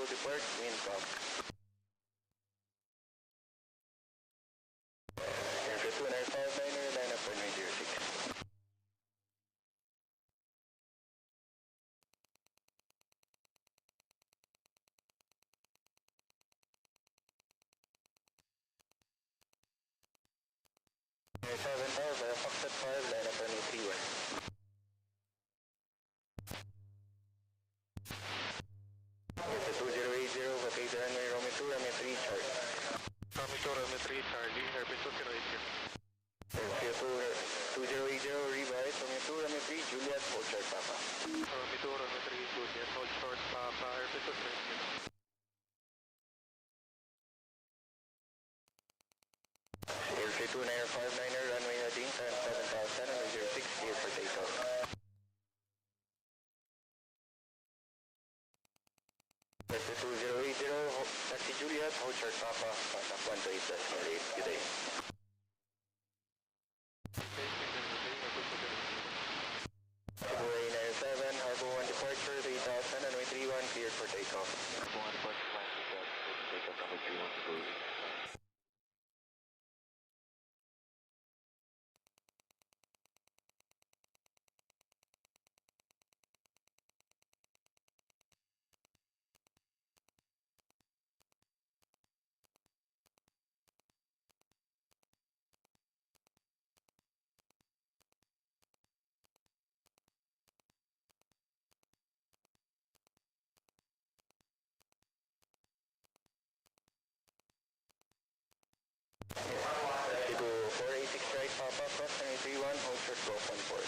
will depart, wind calm. Airfield 2959er, line up runway 06. Air 7 Tower, via Foxtrot 5, line up runway 31. Airfield 2080, vacate the runway Romeo 2, runway 3, chart. Romeo 2, Romeo 3, Charlie, Airfield 2080. Airfield 2080, revise, Romeo 2, runway 3, Juliet, hold chart Papa. Romeo 2, Romeo 3, Juliet, hold short, Papa, Airfield 2080. Airfield 2959er, runway heading, time 7000, runway 06, clear for takeoff. Airfield 2080, taxi Juliet, hold short Papa, contact 128.8, good day. Cebu A97, Harbor 1 departure, 3000, runway 31, cleared for takeoff. Harbor 1 departure, 3000, takeoff, runway 31, cleared. Cebu 486 right, Papa, cross runway 31, hold short, go on board.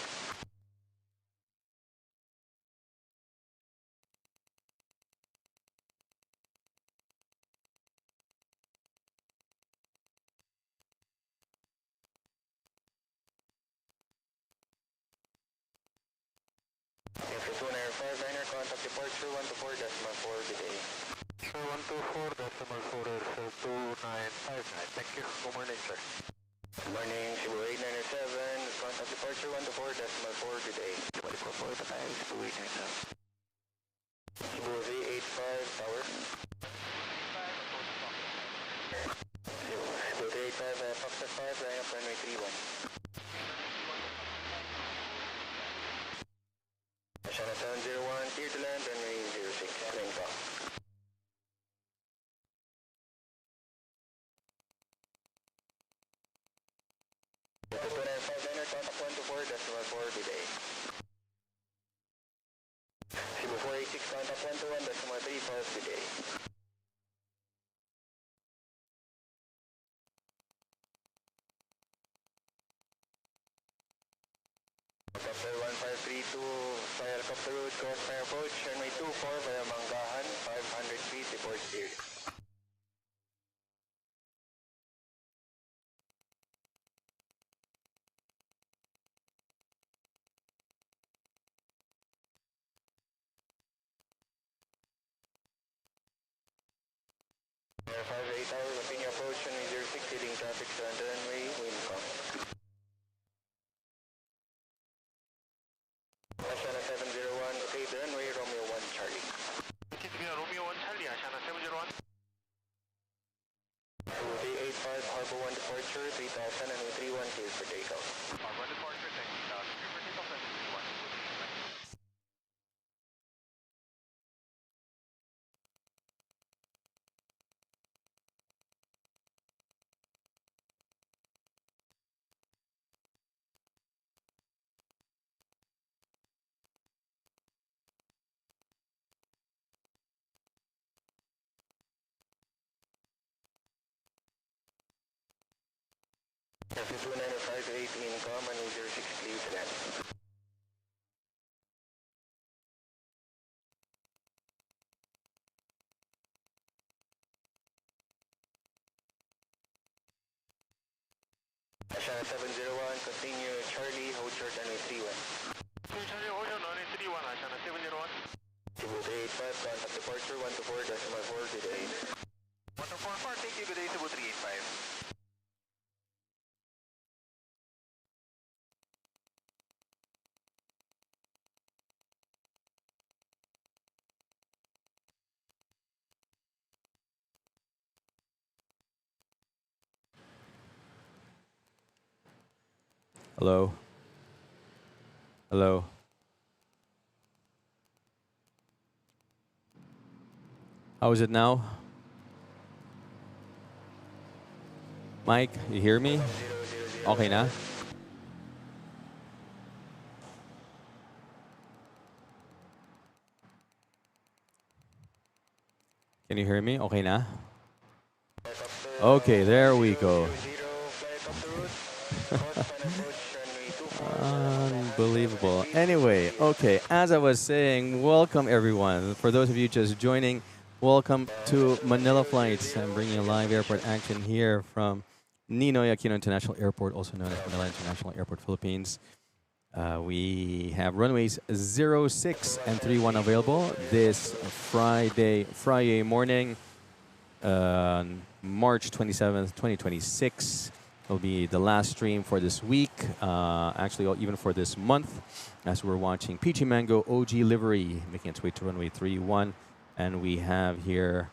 Airfield 2959er, contact departure 124.4, good day. Sir, 124.4, Airfield 2959. Thank you. Good morning, sir. Good morning, Cebu 897, contact departure 124.4, good day. 24 the time, Cebu 897. Cebu V85 tower. Cebu 385, Foxtrot 5, line up runway 31. Ashana 701, clear to land, runway 06, wind calm. Airfield 2959er, contact 124.4, good day. Cebu 486, contact 121.35, good day. Helicopter 1532, via helicopter route, crossfire approach, runway 24 via Manggahan, 500 feet, report cleared. Air 58 tower, continue approach, runway 06, leading traffic to the runway, wind calm. Ashana 701, okay, the runway, Romeo 1, Charlie. Romeo 1, Charlie, Ashana 701. Cebu 385, Harbor 1 departure, 3000, runway 31, clear for takeoff. Harbor departure, thank you. Clear for takeoff, runway 31. Airfield 2958, income, runway 06, clear to land. Ashana 701, continue Charlie, hold short runway 31. Charlie, hold on, runway 31, Ashana 701. Cebu 385, contact departure 124.4, good day. 124, thank you, good day, Cebu 385. Hello? Hello? How is it now? Mike, you hear me? Okay na? Can you hear me? Okay na? Okay, there we go. Unbelievable. Anyway, okay, as I was saying, welcome everyone. For those of you just joining, welcome to Manila Flights. I'm bringing you live airport action here from Ninoy Aquino International Airport, also known as Manila International Airport, Philippines. We have runways 06 and 31 available this Friday morning, March 27th, 2026. Will be the last stream for this week, actually even for this month, as we're watching Peachy Mango OG livery making its way to runway 31. And we have here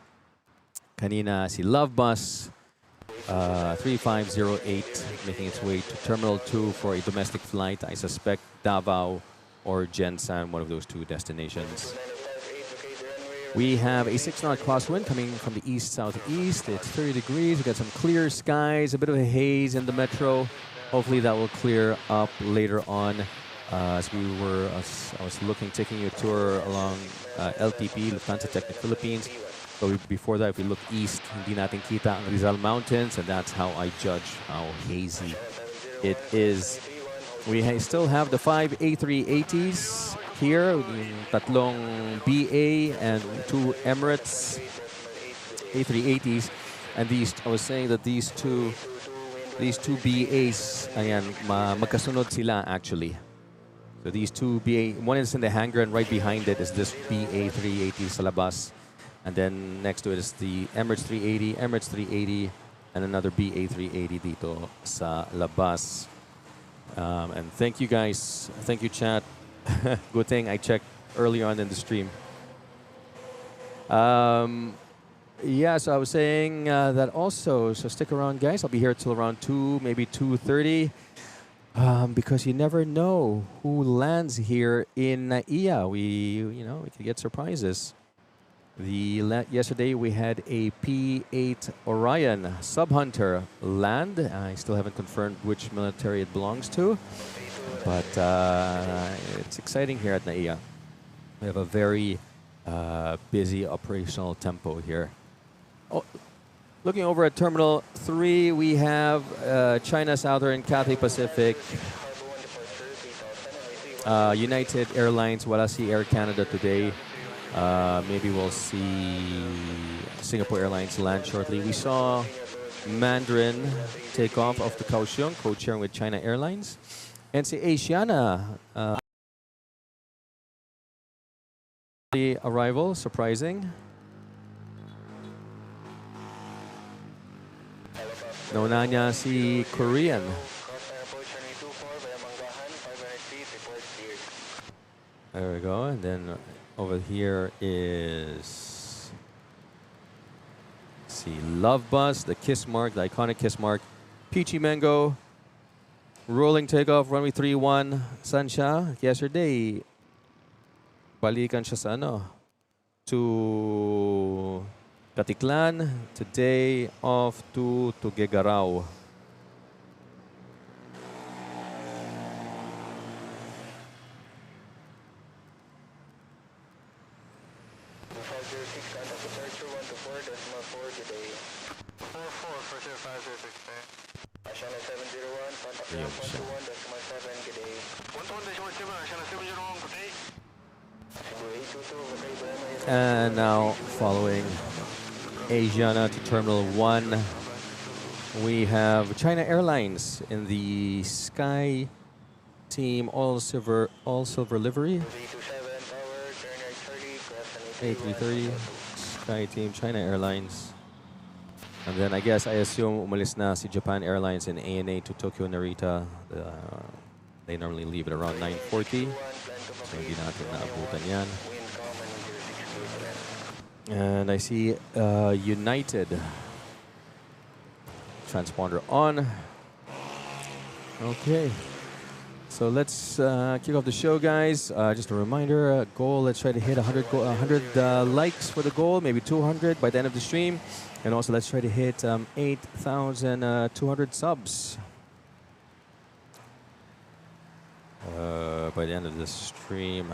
kanina si Love Bus 3508 making its way to Terminal 2 for a domestic flight. I suspect Davao or Jensan, one of those two destinations. We have a 6-knot crosswind coming from the east-southeast. It's 30 degrees. We've got some clear skies, a bit of a haze in the metro. Hopefully that will clear up later on. I was taking you a tour along LTP, Lufthansa Technic Philippines. So before that, if we look east, hindi natin kita ang Rizal Mountains, and that's how I judge how hazy it is. We still have the 5 A380s here, tatlong BA and 2 Emirates A380s, and I was saying that these two BAs, ayan, magkasunod sila actually. So these two BA, one is in the hangar, and right behind it is this BA 380 sa labas. And then next to it is the Emirates 380, and another BA 380 dito sa labas. And thank you guys. Thank you, chat. Good thing I checked early on in the stream. Yeah, so I was saying that also, so stick around, guys. I'll be here till around 2, maybe 2:30. Because you never know who lands here in NAIA. We could get surprises. Yesterday we had a P-8 Orion Sub-Hunter land. I still haven't confirmed which military it belongs to, but it's exciting here at NAIA. We have a very busy operational tempo here. Oh, looking over at Terminal 3, we have China Southern, Cathay Pacific, United Airlines, wala si Air Canada today. Maybe we'll see Singapore Airlines land shortly. We saw Mandarin take off the Kaohsiung, co-sharing with China Airlines. And si Asiana, the arrival, surprising. Nauna niya si Korean. There we go, and then over here is Love Bus, the kiss mark, the iconic kiss mark. Peachy Mango, rolling takeoff, runway 31. Saan siya? Yesterday, balikan siya sa to Katiklan. Today, off to Tuguegarao. And now, following Asiana to Terminal 1, we have China Airlines in the Sky Team all silver livery. A330, Sky Team, China Airlines. And then I assume umalis na si Japan Airlines in ANA to Tokyo Narita. They normally leave at around 9:40. So hindi natin naabutan yan. And I see United transponder on. Okay. So let's kick off the show, guys. Just a reminder, goal, let's try to hit 100 likes for the goal, maybe 200 by the end of the stream. And also let's try to hit 8,200 subs by the end of the stream.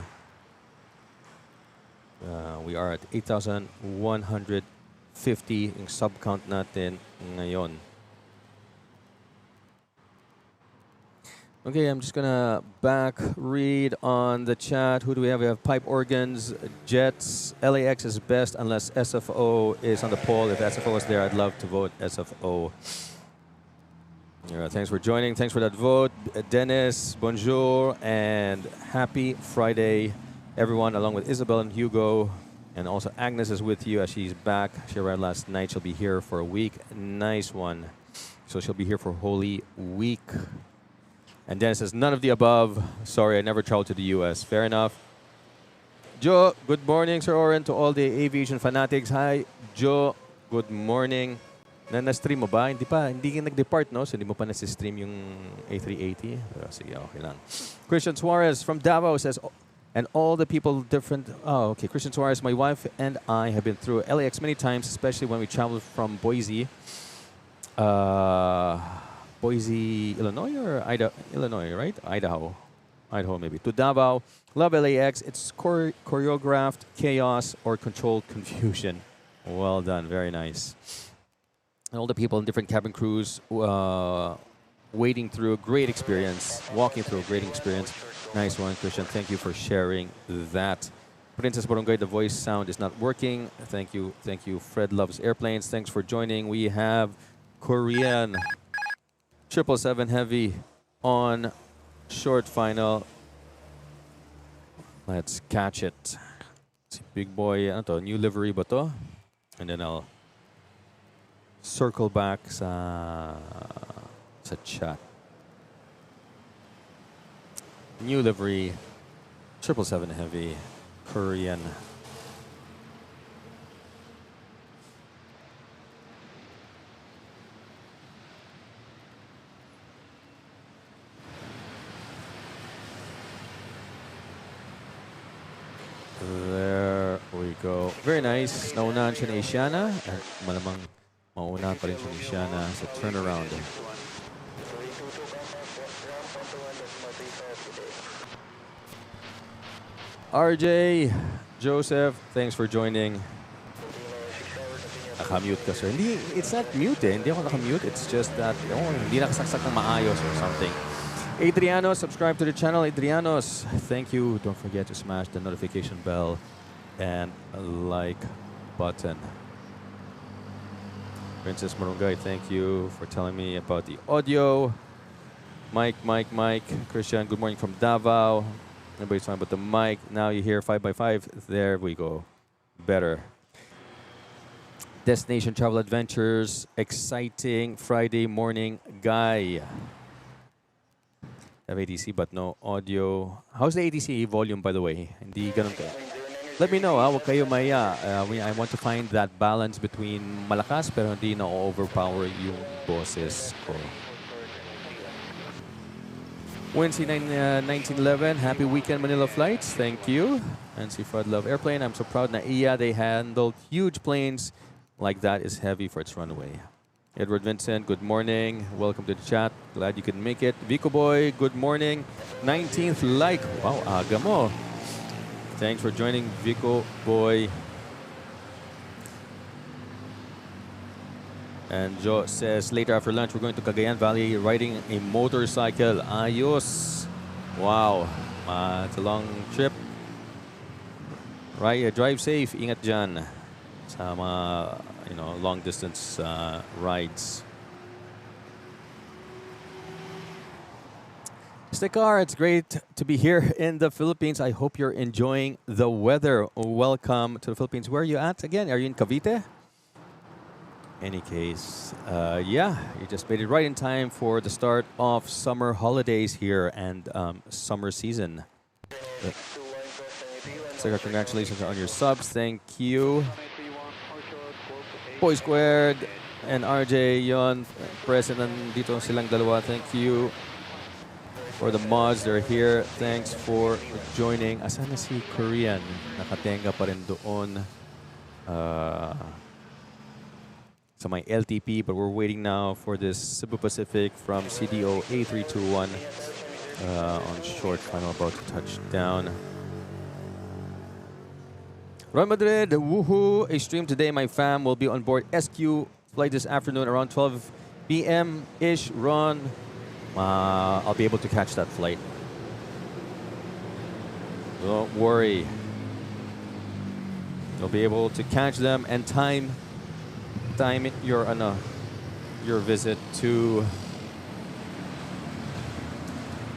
We are at 8,150 yung sub count natin ngayon. Okay, I'm just gonna back read on the chat. Who do we have? We have Pipe Organs, Jets, LAX is best unless SFO is on the poll. If SFO is there, I'd love to vote SFO. Thanks for joining. Thanks for that vote. Dennis, bonjour, and happy Friday, everyone, along with Isabel and Hugo. And also Agnes is with you as she's back. She arrived last night. She'll be here for a week. Nice one. So she'll be here for Holy Week. And Dennis says, none of the above. Sorry, I never traveled to the US. Fair enough. Joe, good morning, Sir Oren, to all the aviation fanatics. Hi, Joe, good morning. Na-stream mo ba? Hindi pa. Hindi ka nag-depart, no? So hindi mo pa na-stream yung A380. Sige, okay lang. Christian Suarez from Davao says, and all the people different... Oh, okay. Christian Suarez, my wife and I have been through LAX many times, especially when we traveled from Boise. Boise, Illinois or Idaho? Illinois, right? Idaho maybe. To Davao. Love LAX. It's choreographed chaos or controlled confusion. Well done. Very nice. And all the people in different cabin crews waiting through a great experience, walking through a great experience. Nice one, Christian. Thank you for sharing that. Princess Barangay, the voice sound is not working. Thank you. Thank you. Fred loves airplanes. Thanks for joining. We have Korean 777 Heavy on short final. Let's catch it. Si Big Boy, ano to? New livery ba to? And then I'll circle back sa chat. New livery, 777 Heavy, Korean. There we go. Very nice. Naunahan siya ni Asiana. At malamang maunahan pa rin siya ni Asiana sa turnaround. RJ, Joseph, thanks for joining. Nakamute ka, sir. Hindi, it's not mute eh. Hindi ako nakamute. It's just that, hindi nakasaksak ng maayos or something. Adriano, subscribe to the channel. Adrianos, thank you. Don't forget to smash the notification bell and a like button. Princess Marungay, thank you for telling me about the audio. Mike. Christian, good morning from Davao. Everybody's talking about the mic. Now you hear 5x5. There we go. Better. Destination Travel Adventures. Exciting Friday morning guy. Have ATC but no audio. How's the ATC volume, by the way? Hindi ganun ka. Let me know, Huwag kayo maya. I want to find that balance between malakas pero hindi na overpower yung boses ko. Wednesday 1911. Happy weekend, Manila flights. Thank you. And see Fred love airplane. I'm so proud NAIA. They handled huge planes. Like that is heavy for its runway. Edward Vincent, good morning. Welcome to the chat. Glad you could make it. Vico Boy, good morning. 19th like. Wow, aga mo. Thanks for joining, Vico Boy. And Joe says, later after lunch, we're going to Cagayan Valley riding a motorcycle. Ayos. Wow. It's a long trip. Right, drive safe. Ingat dyan sa mga, long distance rides. Stikar, it's great to be here in the Philippines. I hope you're enjoying the weather. Welcome to the Philippines. Where are you at again? Are you in Cavite? Any case, yeah, you just made it right in time for the start of summer holidays here and summer season. So congratulations on your subs. Thank you. Boy Squared and RJ yon present dito silang dalawa. Thank you. For the mods, they're here. Thanks for joining. Asan na si Korean? Nakatenga pa rin doon sa may LTP, but we're waiting now for this Cebu Pacific from CDO A321 on short final, about to touch down. Ron Madrid, woohoo! A stream today. My fam will be on board SQ flight this afternoon around 12 p.m.-ish. Ron, I'll be able to catch that flight. Don't worry. You'll be able to catch them and time your visit to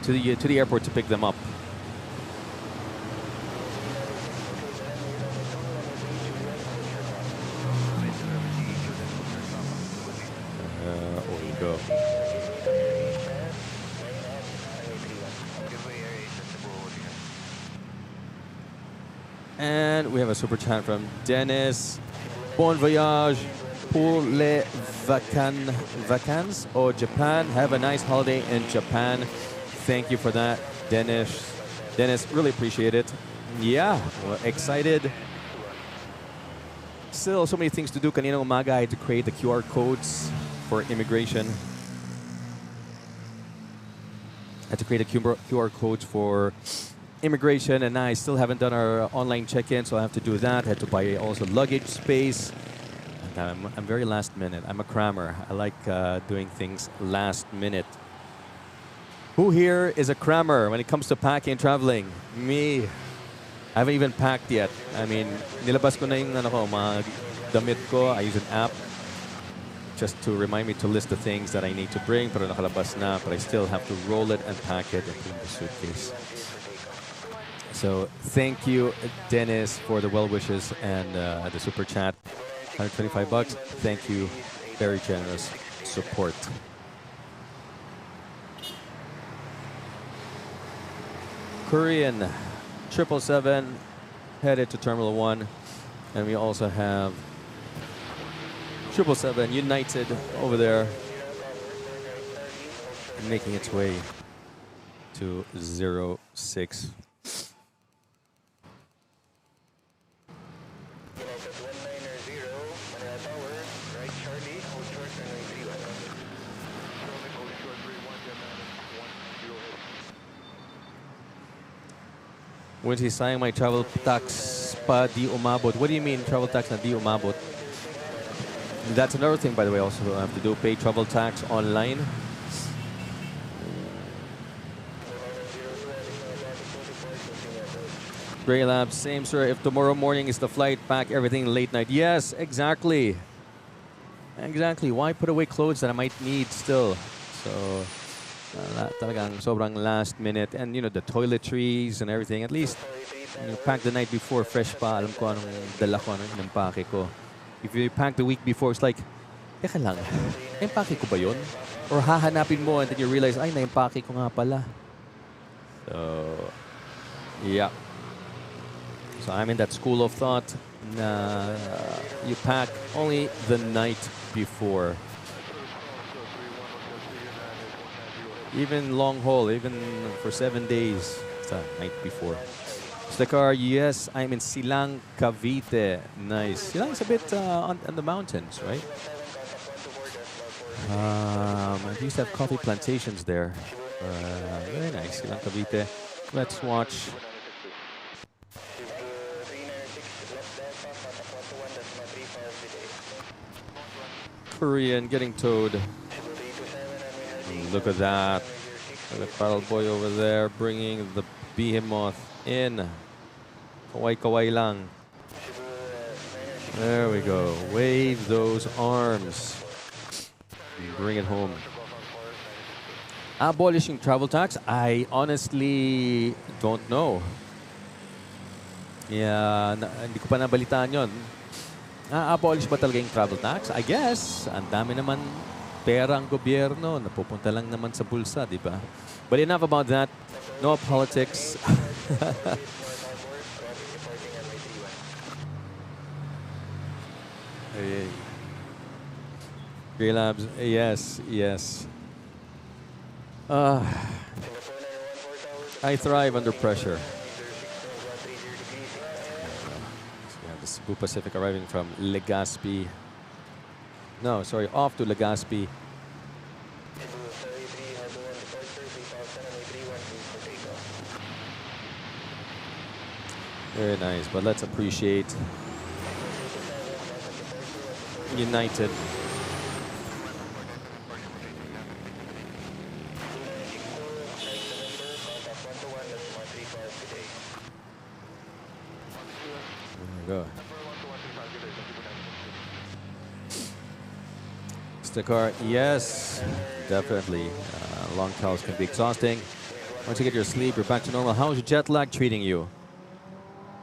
the airport to pick them up. Go. And we have a super chat from Dennis. Bon voyage pour les vacances au Japan. Have a nice holiday in Japan. Thank you for that, Dennis. Dennis, really appreciate it. Yeah, well, excited. Still so many things to do. Kanina umaga, I had to create the QR codes for immigration. I had to create a QR codes for immigration, and I still haven't done our online check-in, so I have to do that. I had to buy also luggage space. And I'm very last minute. I'm a crammer. I like doing things last minute. Who here is a crammer when it comes to packing and traveling? Me. I haven't even packed yet. I mean, nilabas ko na yung mga damit ko. I use an app just to remind me to list the things that I need to bring, pero nakalabas na, but I still have to roll it and pack it and put in the suitcase. So thank you, Dennis, for the well wishes and the super chat. $125. Thank you. Very generous support. Korean 777 headed to Terminal 1. And we also have 777 United over there, making its way to 06. When he's saying my travel tax pa di umabot. What do you mean travel tax na di umabot? That's another thing, by the way, also I have to do, pay travel tax online. Gray Lab, same sir, if tomorrow morning is the flight, pack everything late night. Yes, exactly. Exactly. Why put away clothes that I might need still? So, talagang sobrang last minute. And, you know, the toiletries and everything. At least, you pack the night before, fresh pa. Alam ko anong dala ko, anong inampake ko. If you pack the week before, it's like, teka lang, naimpake ko ba yun? Or hahanapin mo and then you realize, ay, naimpake ko nga pala. So, yeah. So I'm in that school of thought na you pack only the night before. Even long haul, even for 7 days, it's the night before. Stakar, yes, I'm in Silang, Cavite. Nice. Silang's a bit on the mountains, right? I used to have coffee plantations there. Very nice, Silang, Cavite. Let's watch. Korean getting towed. Look at that. Look at Paddle Boy over there bringing the behemoth in. Kaway lang. There we go. Wave those arms. Bring it home. Abolishing travel tax? I honestly don't know. Yeah, hindi ko pa nabalitaan yun. Abolish ba talaga yung travel tax? I guess. Ang dami naman pera ang gobyerno. Napupunta lang naman sa bulsa, di ba? But enough about that. No politics. Gray Labs, yes, yes. I thrive under pressure. So we have the Cebu Pacific arriving from Legazpi. No, sorry, off to Legazpi. Very nice, but let's appreciate United. There we go. Car, yes, definitely. Long towels can be exhausting. Once you get your sleep, you're back to normal. How's your jet lag treating you?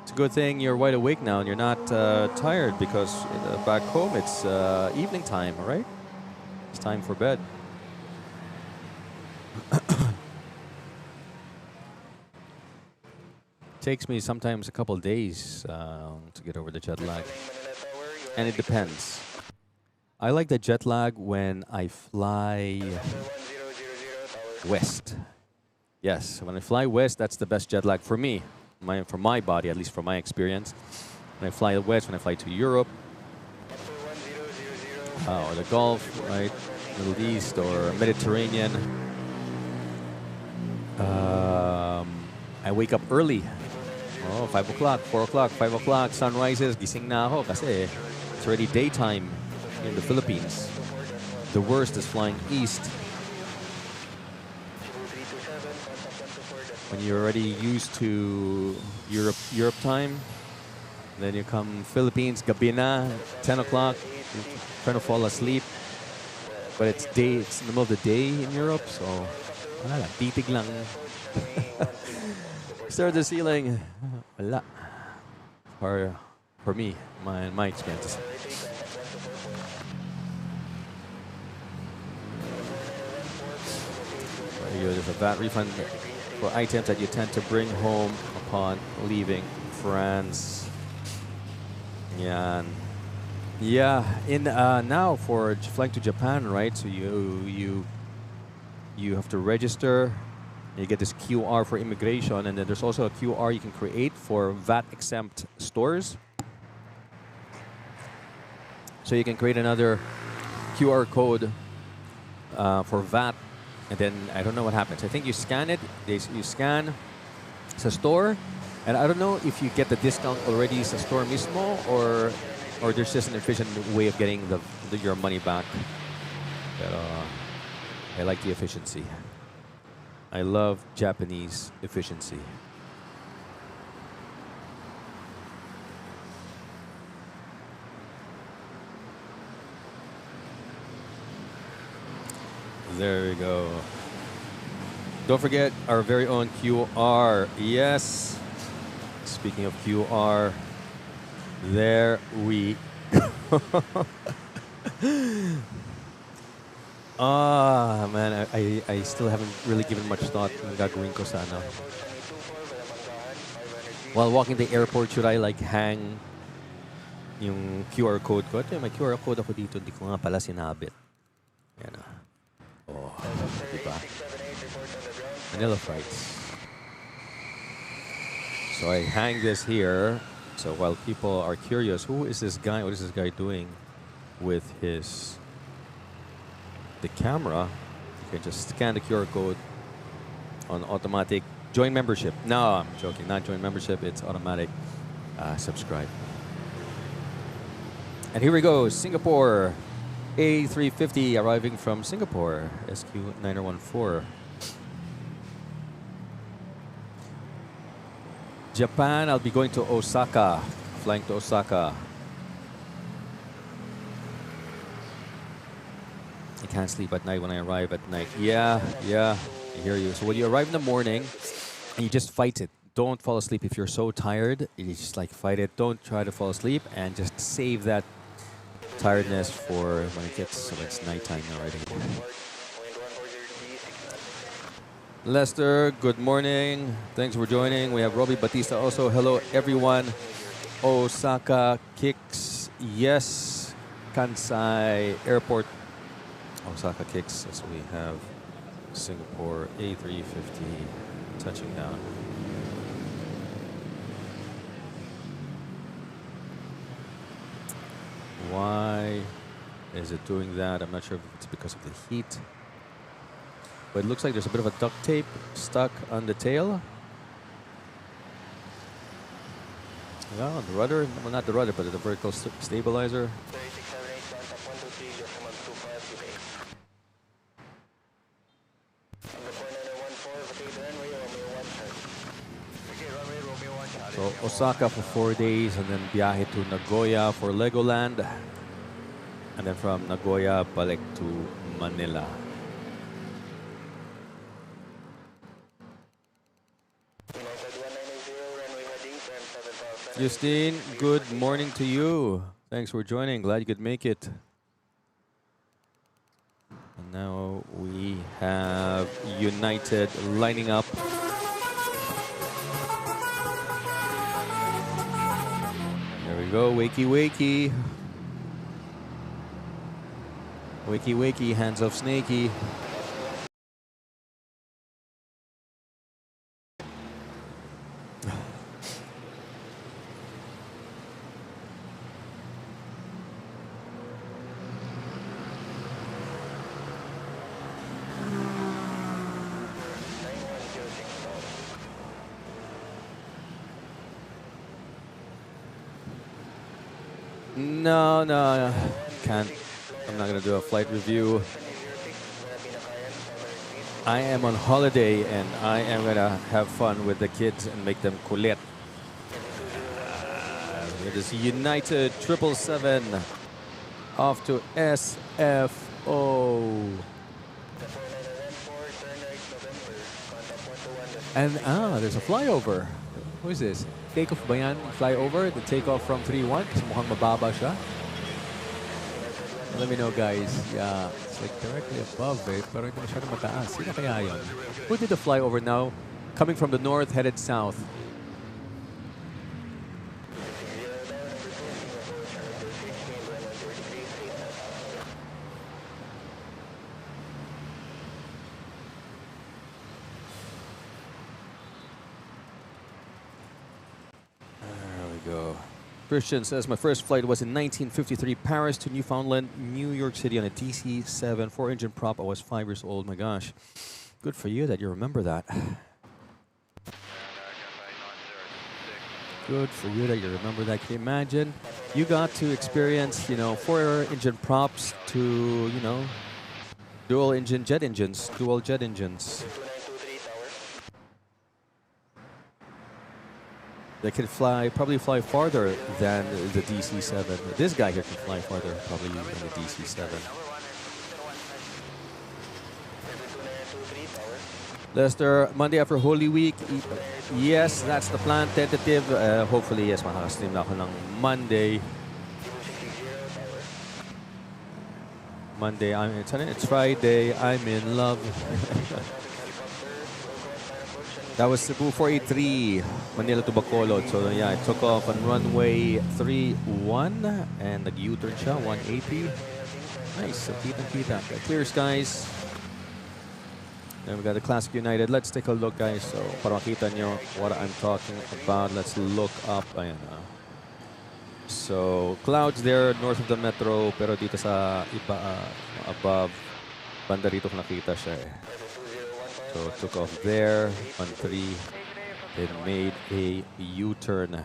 It's a good thing you're wide awake now and you're not tired, because back home it's evening time, right? It's time for bed. Takes me sometimes a couple days to get over the jet lag, and it depends. I like the jet lag when I fly west. Yes, when I fly west, that's the best jet lag for me. For my body, at least from my experience. When I fly west, when I fly to Europe, or the Gulf, right, Middle East or Mediterranean, I wake up early. Oh, 5 o'clock, 4 o'clock, 5 o'clock, sun rises, gising na ako kasi it's already daytime in the Philippines. The worst is flying east. When you're already used to Europe time, then you come Philippines, gabi na, 10 o'clock, trying to fall asleep. But it's in the middle of the day in Europe, so wala, titig lang. Stare at the ceiling, wala. For me, my experience. There's a VAT refund for items that you tend to bring home upon leaving France. Yeah. Now for flying to Japan, right? So you have to register. You get this QR for immigration, and then there's also a QR you can create for VAT exempt stores. So you can create another QR code for VAT. And then I don't know what happens. I think you scan it. You scan. It's a store, and I don't know if you get the discount already. It's a store mismo, or there's just an efficient way of getting your money back. But I like the efficiency. I love Japanese efficiency. There we go. Don't forget our very own QR. Yes. Speaking of QR, there we go. Man, I still haven't really given much thought ng gagawin ko sana. While walking the airport, should I like hang yung QR code ko? Ito, may QR code ako dito, hindi ko nga pala sinabit. Yan na. Oh, diba? Manila.FLIGHTS. So I hang this here. So while people are curious, who is this guy? What is this guy doing with the camera? You can just scan the QR code on automatic join membership. No, I'm joking. Not join membership. It's automatic subscribe. And here we go. Singapore. A350 arriving from Singapore, SQ9014. Japan, I'll be going to Osaka, flying to Osaka. I can't sleep at night when I arrive at night. Yeah, I hear you. So when you arrive in the morning, and you just fight it. Don't fall asleep if you're so tired. You just like fight it. Don't try to fall asleep, and just save that tiredness for when it's nighttime already. Lester, good morning. Thanks for joining. We have Robbie Batista also. Hello, everyone. Osaka kicks. Yes. Kansai Airport. Osaka kicks as we have Singapore A350 touching down. Why is it doing that? I'm not sure if it's because of the heat. But it looks like there's a bit of a duct tape stuck on the tail. Yeah, on the rudder. Well, not the rudder, but the vertical stabilizer. 3678, contact 123, decimal 25, UK. On the 4914, vacate the runway, Romeo 1 sir. Okay, runway Romeo 1 Charlie. So Osaka for 4 days, and then biyahe to Nagoya for Legoland. And then from Nagoya, balik to Manila. United 1980, runway heading 107000. Justine, good morning to you. Thanks for joining. Glad you could make it. And now we have United lining up. There we go. Wakey, wakey. Wakey, wakey. Hands off Snakey. No, can't. I'm not gonna do a flight review. I am on holiday and I am gonna have fun with the kids and make them kulit. It is United 777 off to SFO. And there's a flyover. Who is this? Takeoff ba yan? Flyover? The takeoff from 3-1? Kasi mukhang mababa siya. Let me know, guys. Yeah, it's like directly above it, pero hindi masyadong mataas. Sino kaya yun? Who did the flyover now? Coming from the north, headed south. Christian says, my first flight was in 1953, Paris to Newfoundland, New York City on a DC-7, 4-engine prop. I was 5 years old. My gosh. Good for you that you remember that. Good for you that you remember that. Can you imagine? You got to experience, 4-engine props to, dual jet engines. They can probably fly farther than the DC-7. This guy here can fly farther, probably, than the DC-7. Lester, Monday after Holy Week. Yes, that's the plan. Tentative. Hopefully, yes, makakastream na ako ng Monday. It's Friday. I'm in love. That was Cebu 483, Manila to Bacolod. So yeah, it took off on runway 31 and the U-turn siya, 180. Nice, so kita. Clear skies. Then we got the Classic United. Let's take a look, guys. So para makita nyo what I'm talking about, let's look up. Ayan, So clouds there north of the metro, pero dito sa iba above, banda rito nakita siya eh. So took off there on 3, then made a U-turn.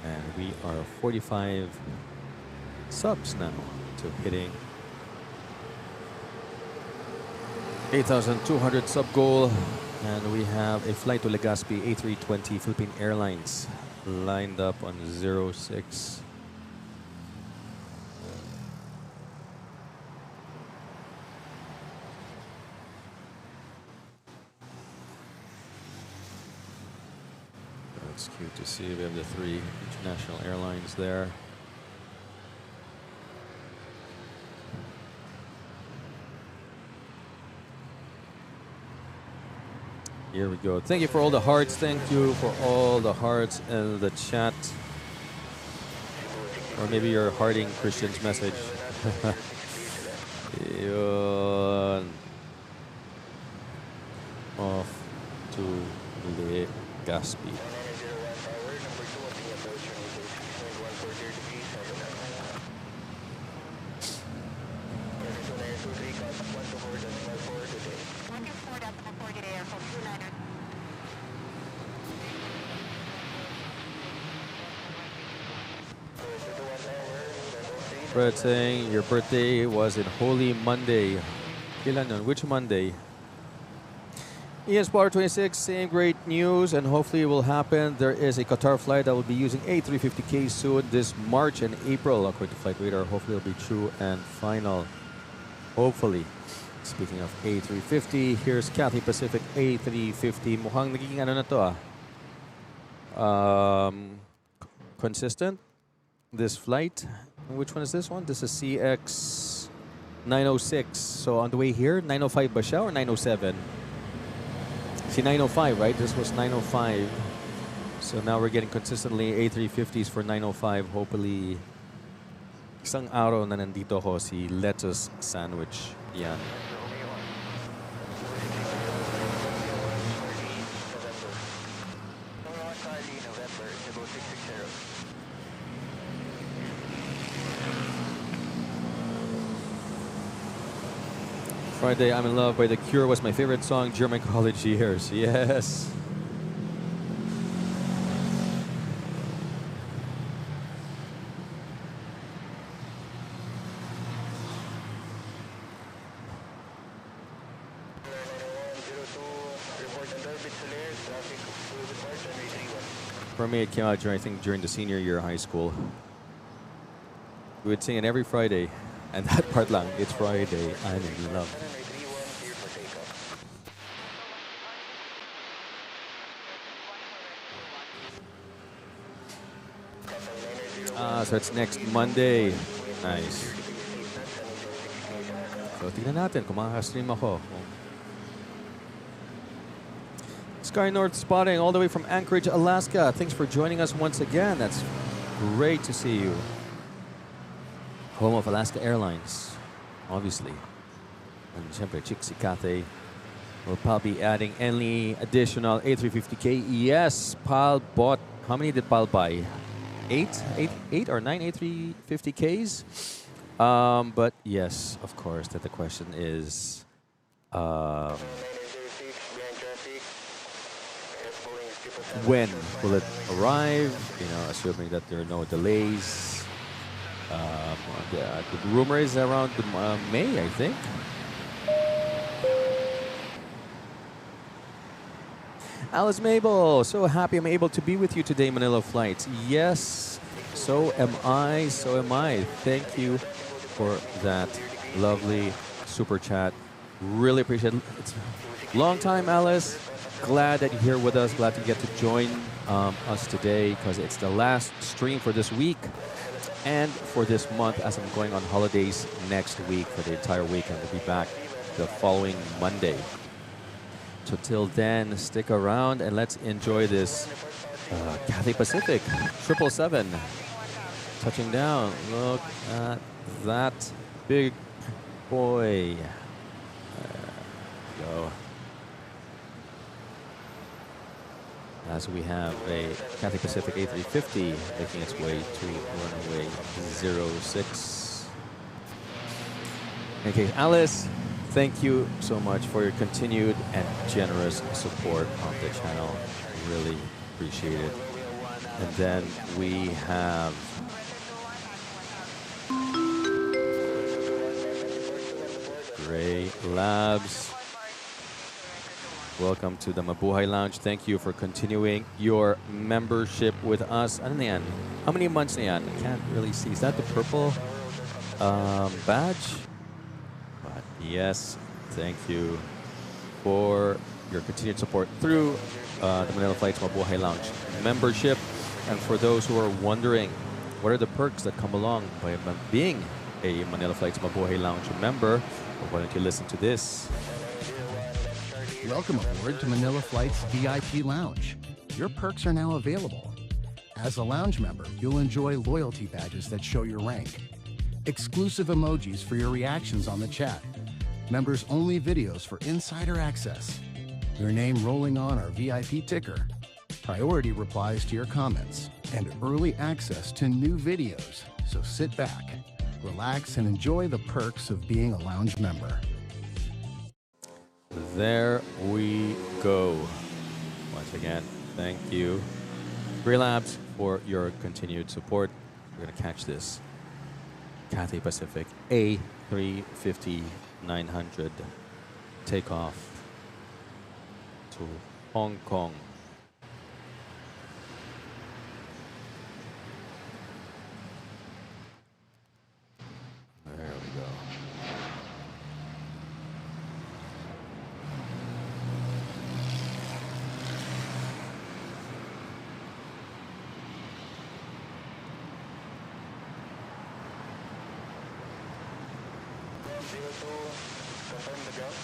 And we are 45 subs now to hitting 8,200 sub goal, and we have a flight to Legazpi A320 Philippine Airlines lined up on 06. That's cute to see. We have the 3 international airlines there. Here we go. Thank you for all the hearts. Thank you for all the hearts in the chat. Or maybe you're hearting Christian's message. Yun. Off to Legazpi. Fred saying your birthday was in Holy Monday. Kailan yun? Which Monday? Ian Spotter 26 saying great news and hopefully it will happen. There is a Qatar flight that will be using A350K soon this March and April according to Flight Radar. Hopefully it will be true and final. Hopefully. Speaking of A350, here's Cathay Pacific A350. Mukhang nagiging ano na to consistent. This flight. Which one is this one? This is CX 906. So on the way here, 905 ba siya or 907? See 905, right? This was 905. So now we're getting consistently A350s for 905. Hopefully, isang araw na nandito ko si lettuce sandwich. Yan. Friday, I'm in Love by The Cure was my favorite song during my college years. Yes. For me, it came out during the senior year of high school. We would sing it every Friday. And that part lang, it's Friday, I'm in love. So it's next Monday. Nice. So tignan natin kung makaka-stream ako. Sky North spotting all the way from Anchorage, Alaska. Thanks for joining us once again. That's great to see you. Home of Alaska Airlines, obviously. And syempre, Chicks Cathay will probably be adding any additional A350K. Yes, Pal bought, how many did Pal buy? Eight or nine A350Ks? But yes, of course, that the question is, when will it arrive? You know, assuming that there are no delays. The rumor is around May, I think. Alice Mabel, so happy I'm able to be with you today, Manila Flights. Yes, so am I, so am I. Thank you for that lovely super chat. Really appreciate it. It's a long time, Alice. Glad that you're here with us. Glad to get to join us today because it's the last stream for this week. And for this month, as I'm going on holidays next week for the entire week, and we'll be back the following Monday. So till then, stick around and let's enjoy this Cathay Pacific 777 touching down. Look at that big boy. There we go. As we have a Cathay Pacific A350 making its way to runway 06. Okay, Alice, thank you so much for your continued and generous support of the channel. Really appreciate it. And then we have Gray Labs. Welcome to the Mabuhay Lounge. Thank you for continuing your membership with us. Ano na yan? How many months na yan? I can't really see. Is that the purple badge? But yes, thank you for your continued support through the Manila Flights Mabuhay Lounge membership. And for those who are wondering, what are the perks that come along by being a Manila Flights Mabuhay Lounge member? Well, why don't you listen to this? Welcome aboard to Manila Flight's VIP Lounge. Your perks are now available. As a lounge member, you'll enjoy loyalty badges that show your rank, exclusive emojis for your reactions on the chat, members-only videos for insider access, your name rolling on our VIP ticker, priority replies to your comments, and early access to new videos. So sit back, relax, and enjoy the perks of being a lounge member. There we go. Once again, thank you, Labs, for your continued support. We're going to catch this Cathay Pacific A350-900 takeoff to Hong Kong. There we go. Confirm the ground.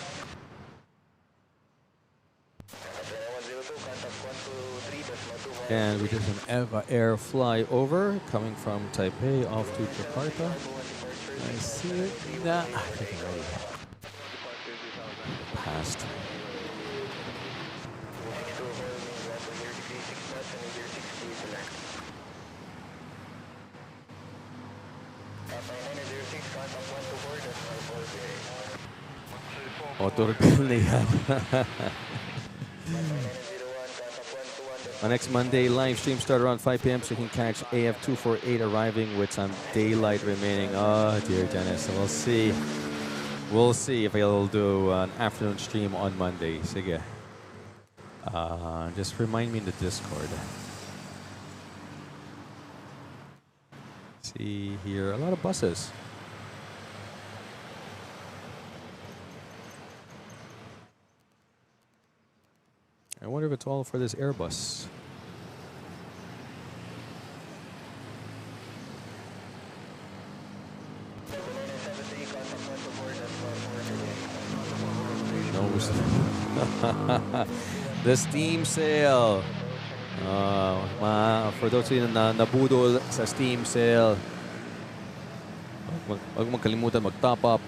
And we did an EVA Air flyover coming from Taipei off to Jakarta. I see it. Nah, I think I already passed. Otorgal na yan. On next Monday, live stream start around 5 p.m. so you can catch AF248 arriving with some daylight remaining. Oh, dear Dennis. We'll see. We'll see if I'll do an afternoon stream on Monday. Sige. Just remind me in the Discord. See here, a lot of buses. I wonder if it's all for this Airbus. No. The steam sale. For those of you na nabudol sa steam sale, wag mong kalimutan mag-top up.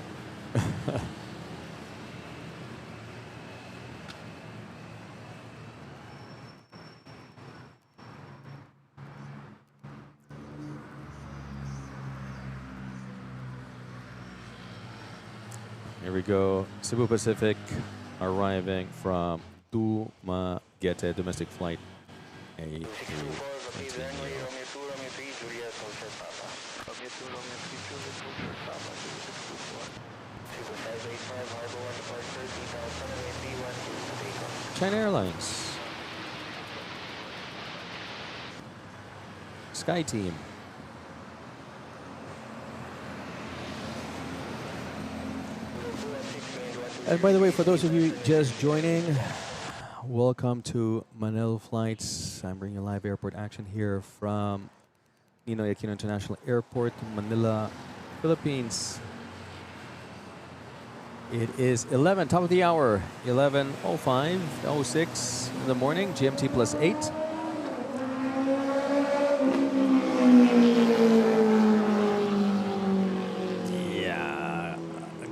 Here we go. Cebu Pacific arriving from Dumaguete domestic flight A3. China Airlines. Sky Team. And by the way, for those of you just joining, welcome to Manila Flights. I'm bringing live airport action here from Ninoy Aquino International Airport, Manila, Philippines. It is 11, top of the hour, 11:05, 06 in the morning, GMT +8.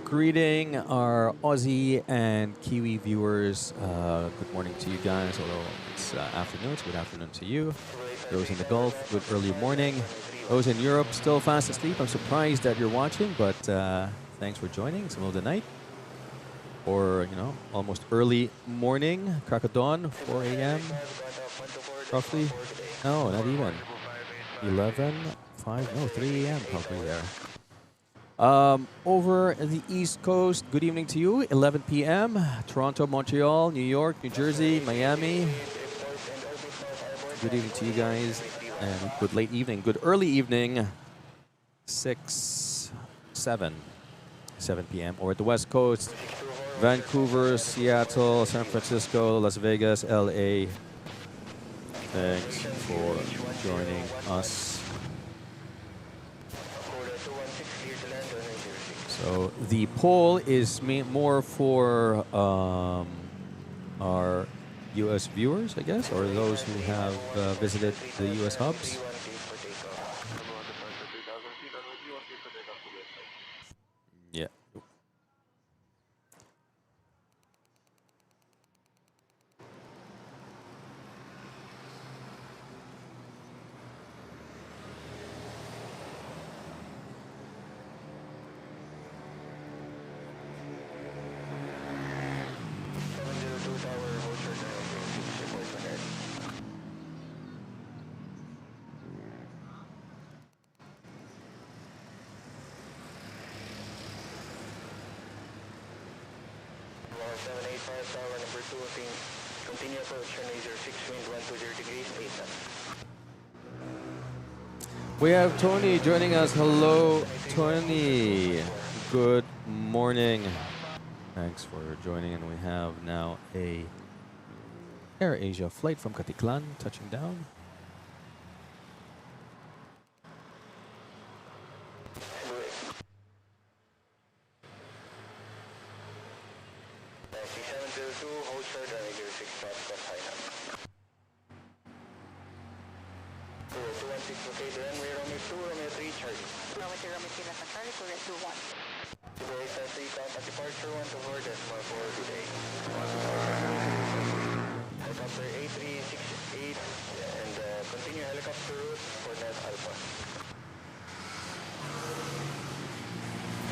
Greeting our Aussie and Kiwi viewers. Good morning to you guys, although it's afternoon, so good afternoon to you. Those in the Gulf, good early morning. Those in Europe, still fast asleep. I'm surprised that you're watching, but thanks for joining. It's the middle of the night. Or, you know, almost early morning, crack of dawn, 4 a.m. roughly. No, not even. 11, 5, no, 3 a.m. probably there. Over the East Coast, good evening to you, 11 p.m. Toronto, Montreal, New York, New Jersey, Miami. Good evening to you guys, and good late evening, good early evening, 7 p.m. Or at the West Coast, Vancouver, Seattle, San Francisco, Las Vegas, LA. Thanks for joining us. So the poll is more for our U.S. viewers, I guess, or those who have visited the U.S. hubs. Yeah. Tower number 2, continue approach runway 06, wind 120 degrees, 8 knots. We have Tony joining us. Hello, Tony. Good morning. Thanks for joining, and we have now a AirAsia flight from Katiklan touching down. Hold short runway 06, cross high knots. 216, locate runway Romeo 2, Romeo 3, Charlie. Romeo 2, Romeo 3, left on Charlie, Korea 21. Today, taxi, contact departure 124, decimal 4 today. Helicopter A368, and continue helicopter route for North Alpha.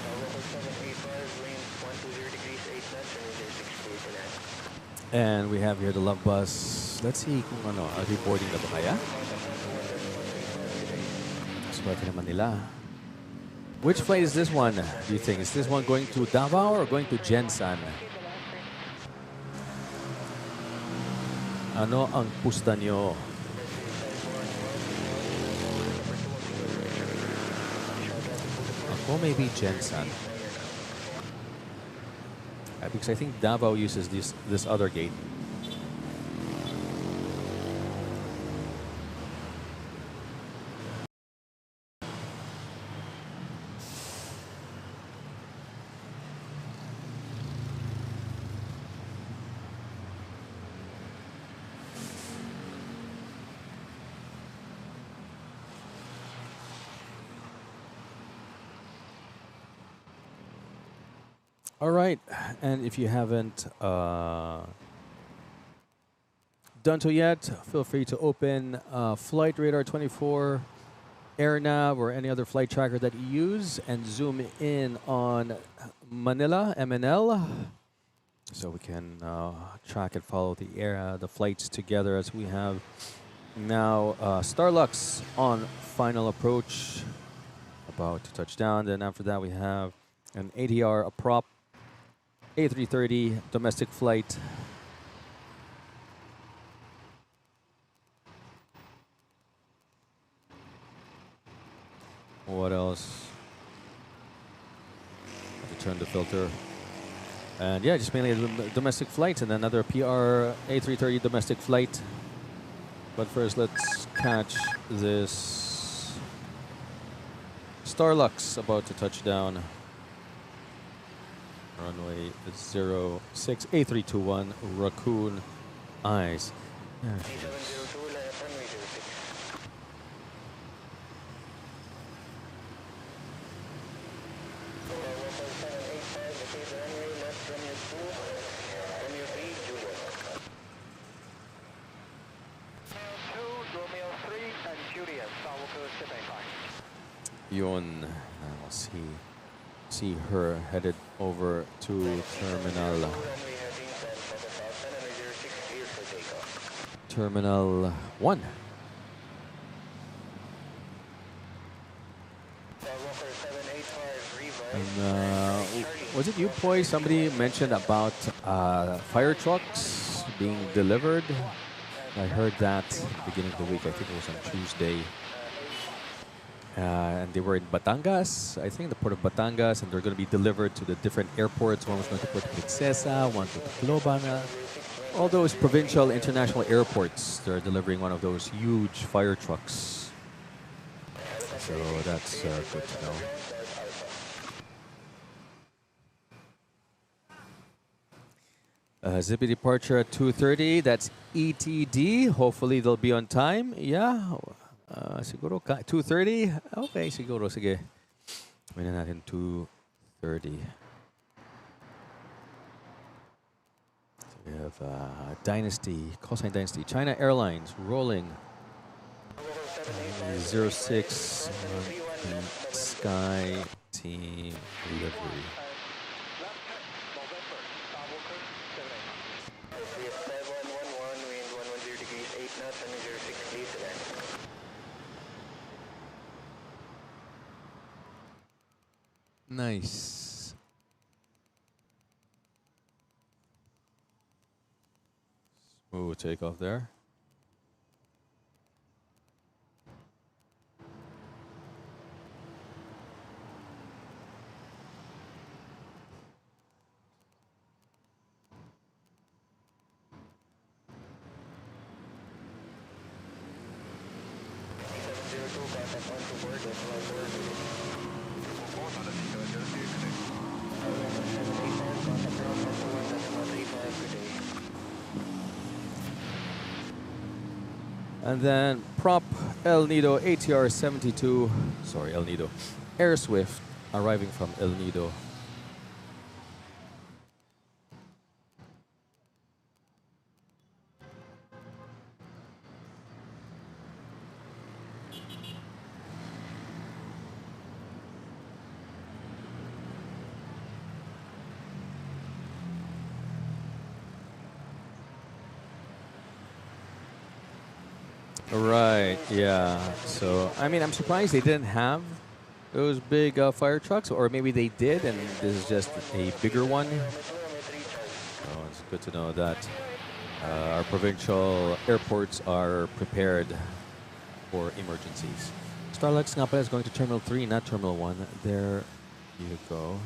Tower 785, wind 120 degrees, 8 knots, runway 06, clear to land. And we have here the love bus. Let's see kung ano, are we boarding na ba kaya? Swerte naman nila. Which flight is this one, do you think? Is this one going to Davao or going to Jensan? Ano ang pusta nyo? Ako maybe Jensan. Because I think Davao uses this other gate. All right, and if you haven't done so yet, feel free to open Flight Radar 24, AirNav, or any other flight tracker that you use, and zoom in on Manila, MNL, so we can track and follow the flights together as we have now Starlux on final approach, about to touch down. Then after that, we have an ATR, a prop, A330 domestic flight. What else? Have to turn the filter. And yeah, just mainly domestic flights, and another PR A330 domestic flight. But first, let's catch this Starlux about to touch down. Runway 06, A321, Raccoon Eyes. There she is. Yun. We'll see her headed over to Terminal 1. And was it you, Poi? Somebody mentioned about fire trucks being delivered. I heard that beginning of the week. I think it was on Tuesday. And they were in Batangas, I think the port of Batangas, and they're going to be delivered to the different airports. One was going to Puerto Princesa, one to Tacloban. All those provincial international airports, they're delivering one of those huge fire trucks. So that's good to know. Zippy departure at 2:30. That's ETD. Hopefully they'll be on time. Yeah. Siguro 2:30. Okay, siguro. Sige. Gawin na natin 2:30. So we have Dynasty, callsign Dynasty. China Airlines rolling. 06 Sky Team Delivery. Nice. Smooth takeoff there. And then prop El Nido ATR 72, sorry, El Nido, Air Swift arriving from El Nido. Right, yeah. So, I mean, I'm surprised they didn't have those big fire trucks, or maybe they did, and this is just a bigger one. So it's good to know that our provincial airports are prepared for emergencies. Starlux nga pala is going to Terminal 3, not Terminal 1. There you go.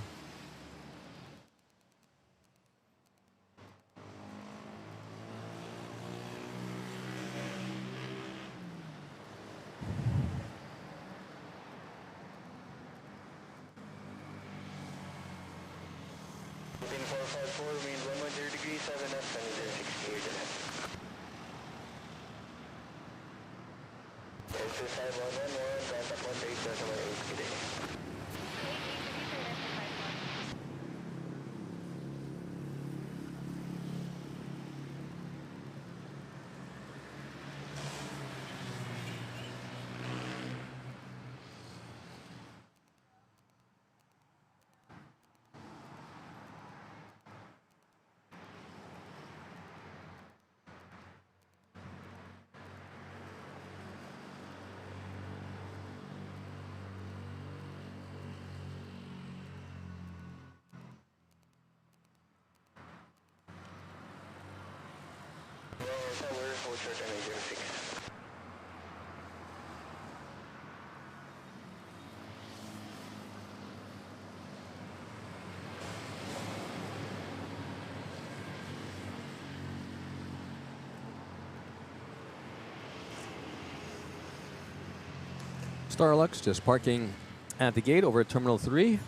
Starlux just parking at the gate over at Terminal 3.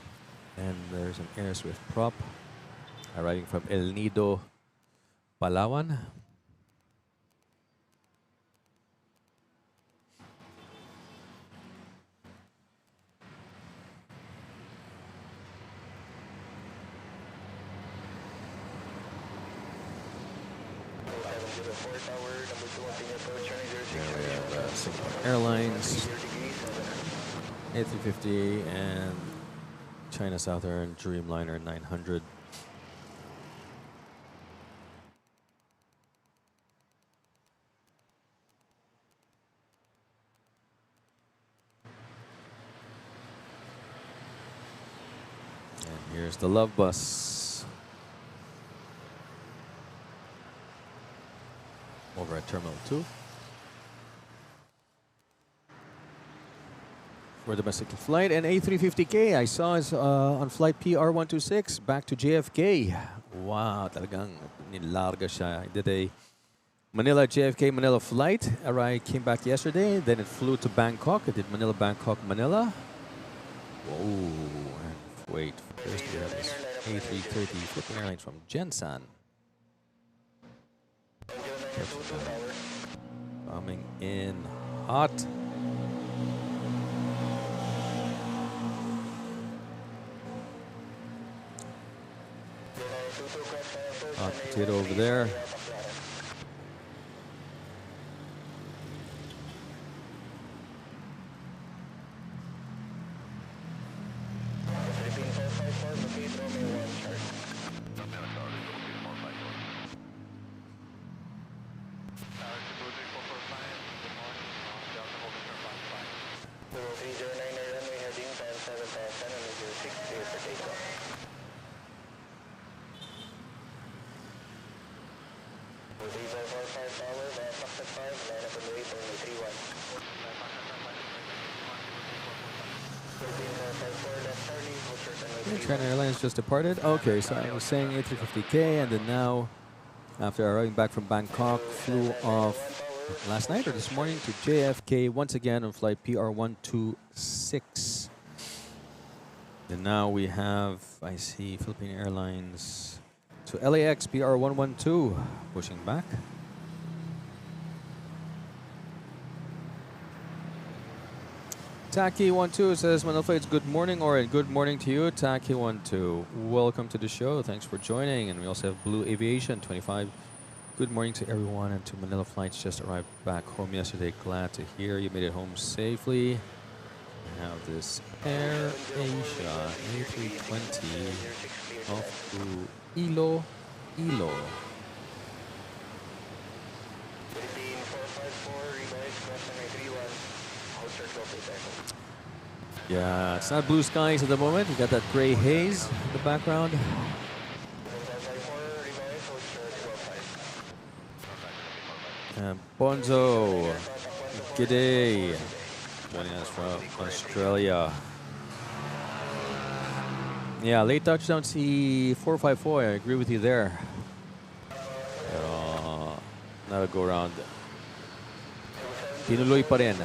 And there's an Air Swift prop arriving from El Nido, Palawan. There we have Singapore Airlines, A350, and China Southern Dreamliner 900. And here's the Love Bus over at Terminal 2. For domestic flight, and A350K I saw is on flight PR126 back to JFK. Wow, talagang nilarga siya. I did a Manila JFK Manila flight. I came back yesterday, then it flew to Bangkok. I did Manila, Bangkok, Manila. Whoa, and wait, first we have this A330 Philippine Airlines from Jensan. Coming in hot. Hot potato over there. China Airlines just departed. Okay, so I was saying A350K, and then now, after arriving back from Bangkok, flew off last night or this morning to JFK once again on flight PR126. And now we have, I see, Philippine Airlines to LAX PR112, pushing back. Taki12 says, Manila Flights, good morning, or good morning to you, Taki12. Welcome to the show. Thanks for joining. And we also have Blue Aviation 25. Good morning to everyone and to Manila Flights. Just arrived back home yesterday. Glad to hear you made it home safely. We have this AirAsia A320 off to Ilo. Yeah, it's not blue skies at the moment. You got that gray haze in the background. And Bonzo, g'day, joining us from Australia. Yeah, late touchdown C454. I agree with you there. Not a go round. Tinuloy pa rin.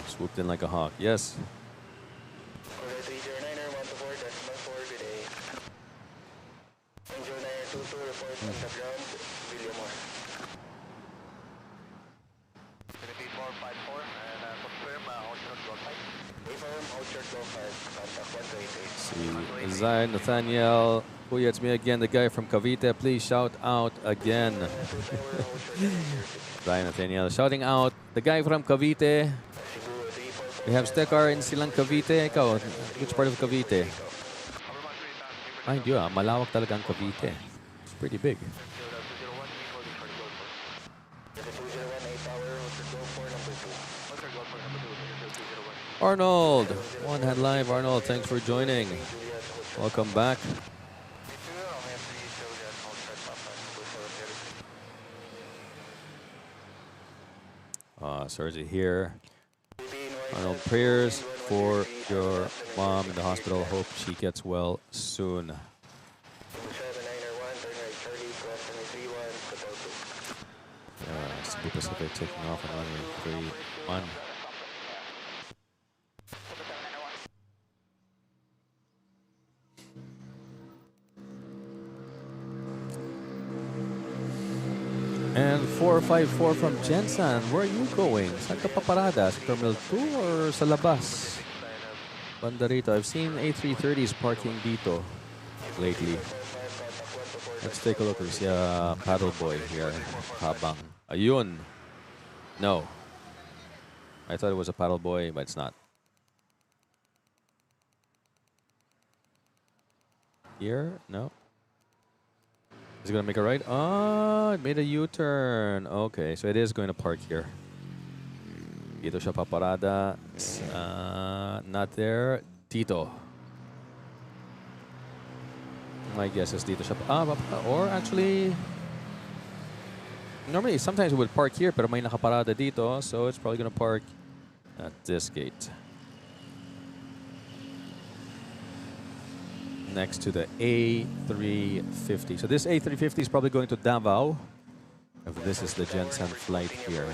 Swooped in like a hawk. Yes. See, Zion, Nathaniel. Oh yeah, it's me again, the guy from Cavite. Please shout out again. Zion, Nathaniel, shouting out the guy from Cavite. We have Stekar in Silang, Cavite. Ikaw, which part of Cavite? Ay, hindi ah. Malawak talaga ang Cavite. It's pretty big. Arnold, One Hand Live. Arnold, thanks for joining. Welcome back. Sergi here. Arnold, prayers for your mom in the hospital. Hope she gets well soon. Cebu Pacific taking off on runway 31. And 454 from Jensen. Where are you going? Saan ka paparada? Sa Terminal 2 or sa labas? Banda rito. I've seen A330s parking dito lately. Let's take a look. There's a paddle boy here. Habang. Ayun. No. I thought it was a paddle boy, but it's not. Here? No. Is it going to make a right? Oh, it made a U-turn. Okay, so it is going to park here. Dito siya paparada. Not there. Dito. My guess is dito siya. Or actually, normally, sometimes it would park here, pero may nakaparada dito, so it's probably going to park at this gate. Next to the A350. So this A350 is probably going to Davao. If this is the Jensen flight here.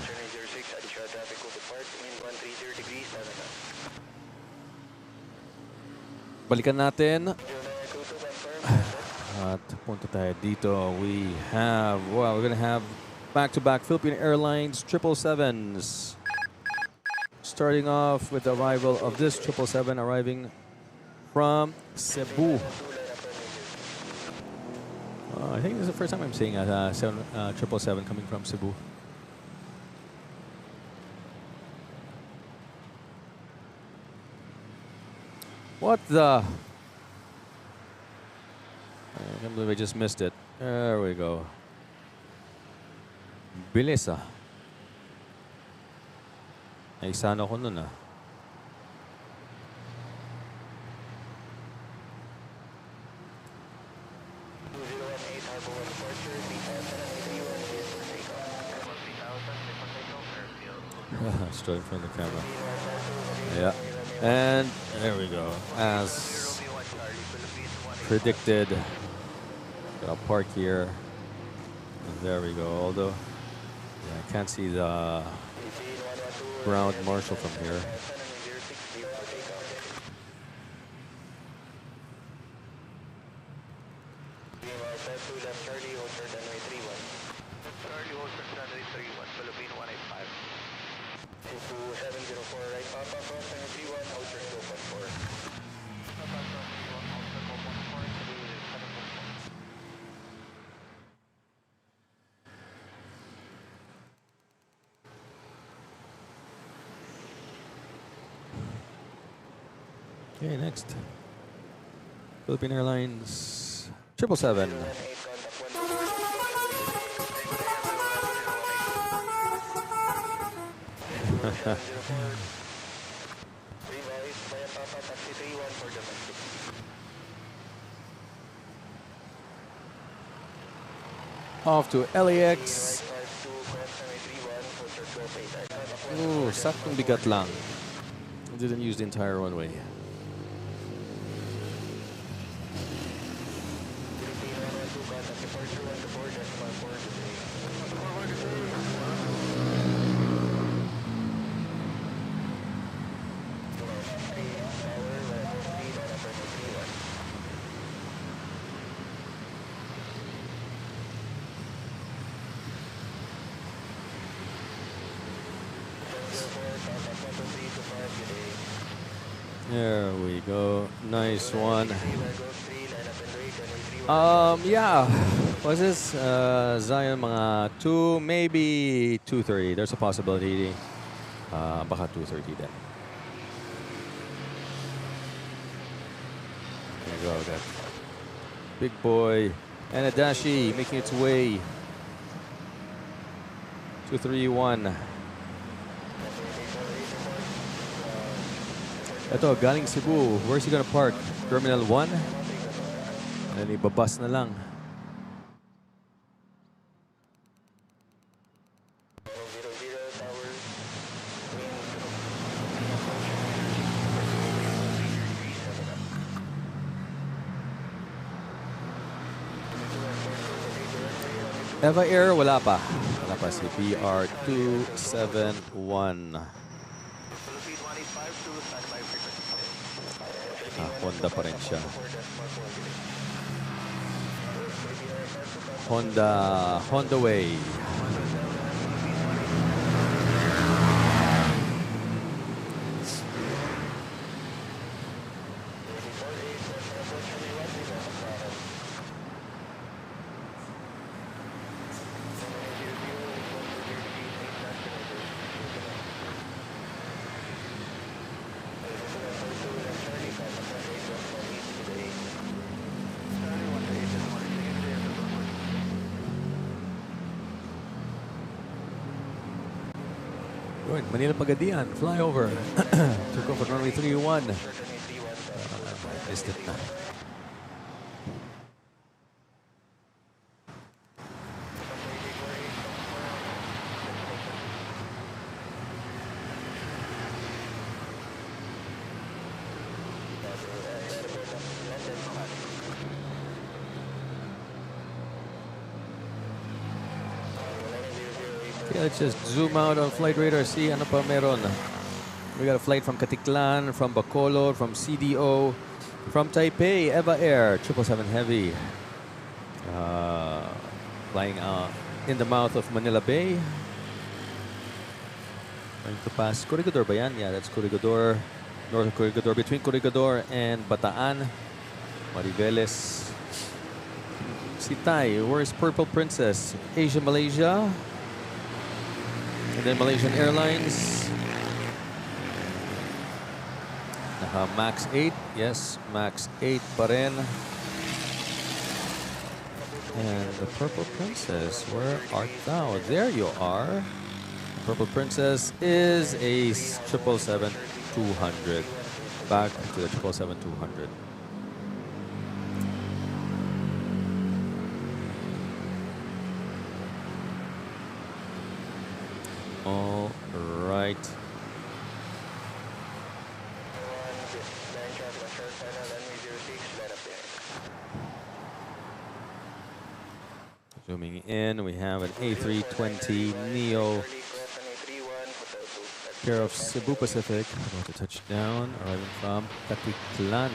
Balikan natin. At punta tayo dito. We have, well, we're gonna have back-to-back Philippine Airlines 777s. Starting off with the arrival of this 777 arriving from Cebu. I think this is the first time I'm seeing a 777 coming from Cebu. What the? I can't believe I just missed it. There we go. Bilis ah. Naisano ko nun ah. Straight from the camera. Yeah. And there we go. As predicted, got a park here. And there we go. Although yeah, I can't see the ground marshal from here. Okay, next. Philippine Airlines 777. Off to LAX. Ooh, saktong bigat lang. Didn't use the entire runway. There we go. Nice one. Yeah. What's this? Zion, mga 2, maybe 2:30. There's a possibility. Baka 2:30 then. There you go. That big boy. And a Dashi making its way. 231. Ito, galing Cebu. Where's he gonna park? Terminal 1? And ibabas na lang. Eva Air, wala pa. Wala pa si BR271. Honda pa rin siya. Honda way. Manila Pagadian, flyover. Took off at runway 31. Missed it na. Okay, let's just zoom out on flight radar, see ano pa meron. We got a flight from Caticlan, from Bacolod, from CDO. From Taipei, Eva Air 777 Heavy. Flying in the mouth of Manila Bay. Going to pass Corregidor ba yan? Yeah, that's Corregidor. North of Corregidor, between Corregidor and Bataan. Mariveles. Sitay, where's Purple Princess? Asia, Malaysia. And then Malaysian Airlines. Max 8. Yes, Max 8 pa rin. And the Purple Princess, where art thou? There you are. The Purple Princess is a 777-200. Back to the 777-200. All right. Zooming in, we have an A320 Neo care of Cebu Pacific, about to touch down, arriving from Caticlan.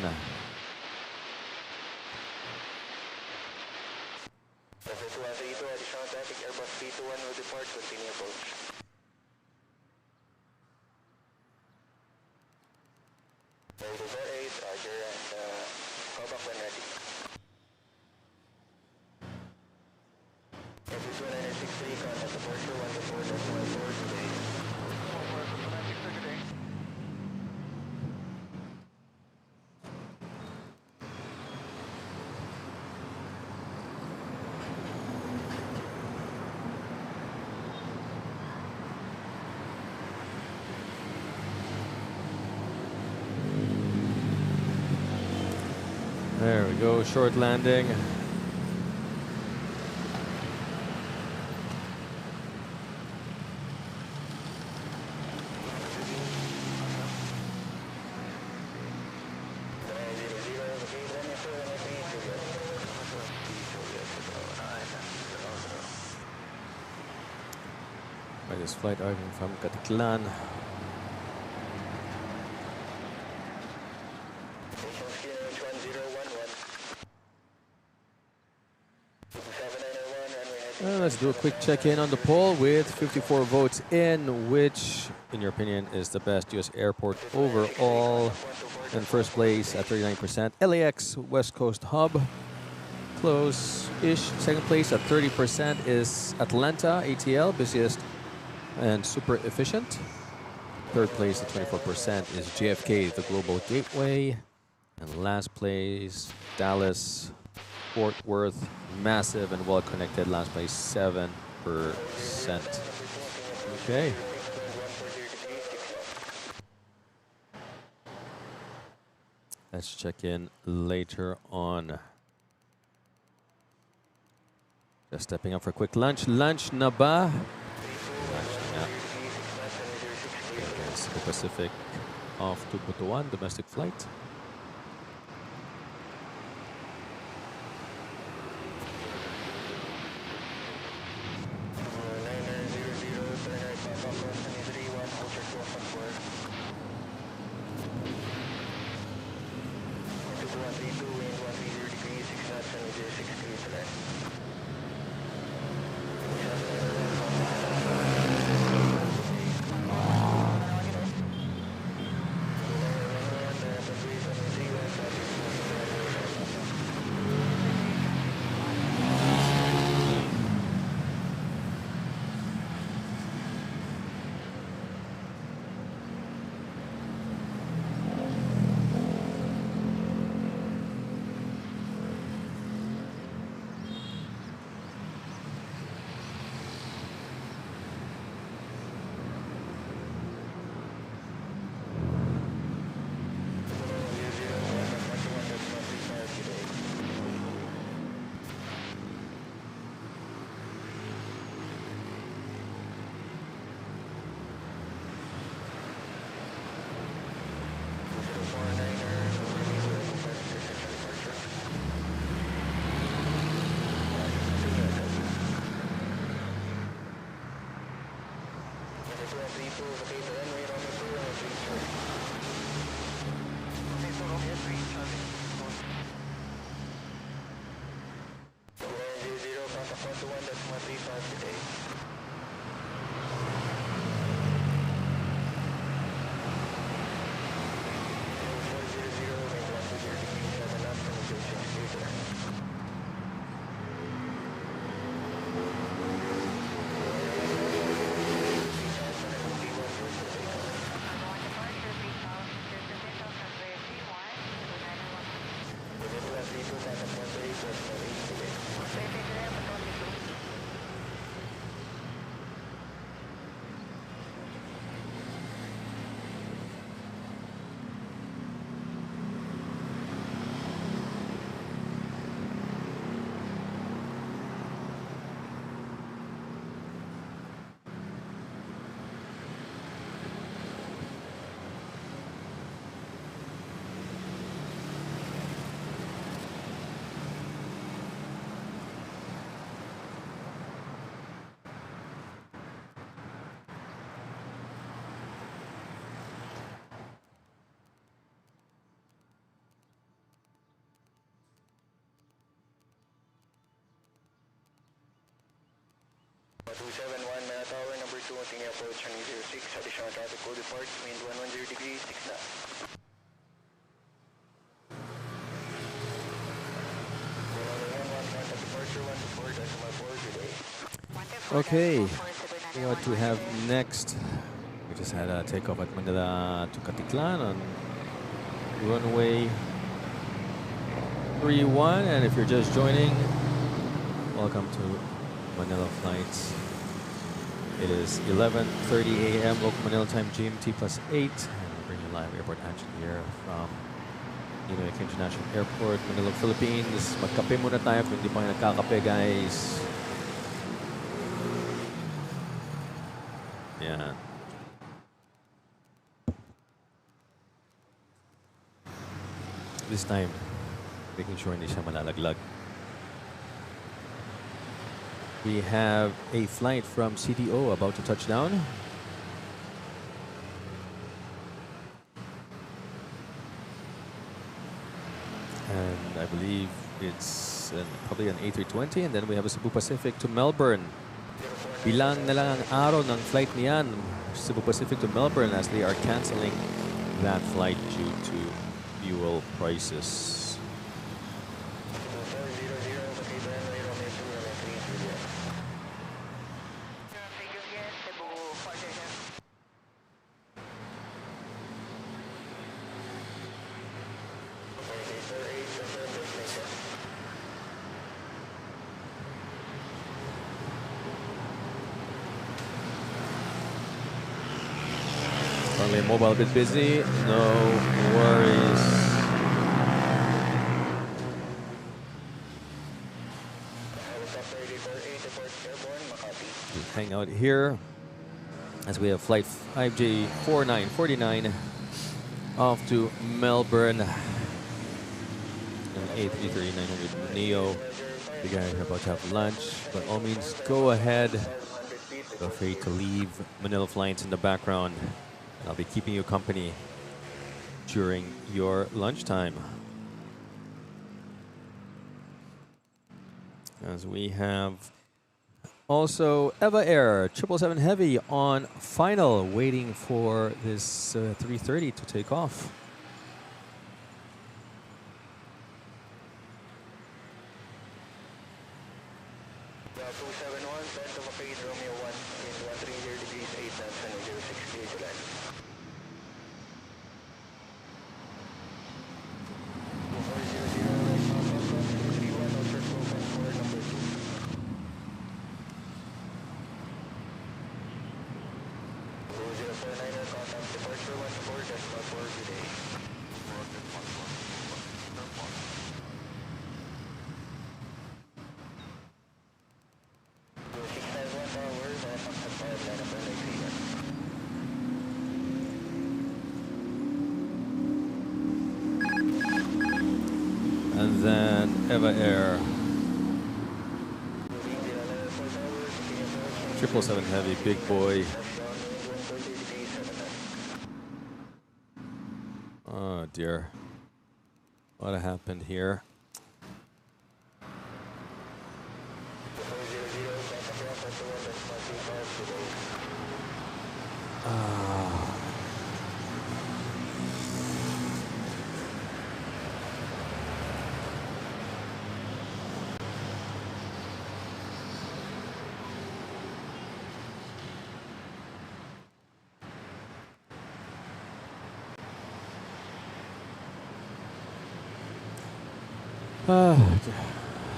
There we go, short landing. By this flight arriving from Caticlan. Let's do a quick check-in on the poll with 54 votes in. Which, in your opinion, is the best U.S. airport overall? In first place at 39%, LAX West Coast Hub. Close-ish. Second place at 30% is Atlanta ATL, busiest and super efficient. Third place at 24% is JFK, the Global Gateway. And last place, Dallas Fort Worth, massive and well-connected, last place 7%. Okay. Let's check in later on. Just stepping up for a quick lunch. Lunch na ba? Lunch na. Cebu Pacific off to Butuan, domestic flight. Runway, runway 2, runway 3. Okay, so okay, 3, 135 today. Manila Tower, number 2, continue approach on 06, additional traffic will depart, wind 110 degrees, 6 knots. Okay, what we have next? We just had a takeoff at Manila to Katiklan on runway 31, and if you're just joining, welcome to Manila Flights. It is 11:30 a.m. local Manila time, GMT +8, and we're bringing live airport action here from Ninoy International Airport, Manila, Philippines. Magkape muna tayo kung hindi pa kayo nagkakape, guys. Yan. This time, making sure hindi siya malalaglag. We have a flight from CDO about to touch down. And I believe it's probably an A320, and then we have a Cebu Pacific to Melbourne. Bilang na lang ang araw ng flight niyan, Cebu Pacific to Melbourne, as they are canceling that flight due to fuel prices. Only mobile a bit busy, no worries. Just hang out here as we have flight 5J4949 off to Melbourne. An A330-900 Neo. The guy are about to have lunch. By all means, go ahead. Feel free to leave Manila Flights in the background. I'll be keeping you company during your lunchtime. As we have also Eva Air 777 Heavy on final, waiting for this 330 to take off. And then Eva Air 777 Heavy, big boy. Oh dear, what happened here?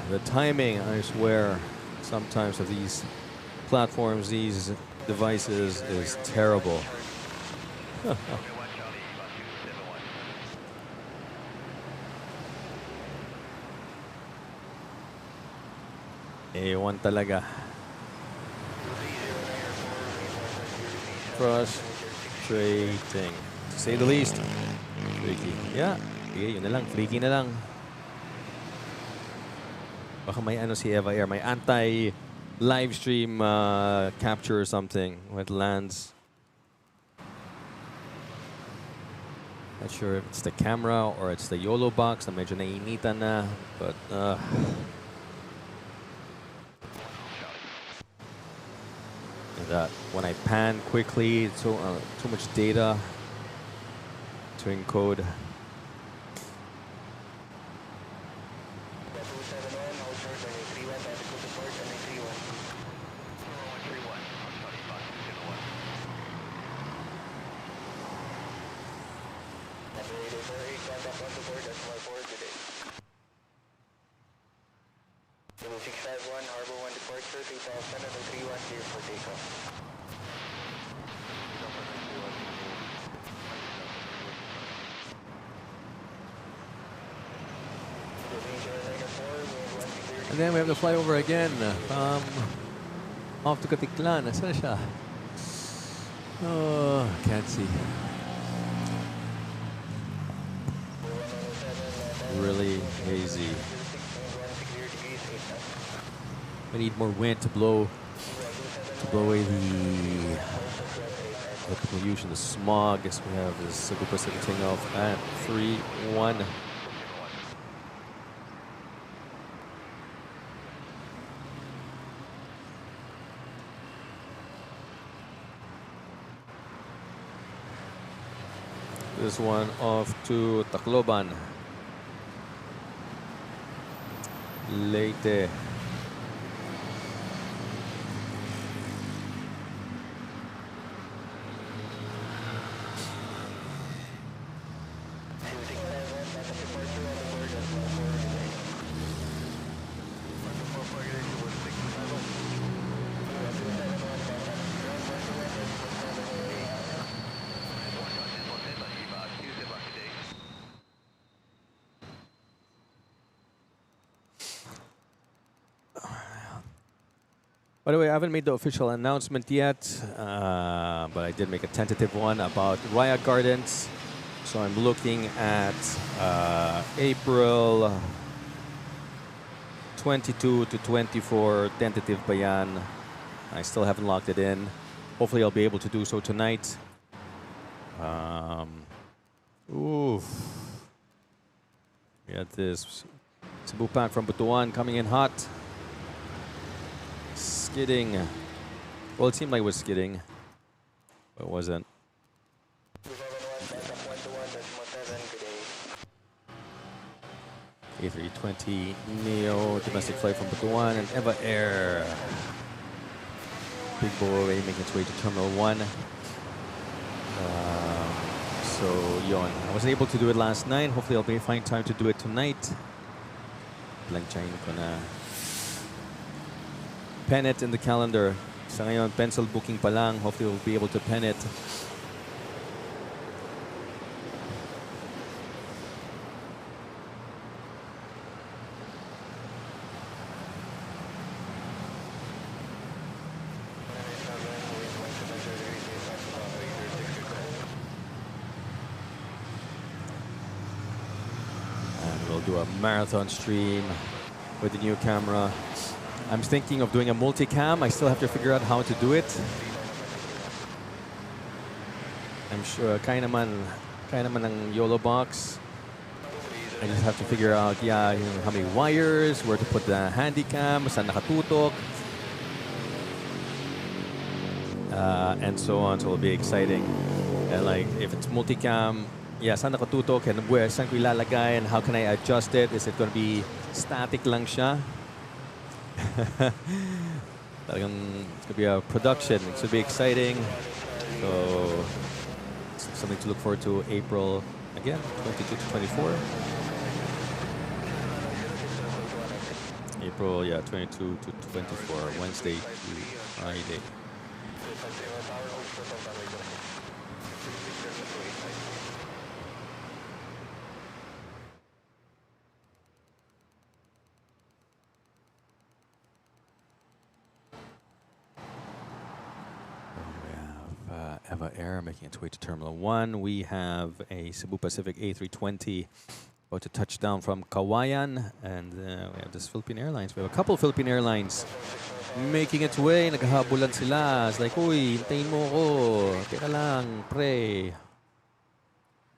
The timing, I swear, sometimes of these platforms, these devices, is terrible. A1 talaga. Frustrating, to say the least. Freaky. Yeah, sige, yun na lang. Freaky na lang. Baka may ano si Eva Air, may anti-livestream capture or something when it lands. Not sure if it's the camera or it's the YOLO box na medyo naiinitan na, but that when I pan quickly, it's so too much data to encode. And then we have to fly over again. Off to Katiklan. Nasaan siya? Oh, can't see. Really hazy. We need more wind to blow away the pollution, the smog. Guess we have this Cebu Pacific takeoff at 3-1. This one off to Tacloban. Leyte. By the way, I haven't made the official announcement yet, but I did make a tentative one about Riot Gardens. So I'm looking at April 22 to 24, tentative pa yan. I still haven't locked it in. Hopefully I'll be able to do so tonight. Ooh. We got this Cebu pack from Butuan coming in hot. Skidding. Well, it seemed like it was skidding, but it wasn't. A320 Neo domestic flight from Butuan and Eva Air. Big boy making its way to Terminal 1. So, yon. I wasn't able to do it last night. Hopefully, I'll find time to do it tonight. Planchain ko na. Pen it in the calendar. Sa ngayon, pencil booking pa lang. Hopefully, we'll be able to pen it. And we'll do a marathon stream with the new camera. I'm thinking of doing a multicam. I still have to figure out how to do it. I'm sure kaya naman ng YOLO box. I just have to figure out, yeah, how many wires, where to put the handy cam, saan nakatutok. and so on. So it'll be exciting. And like if it's multicam, yeah, saan nakatutok and where, saan ko ilalagay and how can I adjust it? Is it going to be static lang siya? Talagang it's going to be a production. It should be exciting. So it's something to look forward to. April, again, 22 to 24. April, yeah, 22 to 24, Wednesday to Friday. Eva Air making its way to Terminal 1. We have a Cebu Pacific A320 about to touch down from Kawayan. And we have this Philippine Airlines. We have a couple of Philippine Airlines making its way. Naghahabulan sila. It's like, uy, hintayin mo ko. Teka lang, pre.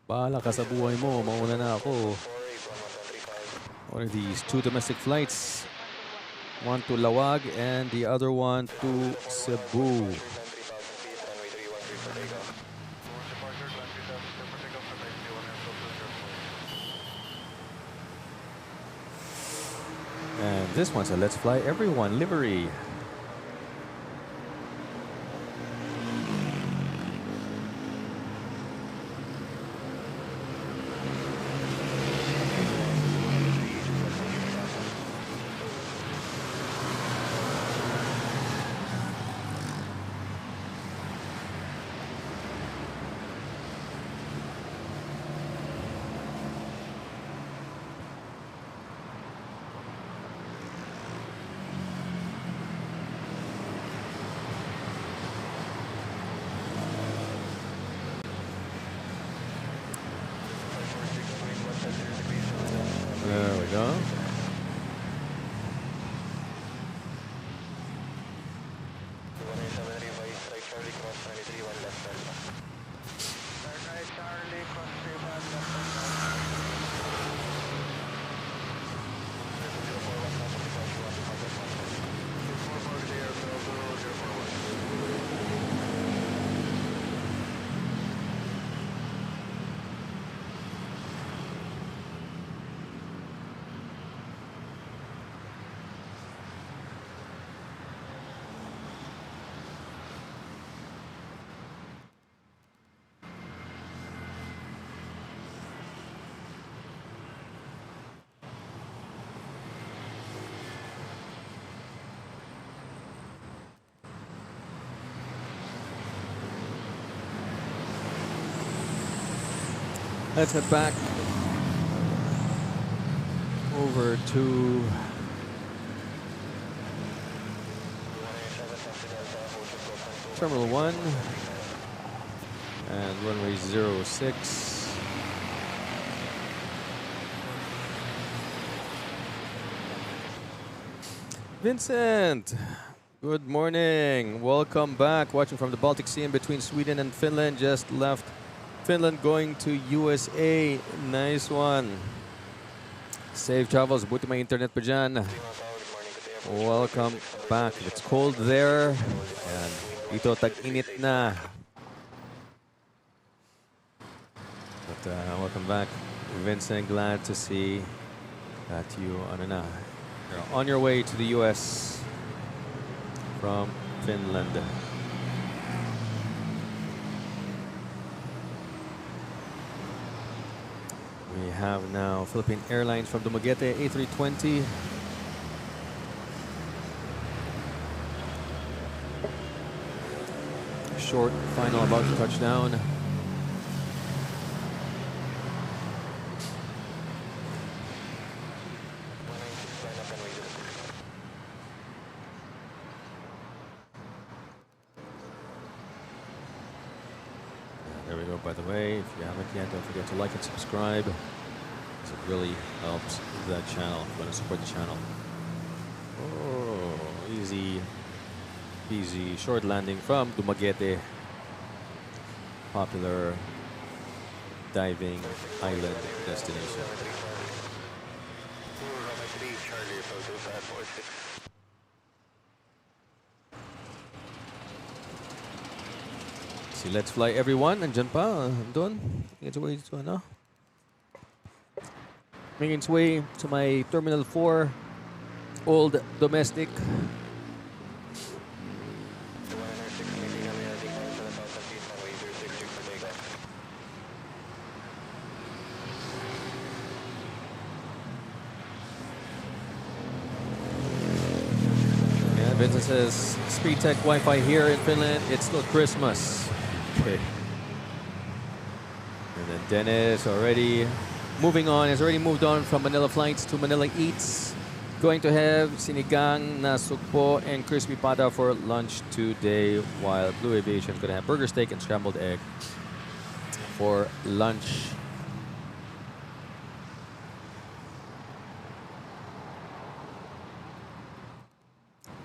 Bahala ka sa buhay mo. Mauna na ako. What are these? 2 domestic flights. One to Lawag and the other one to Cebu. And this one's a Let's Fly Everyone livery. There we go. Let's head back over to Terminal 1 and runway 06. Vincent, good morning. Welcome back. Watching from the Baltic Sea in between Sweden and Finland. Just left Finland going to USA. Nice one. Safe travels. Buti may internet pa dyan. Welcome back. It's cold there. And dito tag-init na. But welcome back, Vincent. Glad to see that you you're on your way to the US from Finland. We have now Philippine Airlines from Dumaguete A320. Short final about to touch down. There we go, by the way. If you haven't yet, don't forget to like and subscribe, because it really helps the channel. If you want to support the channel. Oh, easy peasy short landing from Dumaguete. Popular diving island destination. See, let's fly everyone. Andyan pa. Doon. It's way to ano. Making its way to my Terminal 4 old domestic. Yeah, Vincent says, Speed Tech Wi-Fi here in Finland. It's still Christmas. Okay. And then Dennis already moving on, has already moved on from Manila Flights to Manila Eats. Going to have sinigang na sukpo and crispy pata for lunch today, while Blue Aviation is going to have burger steak and scrambled egg for lunch.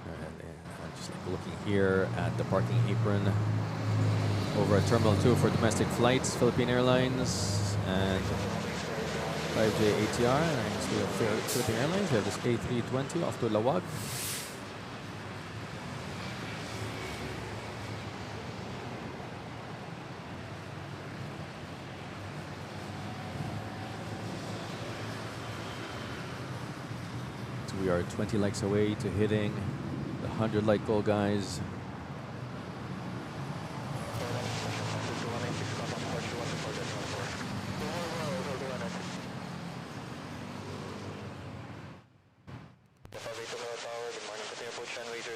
I'm just looking here at the parking apron over at Terminal 2 for domestic flights, Philippine Airlines, and 5J ATR. Next we have Philippine Airlines. We have this A320 off to Lawag. So we are 20 likes away to hitting the 100 like goal, guys.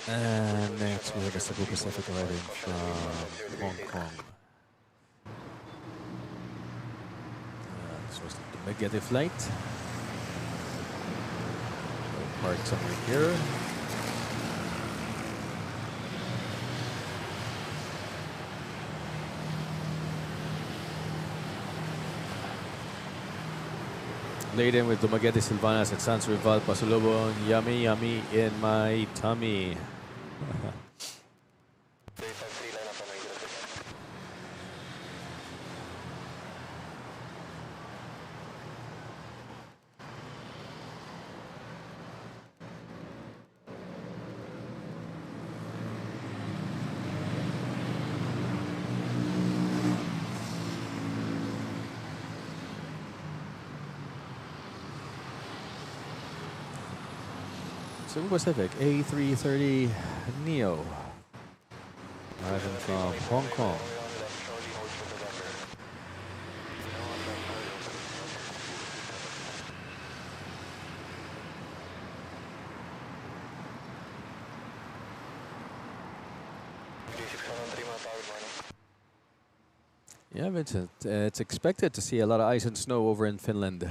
And next we have a Cebu Pacific arriving from Hong Kong. This was the Midday flight. We'll park somewhere here. Laden with Dumaguete Silvanas at Sans Rival Pasulubong. Yummy, yummy in my tummy. Cebu Pacific A330 Neo, arriving from Hong Kong. Yeah, Vincent, it's expected to see a lot of ice and snow over in Finland.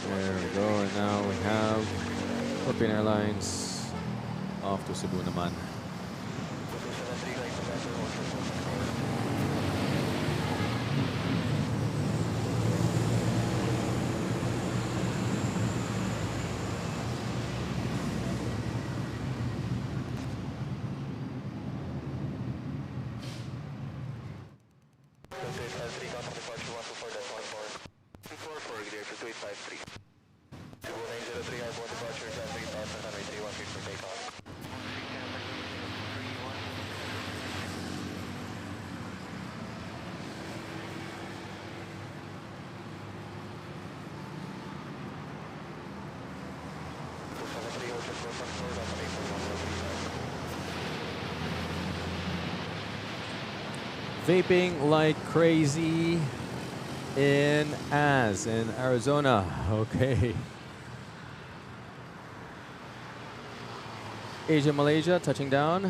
There we go, and now we have Philippine Airlines off to Cebu naman. Vaping like crazy in Arizona. Okay. Asia, Malaysia, touching down.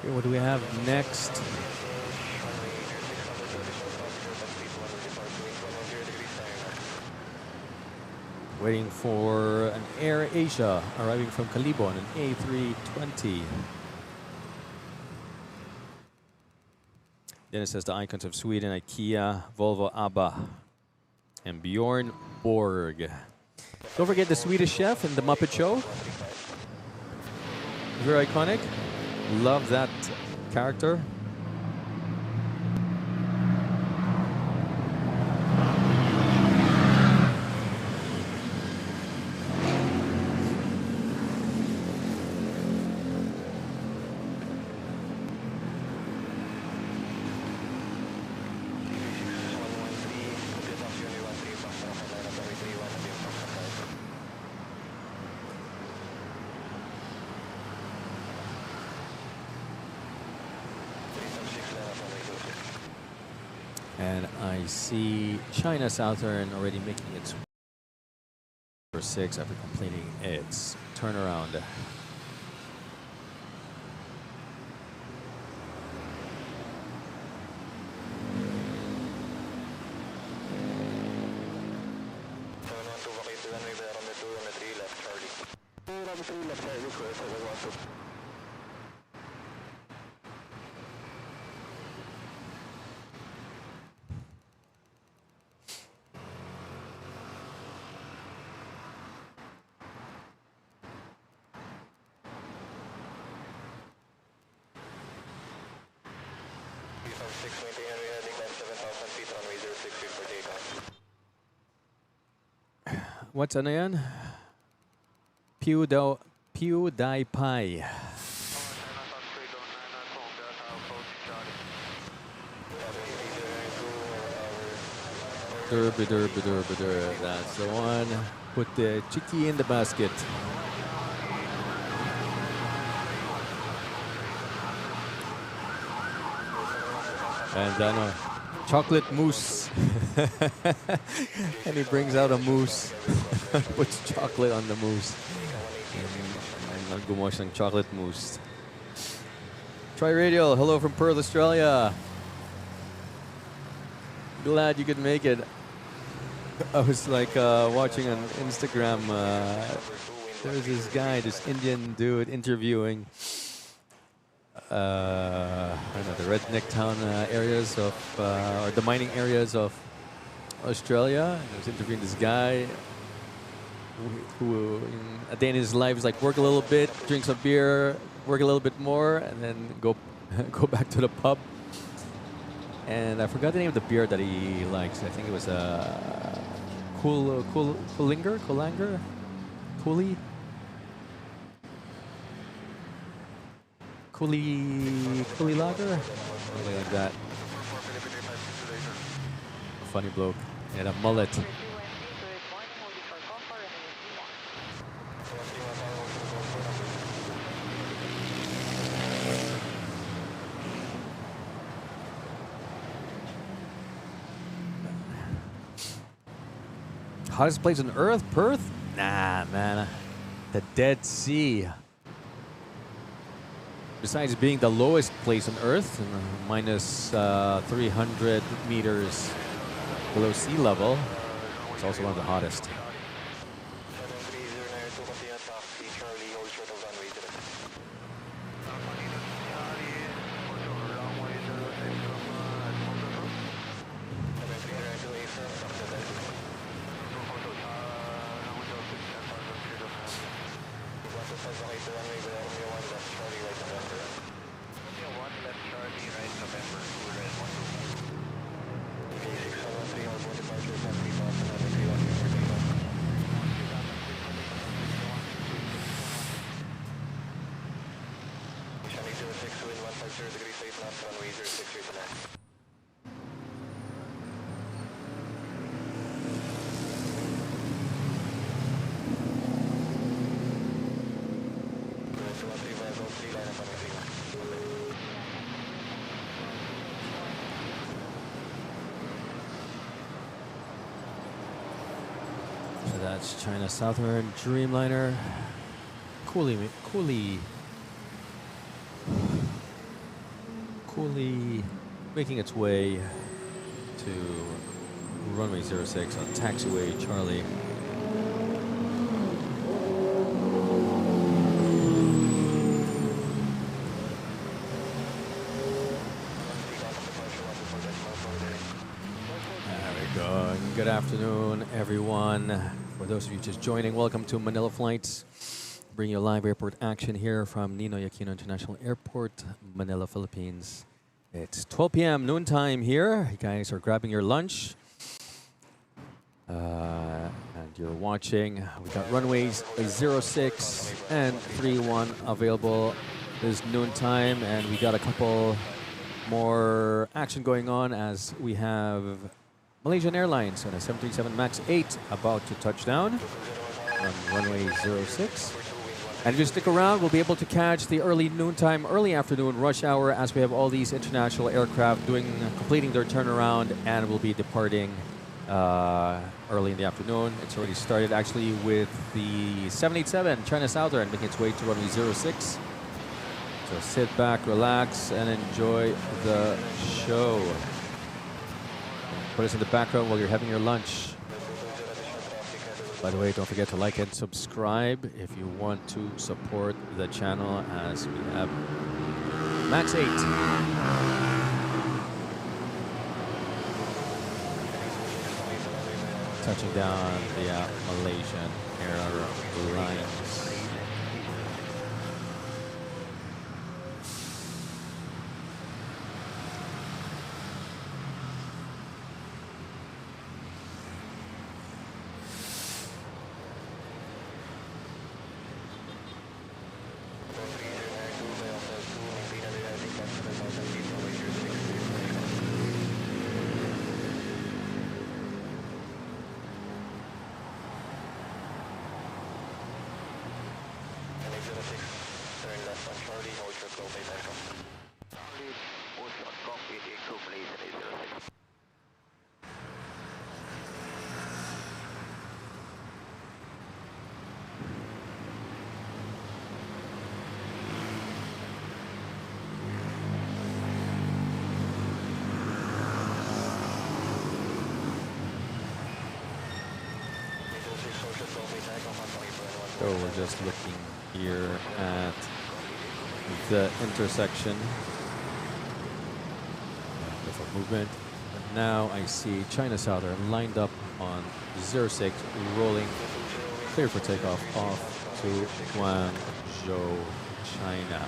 Okay, what do we have next? Waiting for an Air Asia arriving from Calibo on an A320. Then it says the icons of Sweden, IKEA, Volvo, ABBA, and Bjorn Borg. Don't forget the Swedish chef in the Muppet Show. Very iconic. Love that character. And I see China Southern already making its for 6 after completing its turnaround. What's ano yan? PewDiePie. That's the one. Put the chicky in the basket. And then chocolate mousse. And he brings out a mousse. Puts chocolate on the mousse. And gumawa ng chocolate mousse. Try Radio, hello from Perth, Australia. Glad you could make it. I was like watching on Instagram. There's this guy, this Indian dude interviewing I don't know, the redneck town areas of, or the mining areas of Australia. And I was interviewing this guy who a day in his life is like work a little bit, drink some beer, work a little bit more, and then go back to the pub. And I forgot the name of the beer that he likes. I think it was Coolanger? Coolie? Coolie Lager? Something like that. Funny bloke. He had a mullet. hottest place on Earth, Perth? Nah, man. The Dead Sea. Besides being the lowest place on Earth, minus 300 meters below sea level, it's also one of the hottest. So that's China Southern Dreamliner coolly making its way to runway 06 on taxiway Charlie. There we go. Good afternoon, everyone. For those of you just joining, welcome to Manila Flights. Bring you live airport action here from Ninoy Aquino International Airport, Manila, Philippines. It's 12 p.m. noontime here. You guys are grabbing your lunch. And you're watching. We got runways 06 and 31 available this noontime. And we got a couple more action going on as we have Malaysian Airlines on a 737 MAX 8 about to touch down on runway 06. And if you stick around, we'll be able to catch the early noontime, early afternoon rush hour as we have all these international aircraft completing their turnaround, and we'll be departing early in the afternoon. It's already started actually with the 787 China Southern making its way to runway 06. So sit back, relax, and enjoy the show. Put us in the background while you're having your lunch. By the way, don't forget to like and subscribe if you want to support the channel as we have MAX 8. Touching down the Malaysian Airlines. So we're just looking here at the intersection of movement. And now I see China Southern lined up on 06, rolling clear for takeoff off to Guangzhou, China.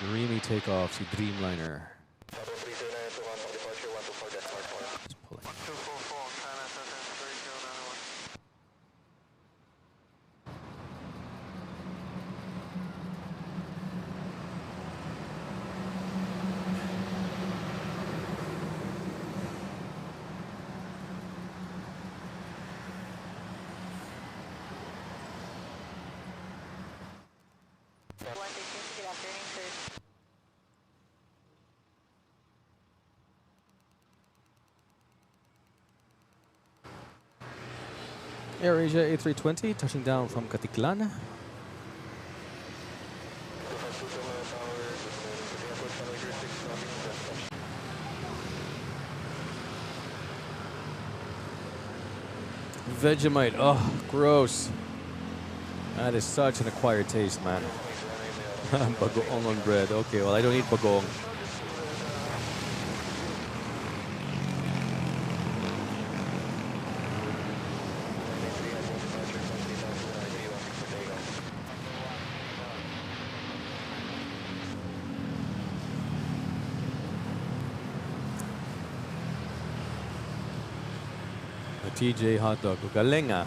Dreamy takeoffs, the Dreamliner. Just pulling. Good afternoon, sir. AirAsia A320 touching down from Katiklan. Vegemite, oh, gross. That is such an acquired taste, man. Bagoong on bread. Okay, well, I don't eat bagoong. TJ hotdog. Galing ah.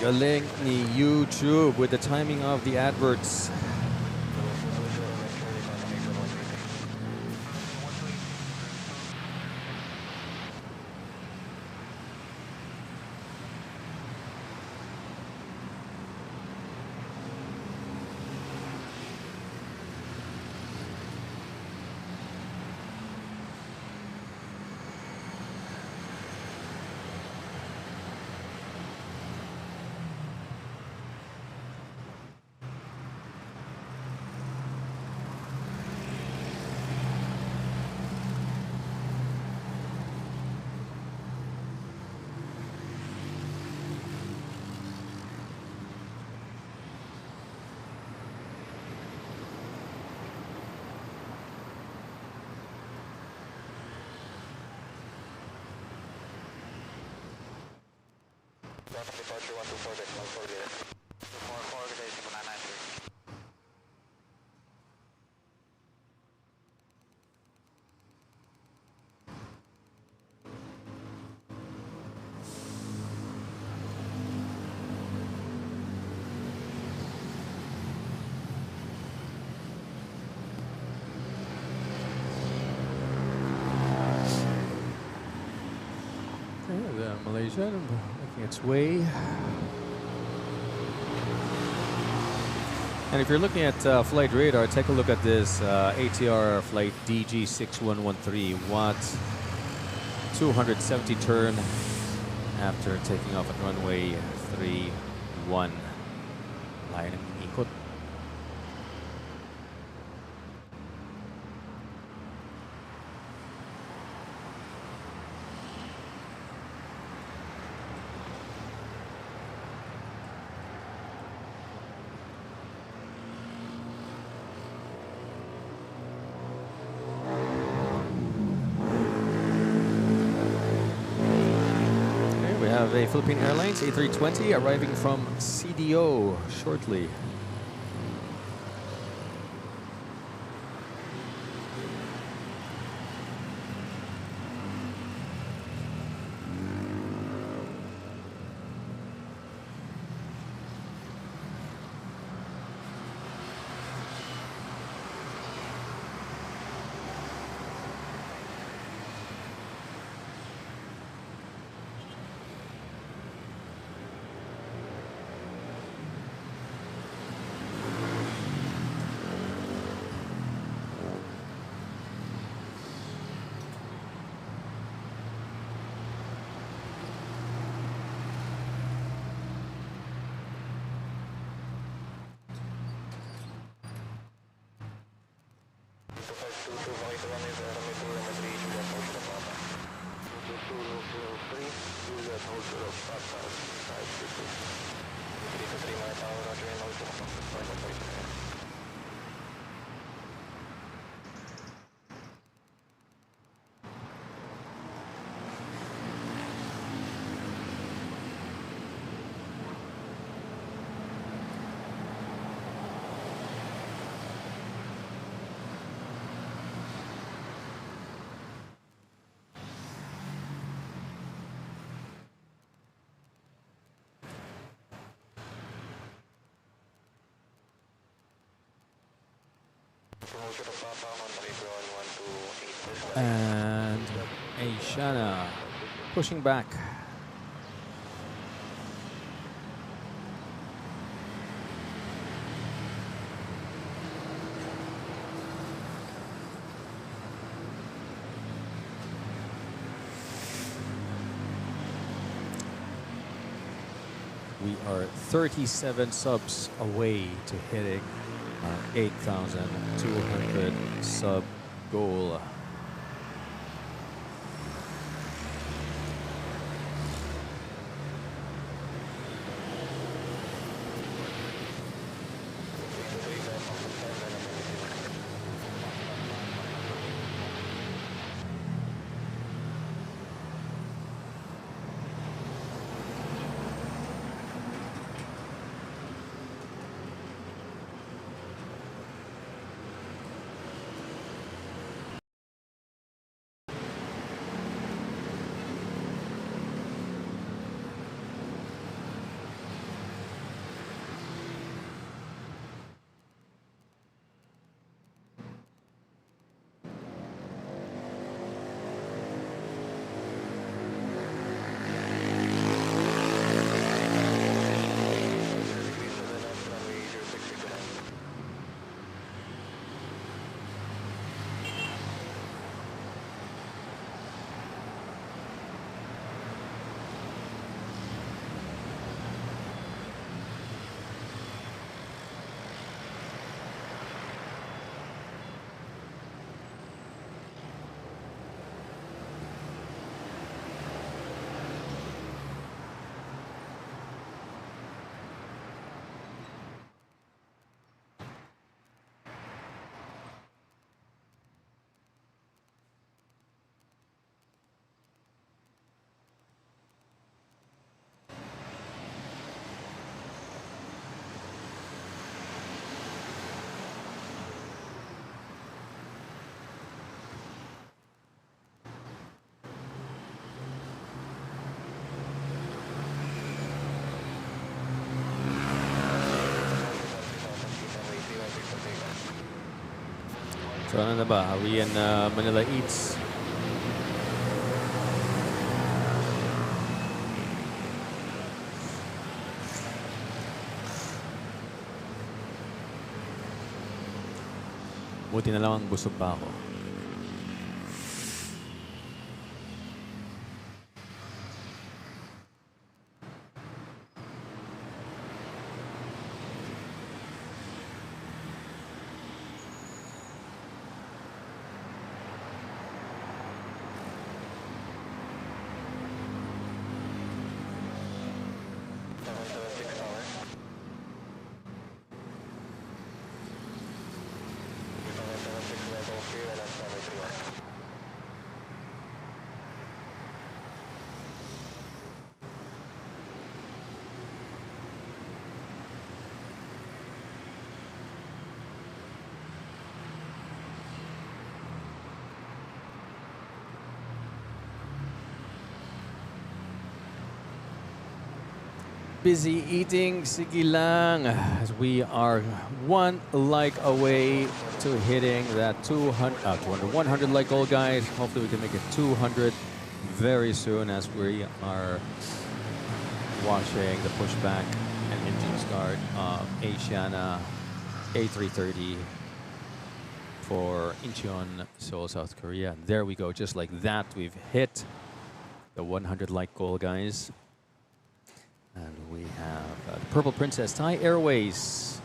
Galing ni YouTube with the timing of the adverts. Departure 124, decimal 4 minutes. 244, decimal 993. Malaysia making its way. And if you're looking at flight radar, take a look at this ATR flight DG6113 Watt 270 turn after taking off at runway 31. Layo ng ikot. A Philippine Airlines A320 arriving from CDO shortly. And Ashana pushing back. we are 37 subs away to hitting our 8,200 sub goal. So ano na ba? Are we in Manila Eats? Buti na lang busog pa ako. Busy eating, sige lang, as we are one like away to hitting that 100 like goal, guys. Hopefully we can make it 200 very soon as we are watching the pushback and engine start of Asiana A330 for Incheon, Seoul, South Korea. And there we go, just like that, we've hit the 100 like goal, guys. And we have the Purple Princess Thai Airways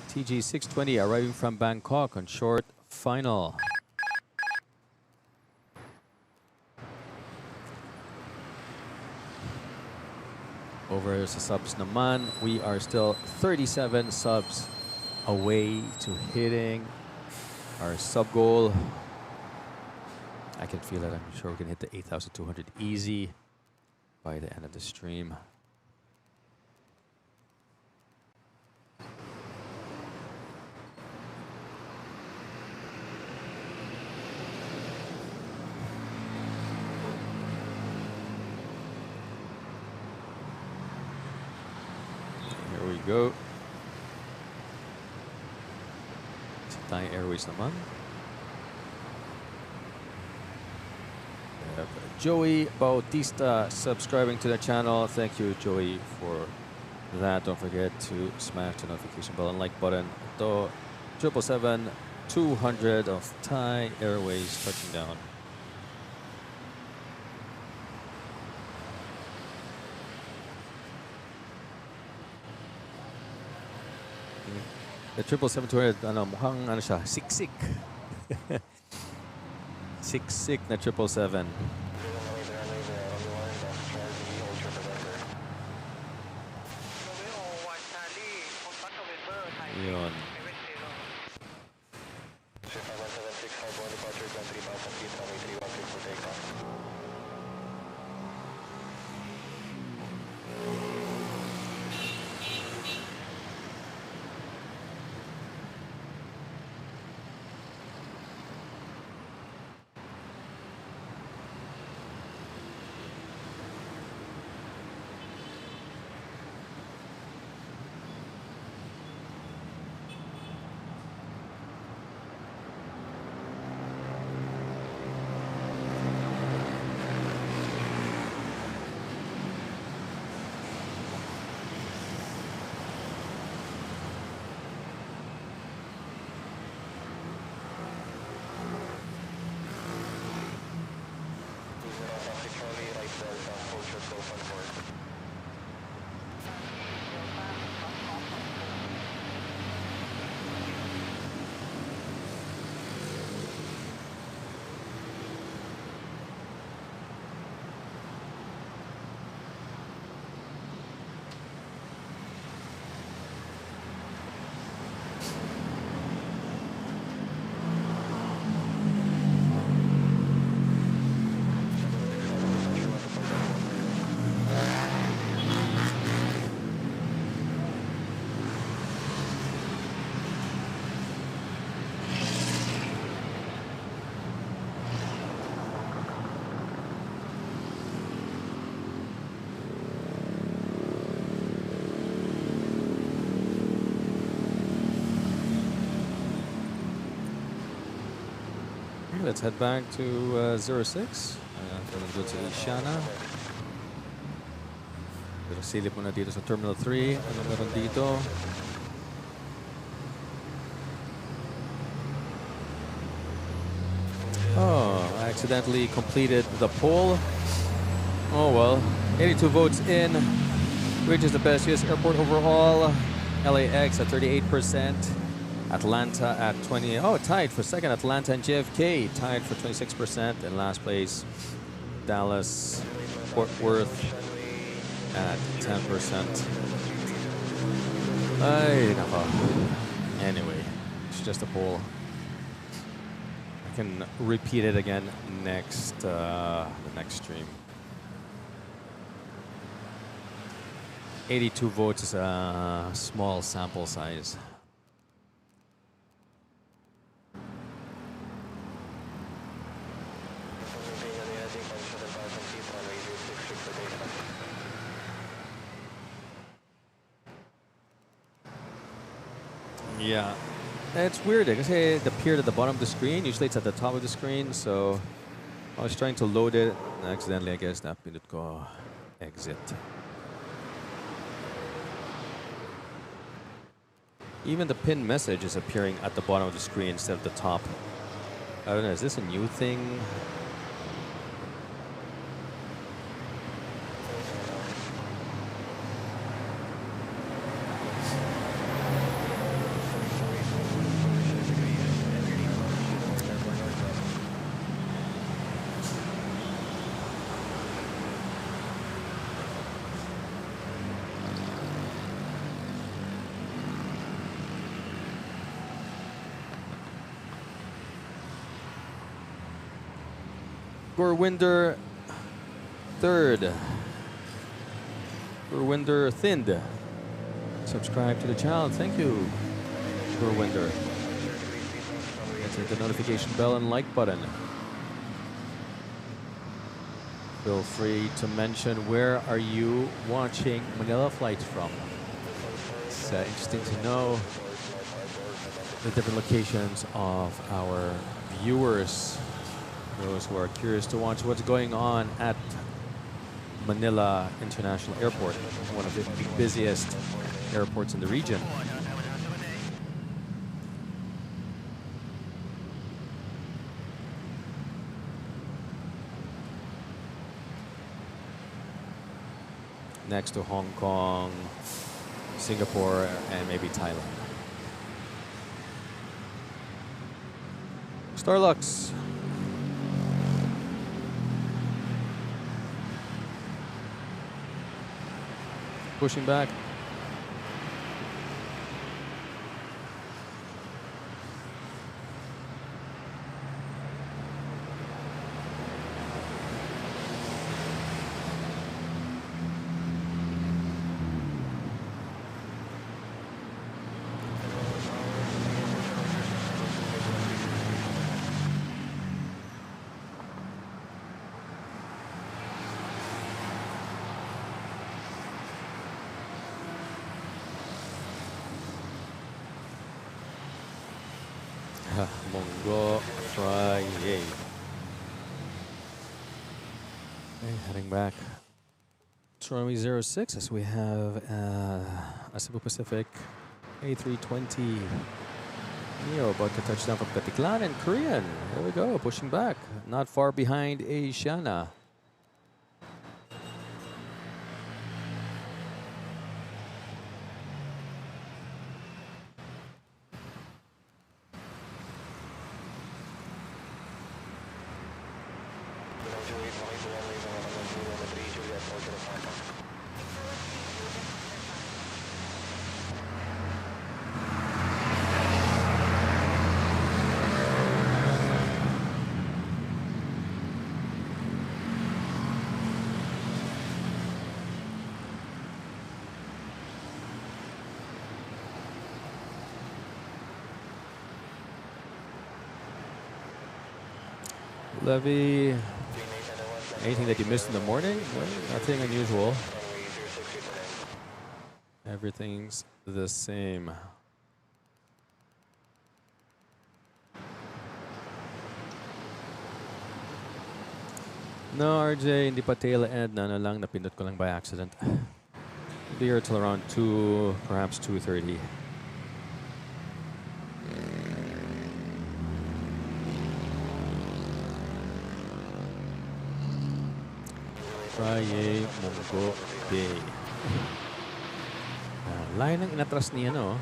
TG 620 arriving from Bangkok on short final. Over sa subs naman, we are still 37 subs away to hitting our sub goal. I can feel it. I'm sure we can hit the 8,200 easy by the end of the stream. Here we go. Thai Airways naman. Joey Bautista subscribing to the channel. Thank you, Joey, for that. Don't forget to smash the notification bell and like button. To 777-200 of Thai Airways touching down. The 777-200, ano, mukhang ano siya, siksik. Siksik na 777. Yun. Let's head back to 06. Gonna go to Ishana. Pero silip muna dito sa Terminal 3. Ano meron dito? Oh, I accidentally completed the poll. Oh well. 82 votes in. Which is the best US airport overall? LAX at 38%. Atlanta at 20. Oh, tied for second. Atlanta and JFK tied for 26%. And last place, Dallas, Fort Worth at 10%. Ay, nako. Anyway, it's just a poll. I can repeat it again next the next stream. 82 votes is a small sample size. Yeah, it's weird because it appeared at the bottom of the screen. Usually it's at the top of the screen, so I was trying to load it and accidentally, I guess, napindot ko exit. Even the pin message is appearing at the bottom of the screen instead of the top. I don't know, is this a new thing? Gurwinder third. Gurwinder thinned. Subscribe to the channel. Thank you, Gurwinder. Hit the notification bell and like button. Feel free to mention where are you watching Manila flights from. It's interesting to know the different locations of our viewers. Those who are curious to watch what's going on at Manila International Airport, one of the busiest airports in the region. Next to Hong Kong, Singapore, and maybe Thailand. Starlux. Pushing back. Mongo Friday. Okay, heading back to runway 06 as we have a Cebu Pacific A320 Neo about to touch down from Katiklan and Korean. There we go, pushing back. Not far behind Asiana. Levy, anything that you missed in the morning? Well, nothing unusual. Everything's the same. No, RJ, hindi pa tail end. Na lang, napindot ko lang by accident. Be here till around 2, perhaps 2:30. Friday, Mongo Day. Line ang inatras niya, no?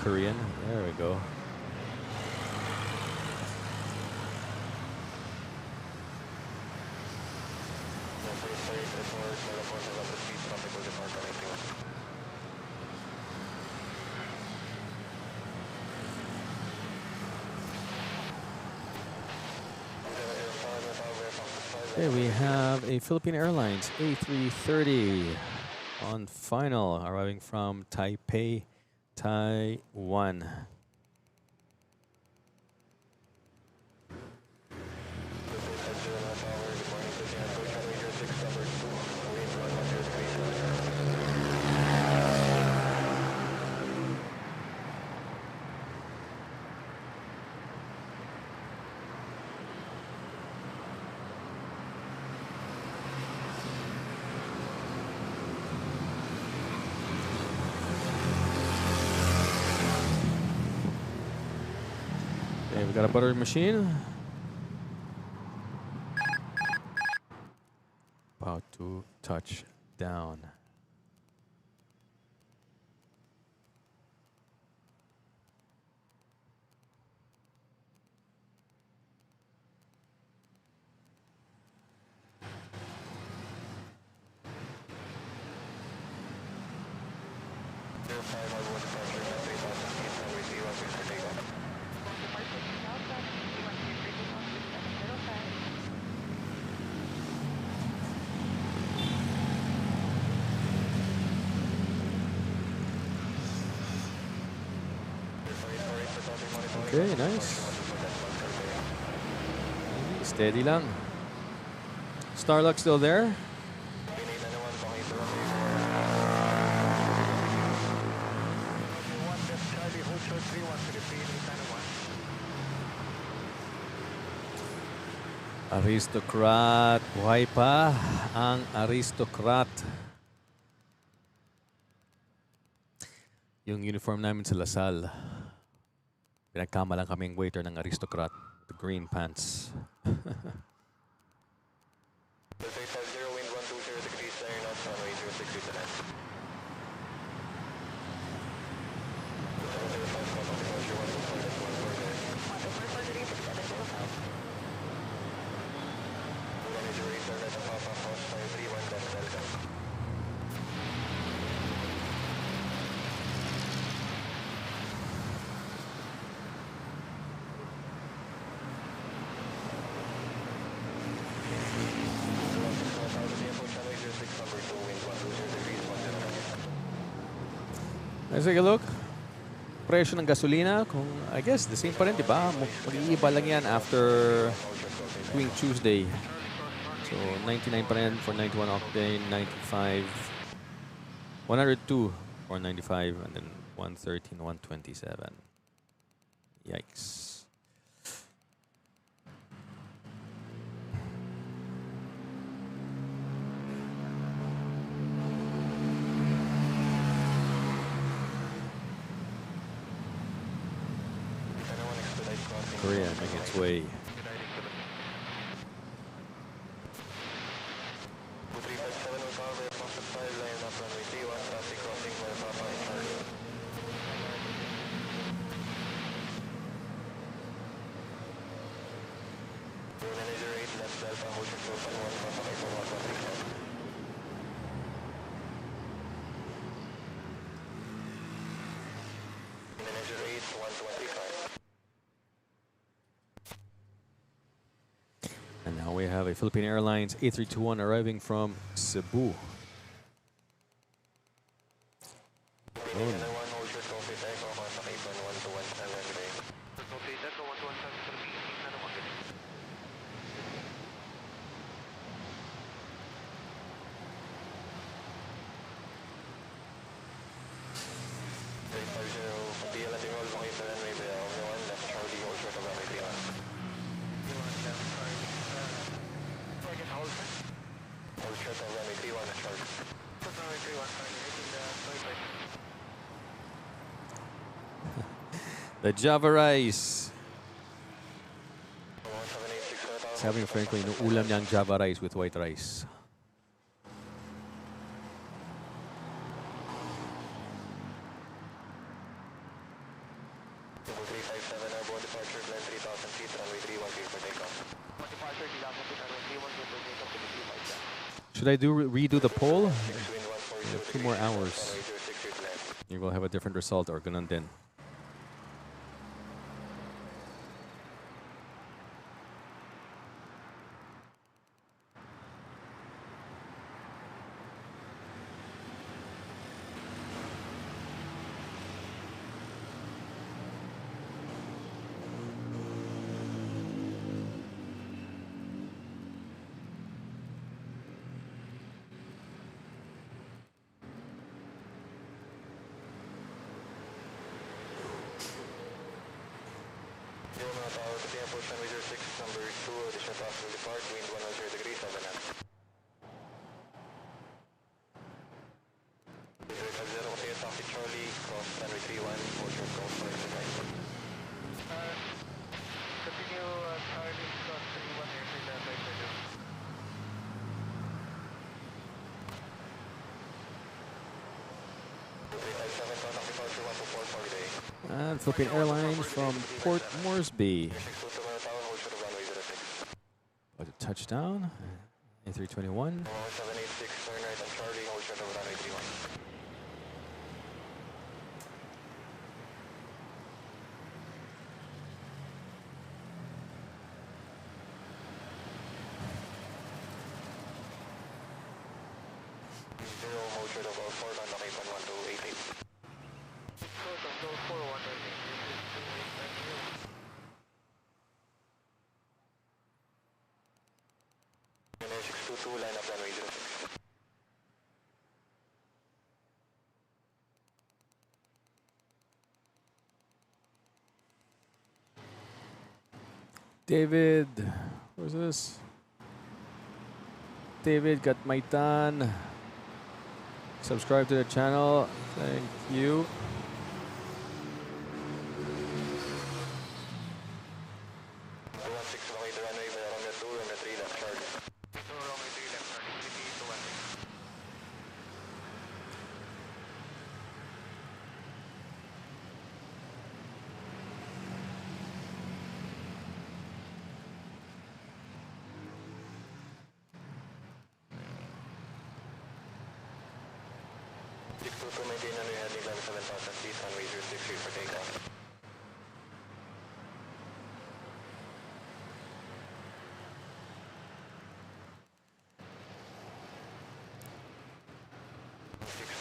Korean. There we go. Okay, we have a Philippine Airlines A330 on final, arriving from Taipei, Taiwan. Okay, we got a butter machine. About to touch down. Okay, nice. Steady lang. Starlux still there. Aristocrat. Buhay pa ang aristocrat. Yung uniform namin sa Lasal. Pinagkama lang kaming waiter ng aristocrat. The green pants. Let's take a look. Presyo ng gasolina, kung I guess the same pa rin, di ba? Mag-iiba lang yan after tuwing Tuesday. So 99 pa rin for 91 octane, 95, 102 for 95, and then 113, 127. Yikes. Korea making its way. And now we have a Philippine Airlines A321 arriving from Cebu. The Java rice. Sabi ng friend ko, inuulam niyang Java rice with white rice. Should I redo the poll? 2 more hours. You will have a different result or ganun din. And Philippine Airlines from Port Moresby. About to touchdown. A321. David, who's this? David Gatmaitan. Subscribe to the channel. Thank you. Runway 063 for takeoff.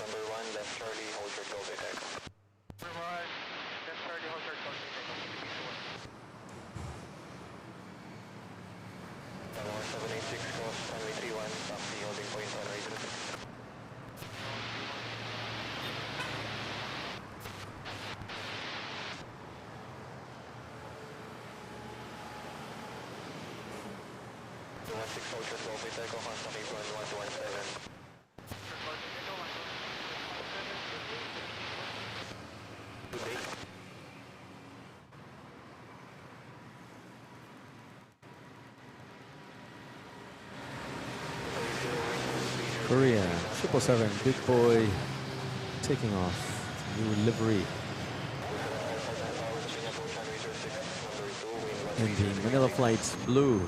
Number 1, left Charlie, hold your 12 attack. Ultra slow, may takeoff on some April 1217. Midday. Korea, 777, big boy, taking off. New livery. In the Manila Flights blue.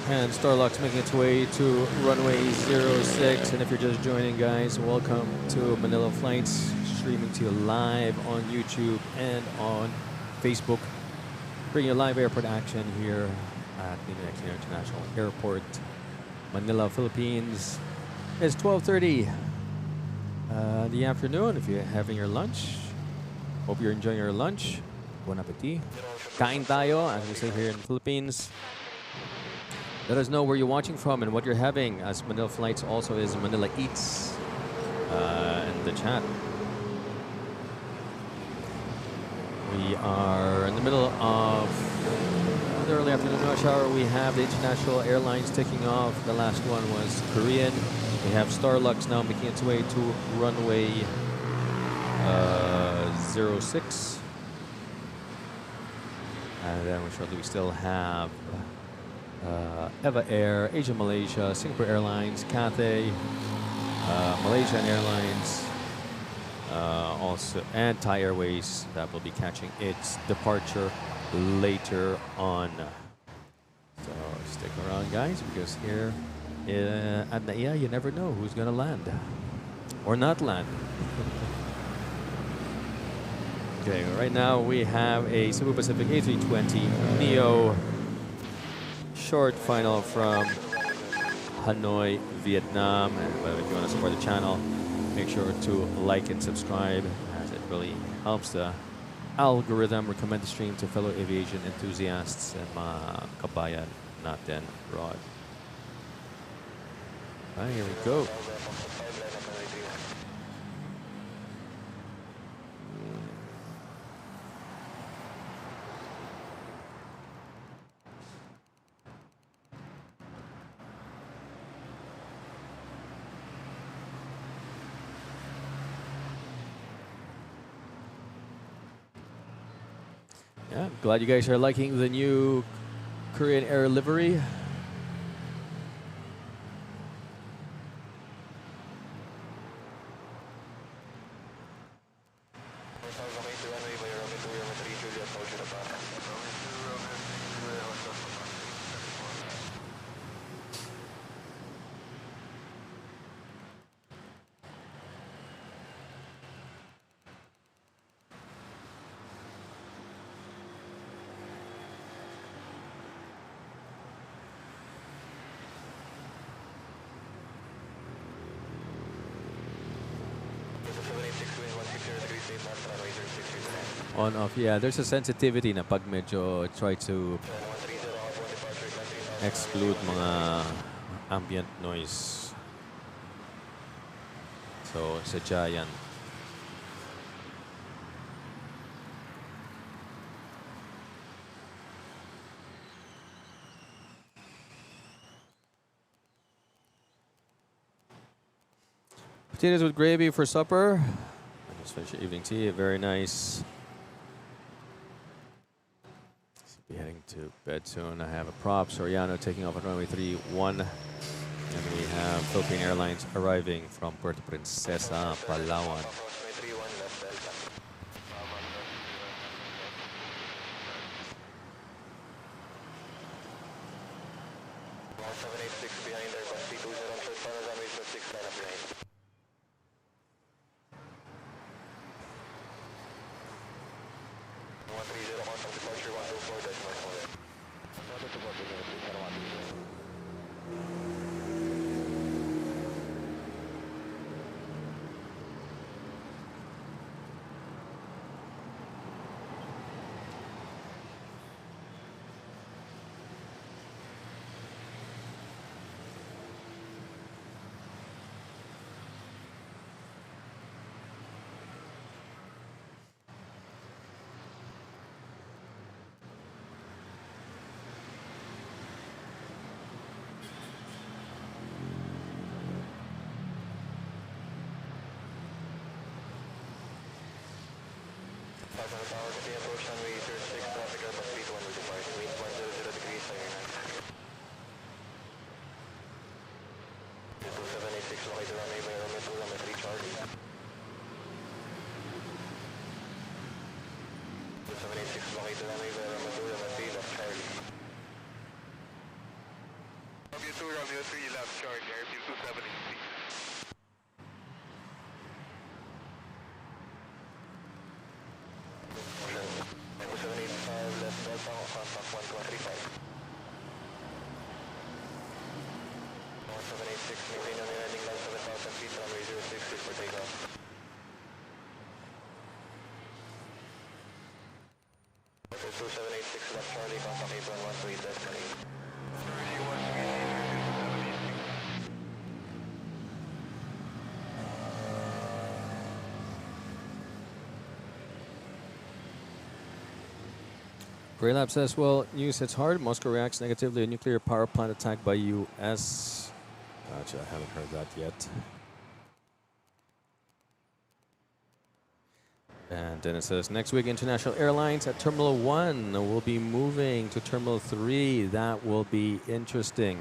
And Starlock's making its way to runway 06. And if you're just joining, guys, welcome to Manila Flights, streaming to you live on YouTube and on Facebook. Bringing you live airport action here at Ninoy International Airport, Manila, Philippines. It's 12:30 in the afternoon. If you're having your lunch, hope you're enjoying your lunch. Bon appetit. Kain tayo, as we say here in the Philippines. Let us know where you're watching from and what you're having, as Manila Flights also is Manila Eats in the chat. We are in the middle of the early afternoon rush hour. We have the international airlines taking off. The last one was Korean. We have Starlux now making its way to runway 06. And then shortly we still have Eva Air, Asia Malaysia, Singapore Airlines, Cathay, Malaysian Airlines, also, and Thai Airways that will be catching its departure later on. So stick around, guys, because here at NAIA, you never know who's going to land or not land. Okay, right now we have a Cebu Pacific A320 Neo short final from Hanoi, Vietnam. And if you want to support the channel, make sure to like and subscribe, as it really helps the algorithm recommend the stream to fellow aviation enthusiasts and mga kabayan natin abroad. All right, here we go. Yeah, glad you guys are liking the new Korean Air livery. On off, yeah, there's a sensitivity na pag medyo try to exclude mga ambient noise. So, sadya yan. Potatoes with gravy for supper. I just finished evening tea, very nice. Be heading to bed soon. I have a prop, Soriano taking off on runway 31. And we have Philippine Airlines arriving from Puerto Princesa, Palawan. Graylab says, well, news hits hard. Moscow reacts negatively. A nuclear power plant attack by U.S. Gotcha, I haven't heard that yet. And then it says, next week, International Airlines at Terminal 1 will be moving to Terminal 3. That will be interesting.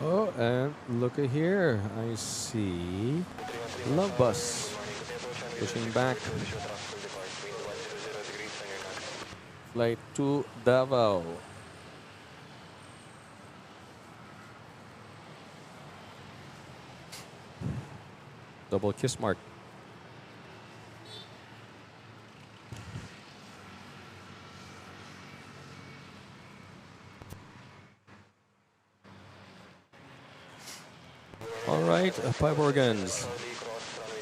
Oh, and look at here. I see Love Bus pushing back. Flight to Davao. Double kiss mark. All right, Pipe Organs.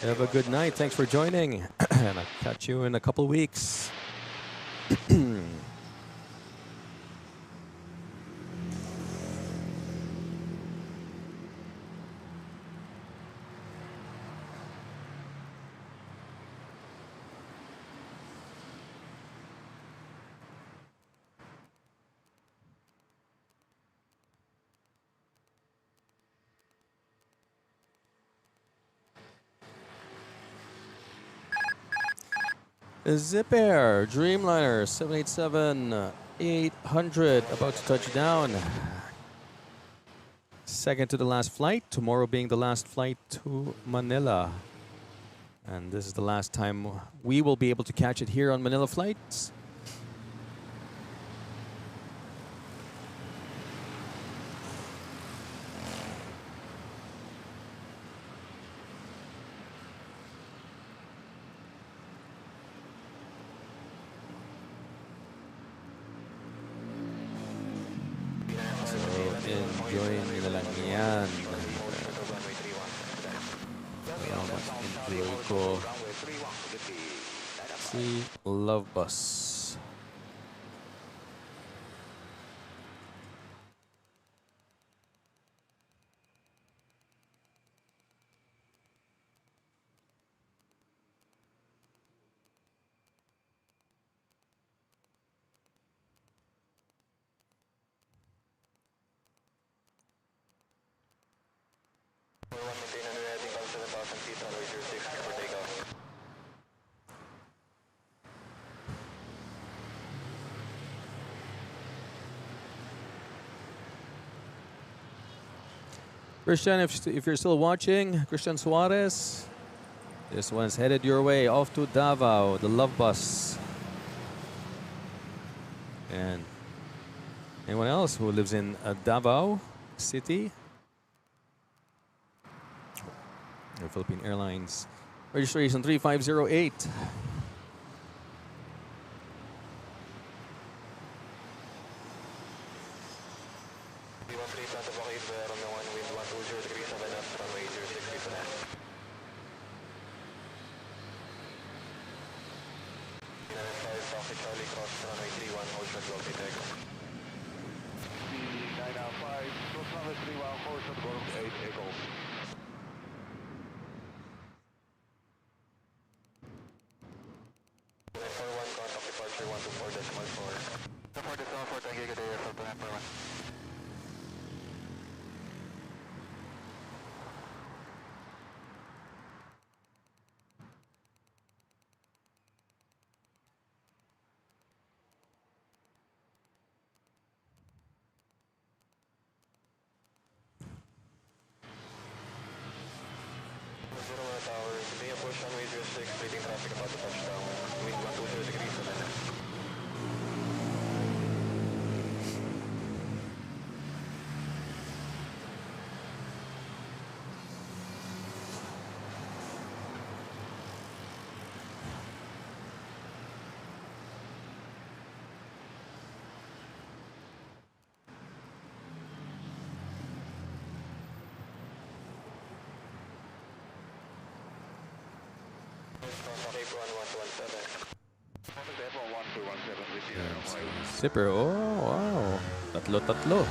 Have a good night. Thanks for joining. And I'll catch you in a couple weeks. Zip Air, Dreamliner 787-800 about to touch down. Second to the last flight, tomorrow being the last flight to Manila. And this is the last time we will be able to catch it here on Manila Flights. Enjoy nila lang yan. Enjoy ko si Love Bus. Maintain under heading about 7,000 feet, runway 06 for takeoff. Christian, if you're still watching, Christian Suarez, this one's headed your way off to Davao, the Love Bus. And anyone else who lives in Davao City? Or Philippine Airlines. Registration 3508. Charlie cross runway 31, hold short go, takeoff. C905, cross runway 31, hold short go, 8 takeoff. Contact departure 124.4. 4.4, thank you, good day, airfield to 941. Tower, today approach runway 06, waiting traffic about to touch down. Wind 120 degrees to the left. Tape 1117. Zipper, oh wow. Tatlo.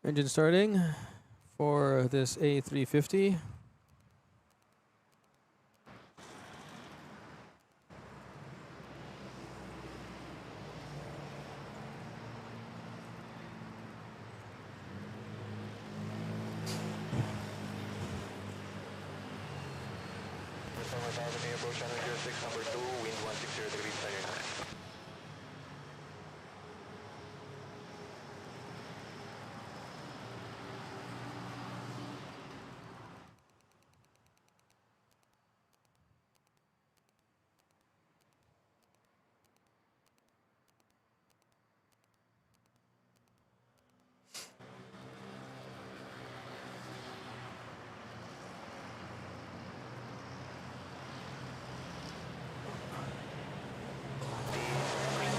Engine starting for this A350. Approach runway 06, number 2, wind 160 degrees.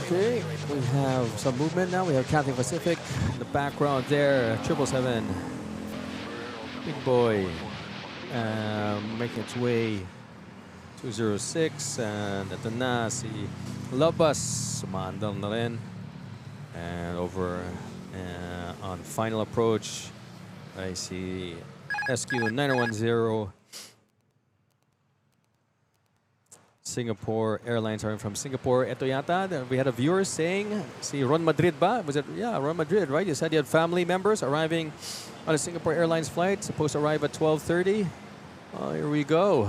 Okay, we have some movement now. We have Cathay Pacific in the background there. 777. Big boy. Making its way 206. And ito na si Lobus. Sumaandar na rin. And over on final approach, I see SQ 910. Singapore Airlines are from Singapore. Ito yata, we had a viewer saying, si Ron Madrid ba? Was it? Yeah, Ron Madrid, right? You said you had family members arriving on a Singapore Airlines flight, supposed to arrive at 12:30. Well, here we go.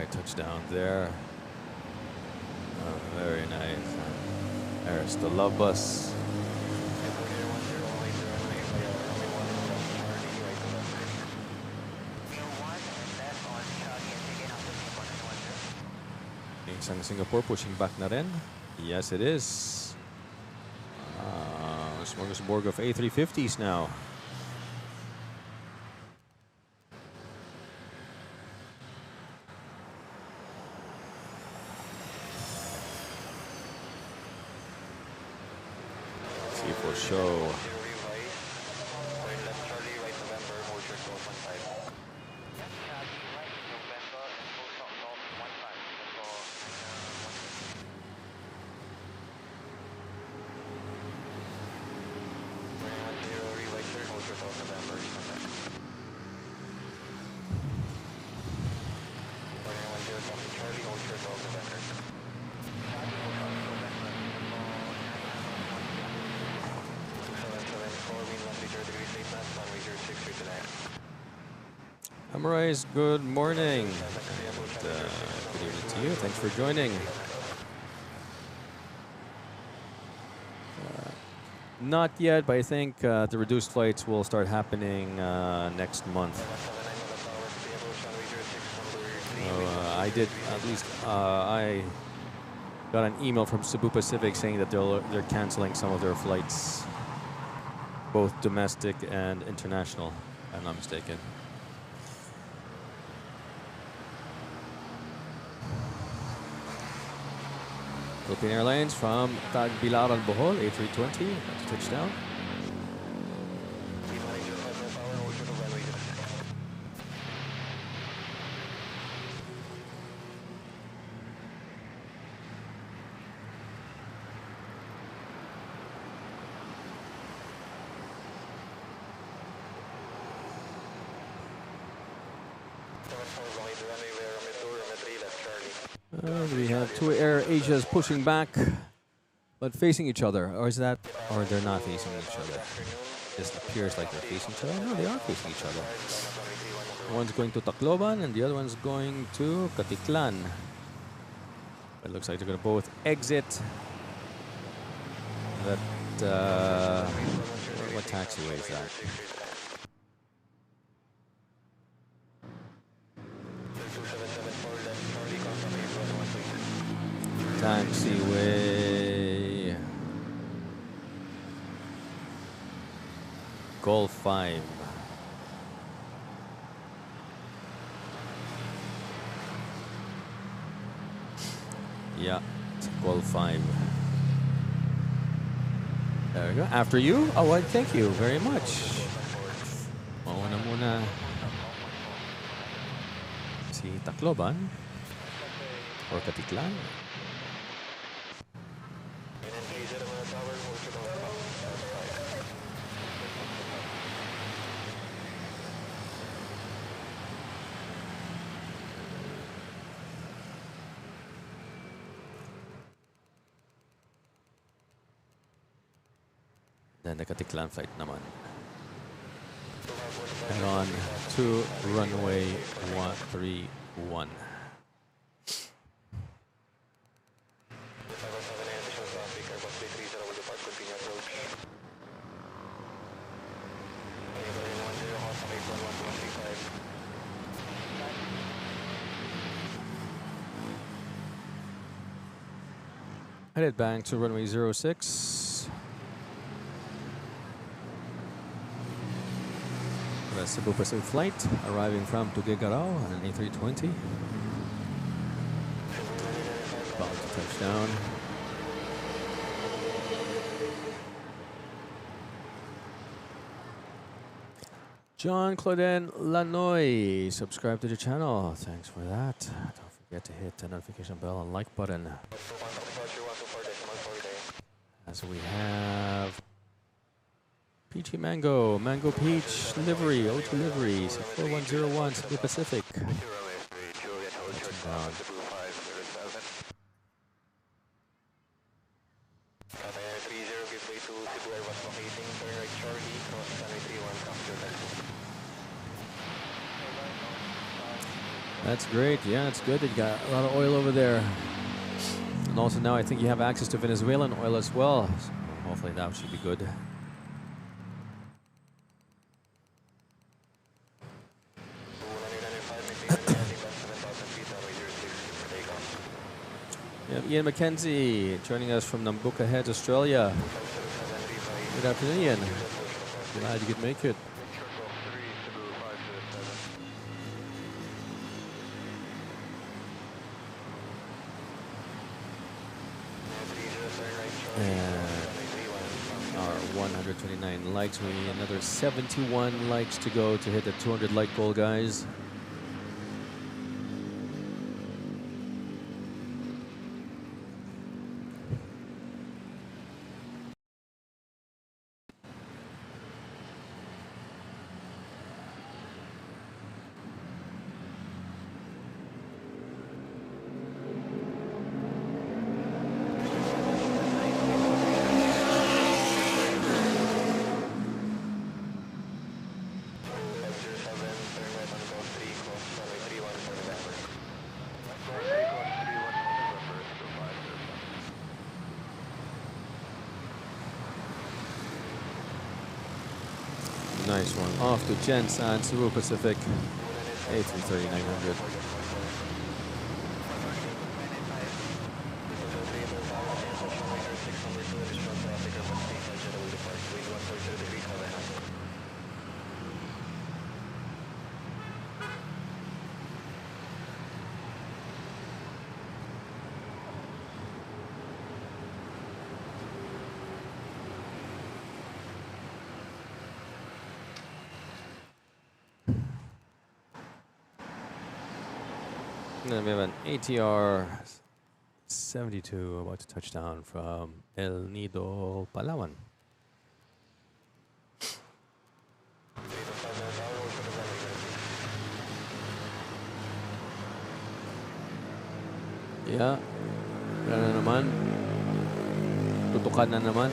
Touchdown there. Oh, very nice. There's the love bus. Isang Singapore pushing back na rin. Yes, it is. Smorgasbord of A350s now. Show. Amarize, good morning. And, good evening to you. Thanks for joining. Not yet, but I think the reduced flights will start happening next month. I did, at least I got an email from Cebu Pacific saying that they're canceling some of their flights, both domestic and international, if I'm not mistaken. Philippine Airlines from Tagbilaran, Bohol, A320, touchdown. We have two Air Asias pushing back, but facing each other. Or is that, or they're not facing each other? It just appears like they're facing each other. No, they are facing each other. One's going to Tacloban and the other one's going to Caticlan. It looks like they're going to both exit that, what taxiway is that? Taxiway Golf 5. Yeah, it's Golf 5. There we go. After you? Oh, well, thank you very much. Mauna muna si Tacloban or Caticlan. Then the Caticlan flight naman. Head on to runway 131. Headed back to runway 06. The Cebu Pacific flight arriving from Tuguegarao on an A320. About to touch down. John Claudin Lanoy, subscribe to the channel. Thanks for that. Don't forget to hit the notification bell and like button. As we have Peachy Mango, Mango Peach, delivery, O2 delivery, 4101, Cebu Pacific. That's great. Yeah, it's good that you got a lot of oil over there. And also now I think you have access to Venezuelan oil as well. So hopefully that should be good. Ian McKenzie joining us from Nambucca Heads, Australia. Good afternoon, Ian. Glad you could make it. And our 129 likes. We need another 71 likes to go to hit the 200 like goal, guys. Nice one. Off to Jensen, Cebu Pacific, A330-900. And then we have an ATR 72 about to touch down from El Nido, Palawan. Yeah. Wala na naman. Tutukan na naman.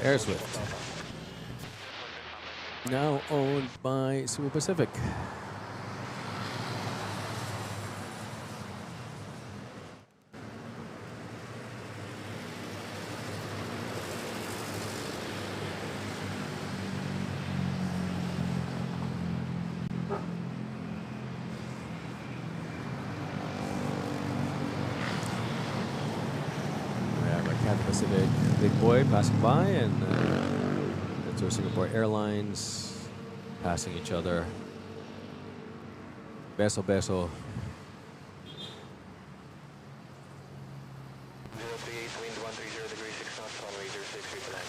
Air Swift, now owned by Cebu Pacific. Pacific Big Boy passing by, and that's our Singapore Airlines passing each other. Beso, beso. 038, wind 130 degrees 6 knots, runway 06, replan.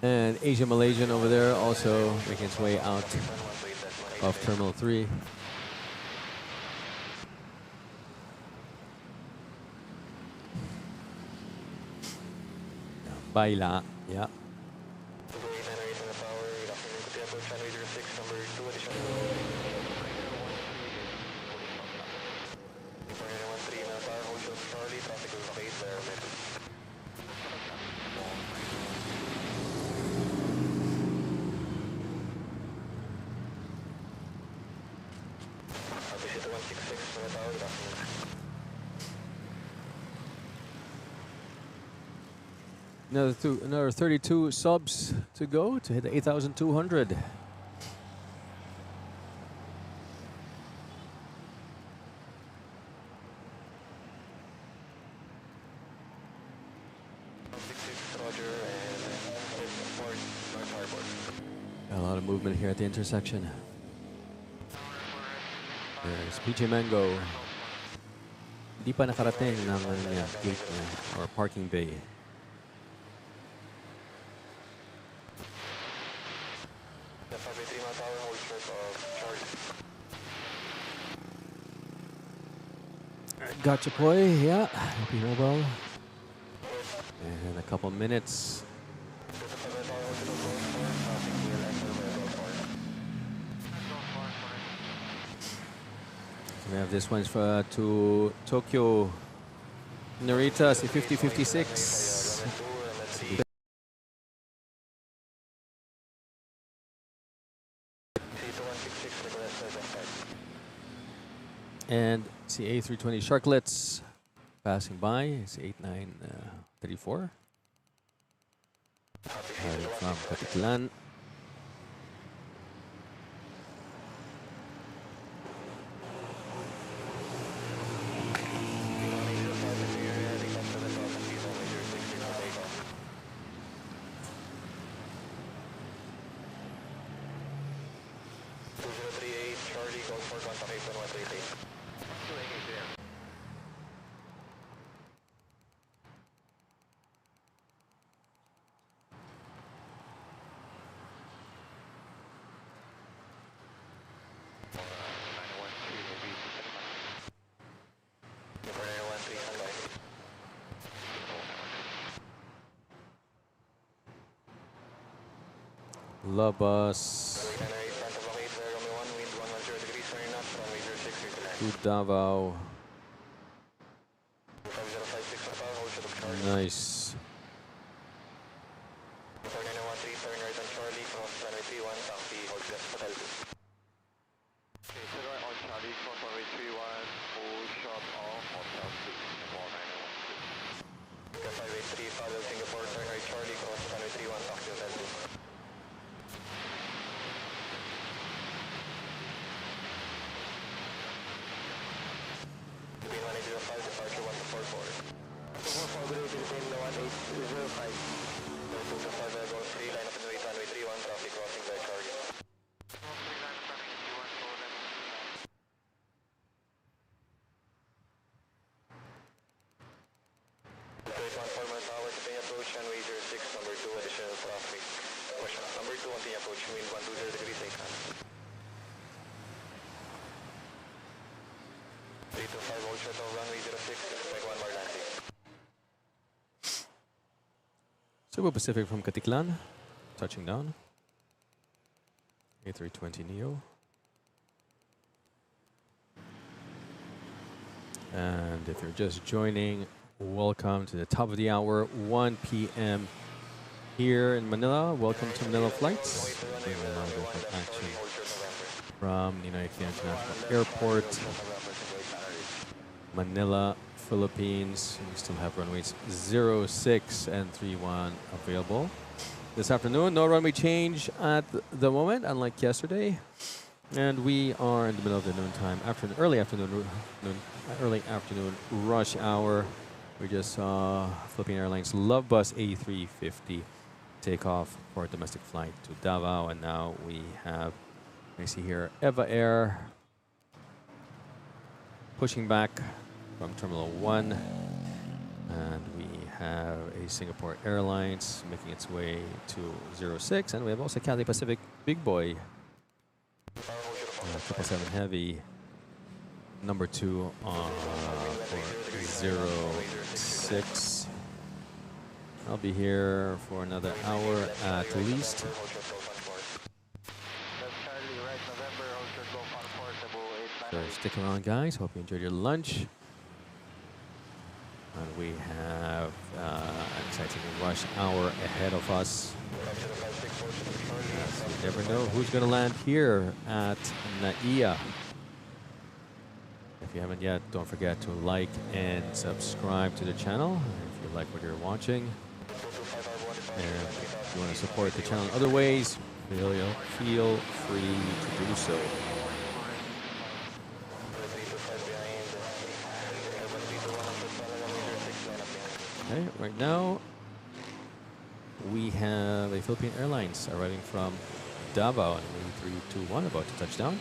And Asia Malaysian over there also making its way out of Terminal 3. Baila, yeah. Another 32 subs to go to hit 8,200. Got a lot of movement here at the intersection. There's PJ Mango. Hindi pa nakarating ng gate niya or parking bay. Gotcha boy, yeah, happy mobile. And a couple minutes. We have this one to Tokyo Narita C5056. And CA320 Sharklets passing by. It's 8934. From Katiklan. Labas to Davao. Nice. Cebu Pacific from Katiklan, touching down. A320 Neo. And if you're just joining, welcome to the top of the hour, 1 p.m. here in Manila. Welcome to Manila Flights. Action from Ninoy International Airport, Manila, Philippines. We still have runways 06 and 31 available. This afternoon, no runway change at the moment, unlike yesterday. And we are in the middle of the noontime, early afternoon rush hour. We just saw Philippine Airlines Love Bus A350 take off for a domestic flight to Davao, and now we have, I see here, Eva Air pushing back from Terminal 1, and we have a Singapore Airlines making its way to 06, and we have also Cathay Pacific Big Boy, 777 Heavy, number 2 for 06. I'll be here for another hour at least. So stick around, guys. Hope you enjoyed your lunch. And we have an exciting rush hour ahead of us. You never know who's going to land here at NAIA. If you haven't yet, don't forget to like and subscribe to the channel if you like what you're watching. And if you want to support the channel in other ways, feel free to do so. Okay, right now we have a Philippine Airlines arriving from Davao and 321 about to touch down.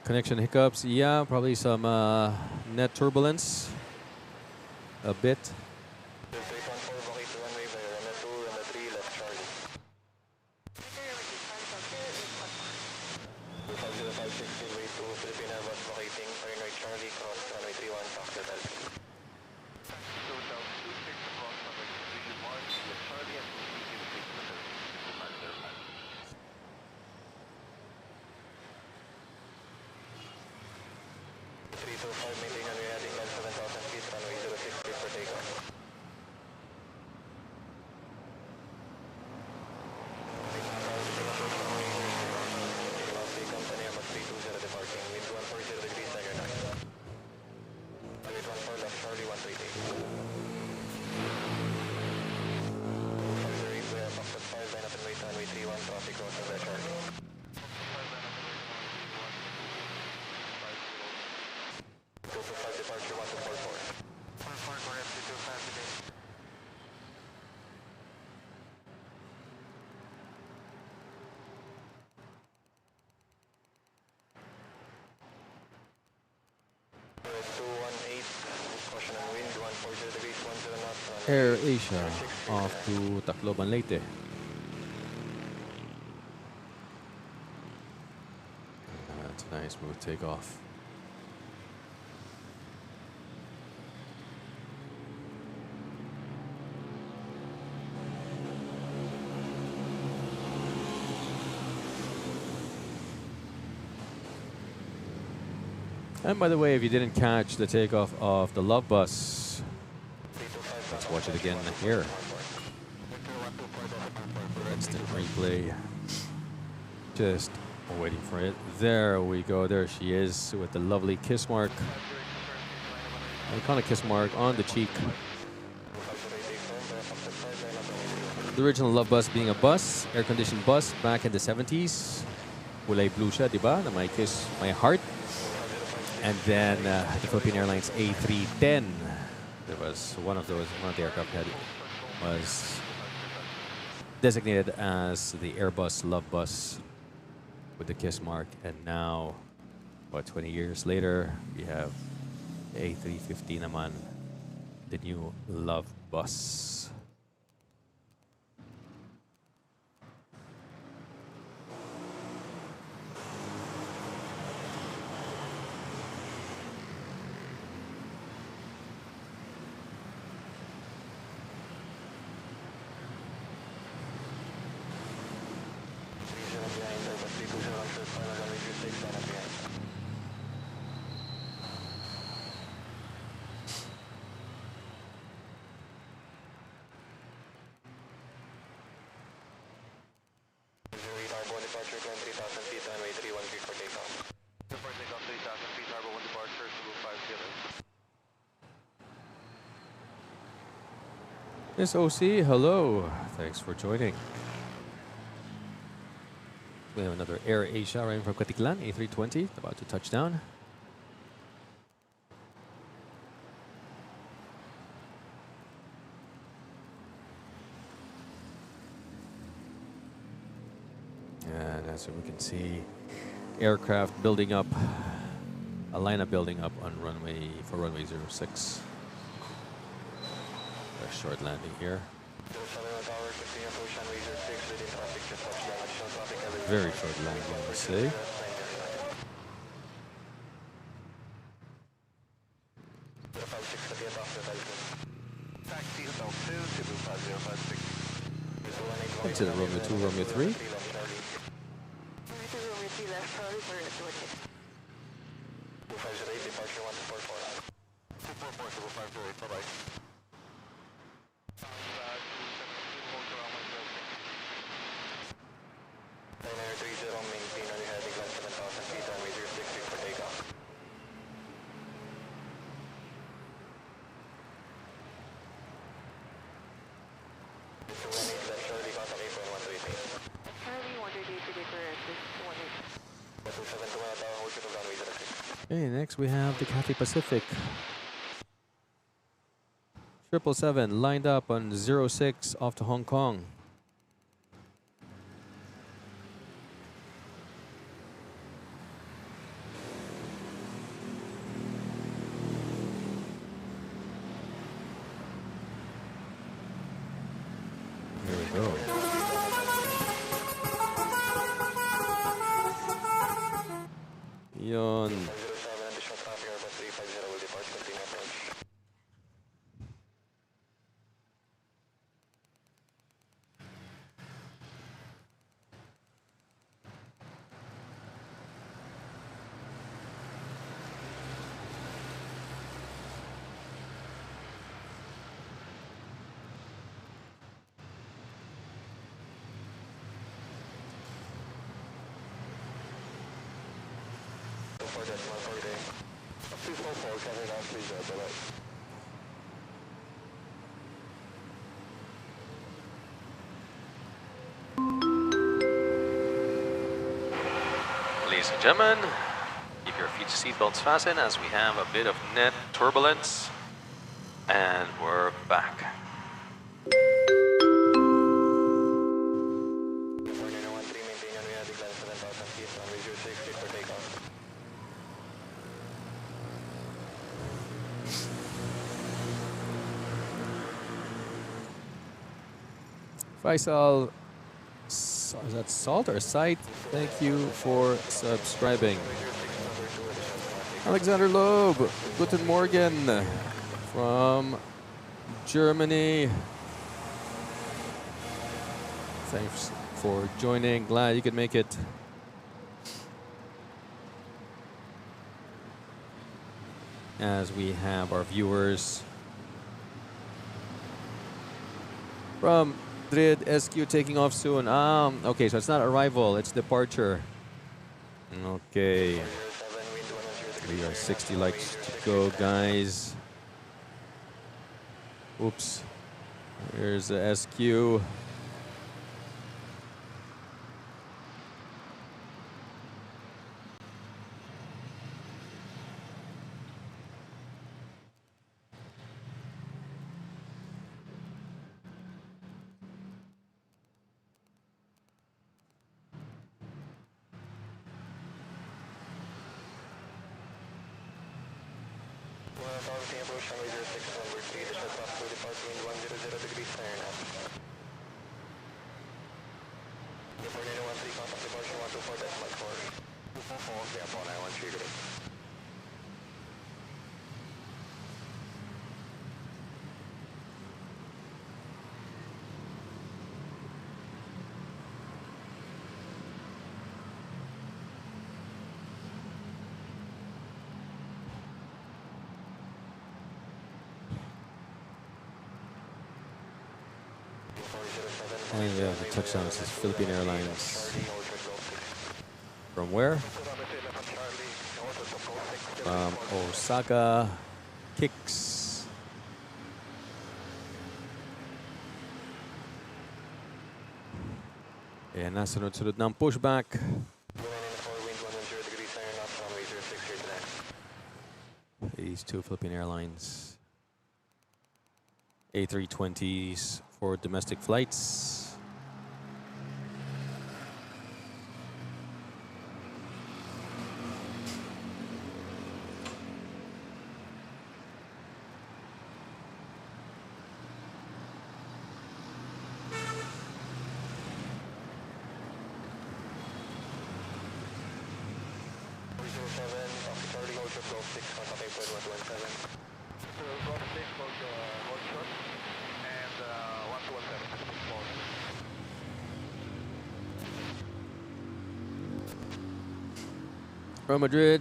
Connection hiccups, yeah, probably some net turbulence, a bit. Air Asia off to Tacloban, Leyte. That's a nice smooth takeoff. And by the way, if you didn't catch the takeoff of the Love Bus, let's watch it again here. Instant replay. Just waiting for it. There we go. There she is with the lovely kiss mark. Iconic kiss mark on the cheek. The original Love Bus being a bus, air-conditioned bus back in the 70s. Kulay blue siya, diba? Na may kiss, my heart. And then the Philippine Airlines A310. There was one of the aircraft that was designated as the Airbus Love Bus with the kiss mark. And now, about 20 years later, we have the A350 naman, the new Love Bus. Miss OC, hello. Thanks for joining. We have another Air Asia arriving from Katiklan, A320, about to touch down. And as we can see, aircraft building up, a lineup building up on runway for runway 06. A short landing here. Very short landing, I must say. Into the Romeo 2, Romeo 3. Okay, next we have the Cathay Pacific. 777 lined up on 06 off to Hong Kong. Here we go. Yon. Ladies and gentlemen, keep your seatbelts fastened as we have a bit of net turbulence, and we're back. Faisal, is that Salt or Sight? Thank you for subscribing. Alexander Loeb, Guten Morgen from Germany. Thanks for joining. Glad you could make it. As we have our viewers from Madrid, SQ taking off soon. Okay, so it's not arrival, it's departure. Okay. We are 60 likes to go, guys. Oops. Here's the SQ. And yeah, the touchdown is Philippine Airlines. From where? From Osaka Kicks. Ayan na, sunod-sunod ng pushback. These two Philippine Airlines A320s for domestic flights. From Madrid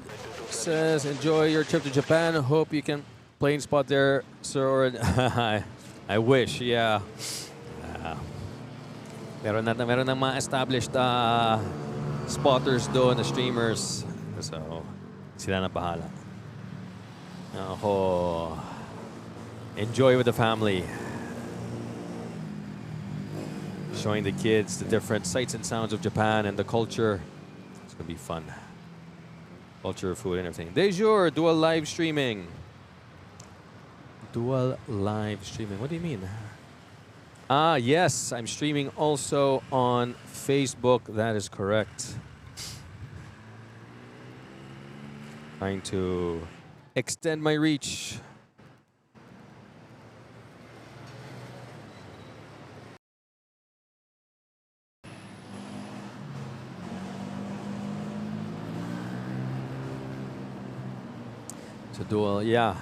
says, enjoy your trip to Japan. Hope you can plane spot there, sir. I wish, yeah. Meron ng mga established spotters doon, na streamers. So, sila na bahala. Ako, enjoy with the family. Showing the kids the different sights and sounds of Japan and the culture. It's going to be fun. Culture, food, and everything. De jour, dual live streaming. Dual live streaming. What do you mean? Yes, I'm streaming also on Facebook. That is correct. Trying to extend my reach. So dual, yeah.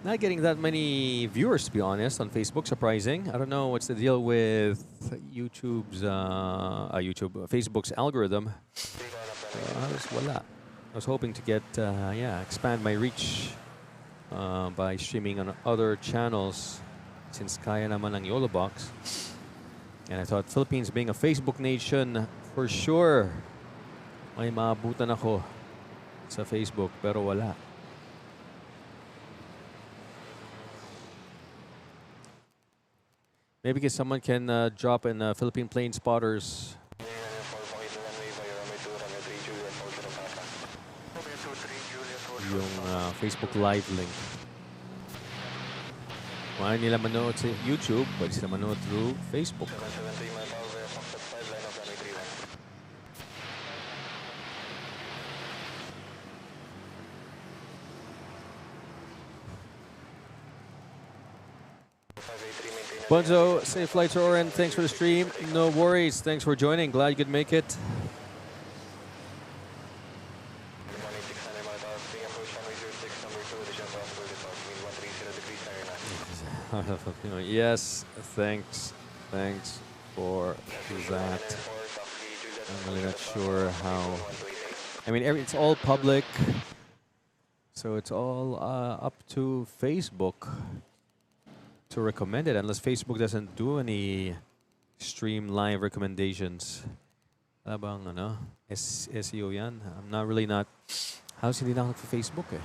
Not getting that many viewers, to be honest, on Facebook. Surprising. I don't know what's the deal with Facebook's algorithm. Wala. I was hoping to get, expand my reach by streaming on other channels, since kaya naman ang YOLO box. And I thought Philippines being a Facebook nation, for sure, may maabutan ako sa Facebook, pero wala. Maybe someone can drop in Philippine plane spotters. Yung Facebook live link. Kung ayaw nila manood sa YouTube, pwede sila manood through Facebook. Bonzo, safe flights to Oren. Thanks for the stream. No worries. Thanks for joining. Glad you could make it. Yes, thanks. Thanks for that. I'm really not sure how. I mean, it's all public, so it's all up to Facebook to recommend it, unless Facebook doesn't do any stream live recommendations. Bang, ano? SEO yan. I'm not really not. How's hindi na ako for Facebook eh?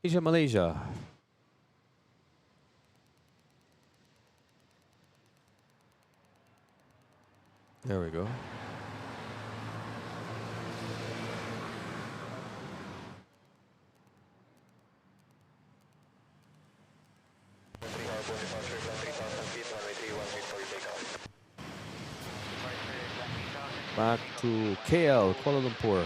Asia, Malaysia. There we go. Back to KL, Kuala Lumpur.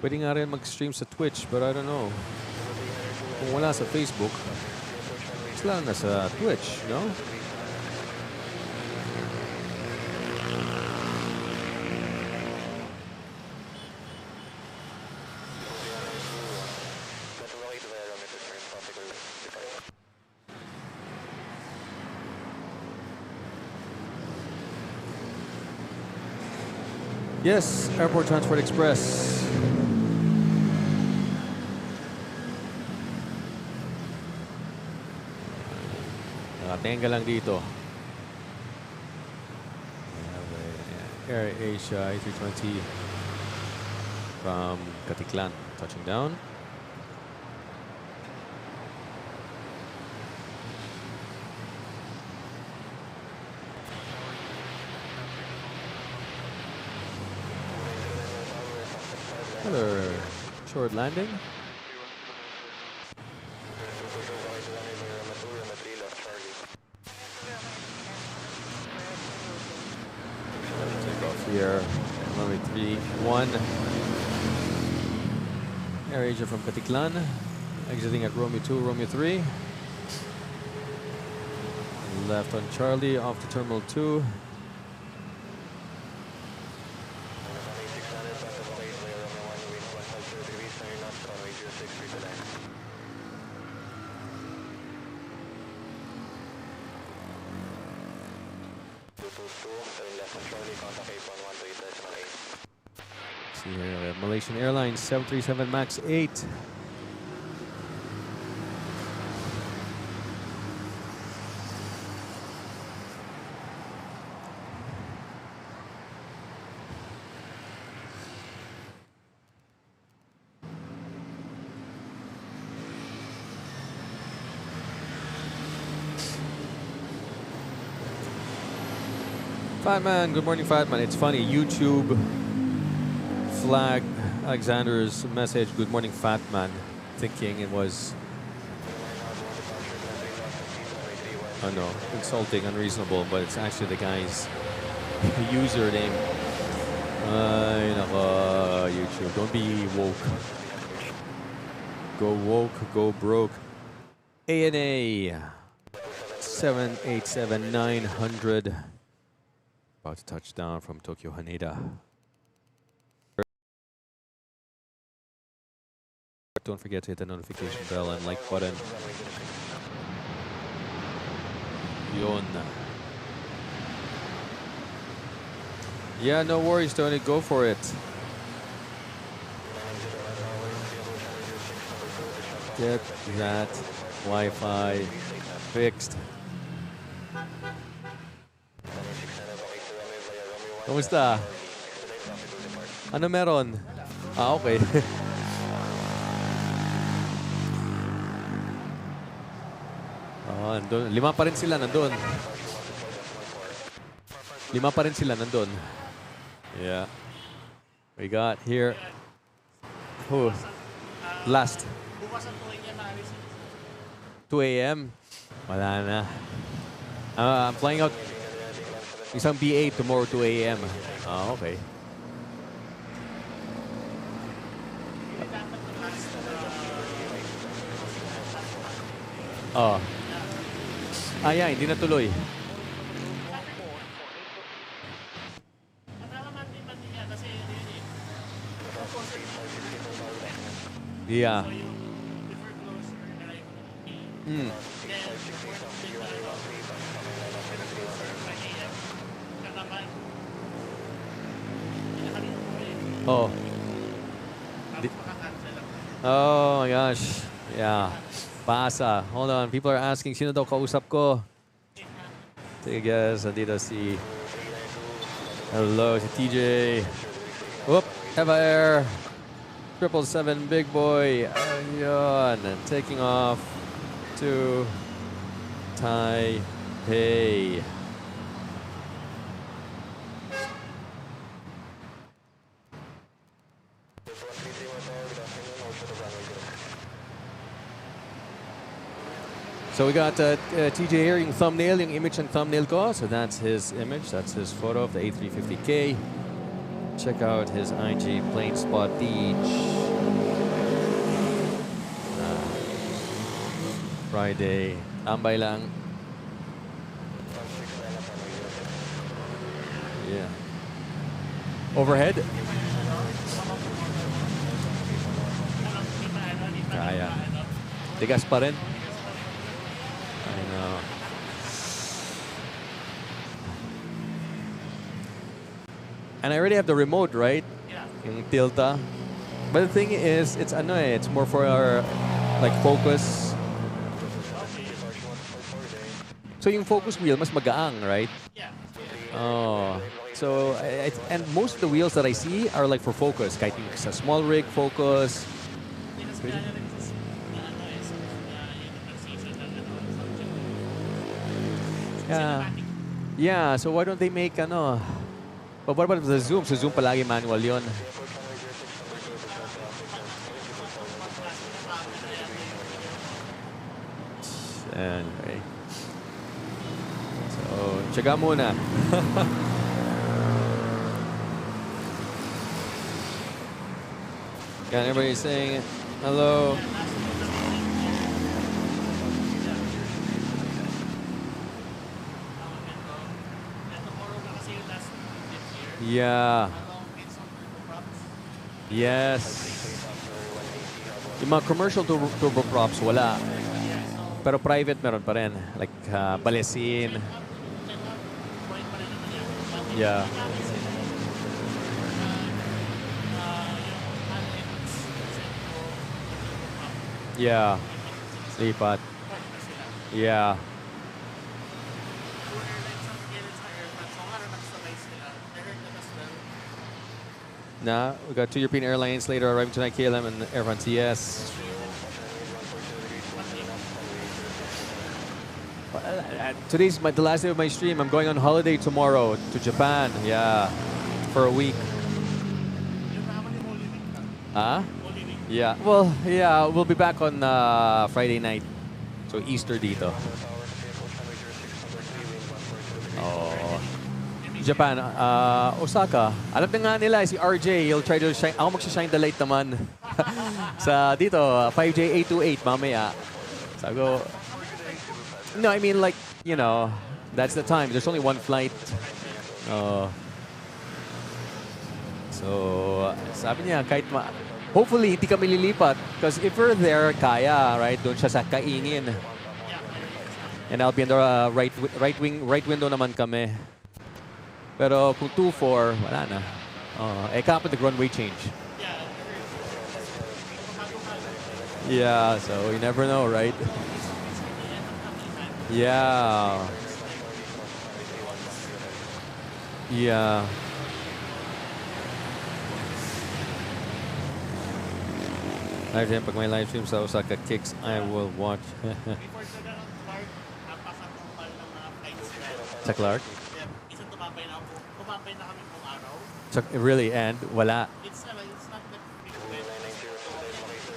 Pwede nga rin mag-stream sa Twitch, but I don't know. Kung wala sa Facebook, sila na sa Twitch, no? Yes, Airport Transport Express. Nakatenga lang dito. AirAsia A320 from Katiklan, touching down. Another short landing. Take off here. Runway 31. AirAsia from Katiklan. Exiting at Romeo 2, Romeo 3. Left on Charlie, off to Terminal 2. See here, we have Malaysian Airlines 737 MAX 8. Fatman, good morning, Fatman. It's funny, YouTube flagged Alexander's message, good morning, Fatman, thinking it was, oh no, insulting, unreasonable, but it's actually the guy's username. Ay, nako, YouTube, don't be woke. Go woke, go broke. ANA 787-900. About to touch down from Tokyo Haneda. Don't forget to hit the notification bell and like button. Yon. Yeah, no worries, Tony. Go for it. Get that Wi-Fi fixed. Kamusta? Ano meron? Ah, okay. Oh, andun. Lima pa rin sila nandun. Lima pa rin sila nandun. Yeah. We got here. Oh, last. 2 a.m. Wala na. I'm flying out isang BA tomorrow 2 a.m. Ah, okay. Oh. Ah, yeah, hindi natuloy. Yeah. Hmm. Oh. Oh my gosh. Yeah. Pasa. Hold on. People are asking, sino daw kausap ko? Take a guess. Andito si... Hello, si TJ. Whoop. Eva Air. 777 Big Boy. Ayun. Taking off to Taipei. So we got TJ here, yung thumbnail, yung image and thumbnail ko. So that's his image, that's his photo of the A350K. Check out his IG planespotting. Friday, tambay lang. Yeah. Overhead. Kaya. Tigas pa rin. I know. And I already have the remote, right? Yeah. Yung tilta. But the thing is, it's ano eh, it's more for our like focus. So yung focus wheel mas magaang, right? Yeah. Oh. So, and most of the wheels that I see are like for focus. Kahit yung sa small rig focus. Yeah. Yeah, so why don't they make ano? But what about the zoom? So zoom palagi manual yon. Anyway. So, tsaga muna. Got everybody saying hello. Yeah. Yes. Yung mga commercial turboprops, wala. Pero private meron pa rin. Like Balesin. Yeah. Yeah. Lipat. Yeah. Nah, we got 2 European airlines later arriving tonight, KLM and Air France. Yes. Today's the last day of my stream. I'm going on holiday tomorrow to Japan. Yeah, for a week. Huh? Yeah. Well, yeah, we'll be back on Friday night. So Easter dito. Oh. Japan, Osaka. Alam na nga nila si RJ. He'll try to shine. Ako magsha-shine the light naman. Sa dito, 5J828 mamaya. Sago. No, I mean like, you know, that's the time. There's only one flight. So, sabi niya, kahit hopefully, hindi kami lilipat. Because if we're there, kaya, right? Doon siya sa kaingin. And I'll be in the right window naman kami. Pero kung 2-4, wala na. Kapag nag-runway change. Yeah, so you never know, right? Yeah. Yeah. Live stream, pag may live stream sa Osaka kicks, I will watch. Sa Clark? Really, and wala.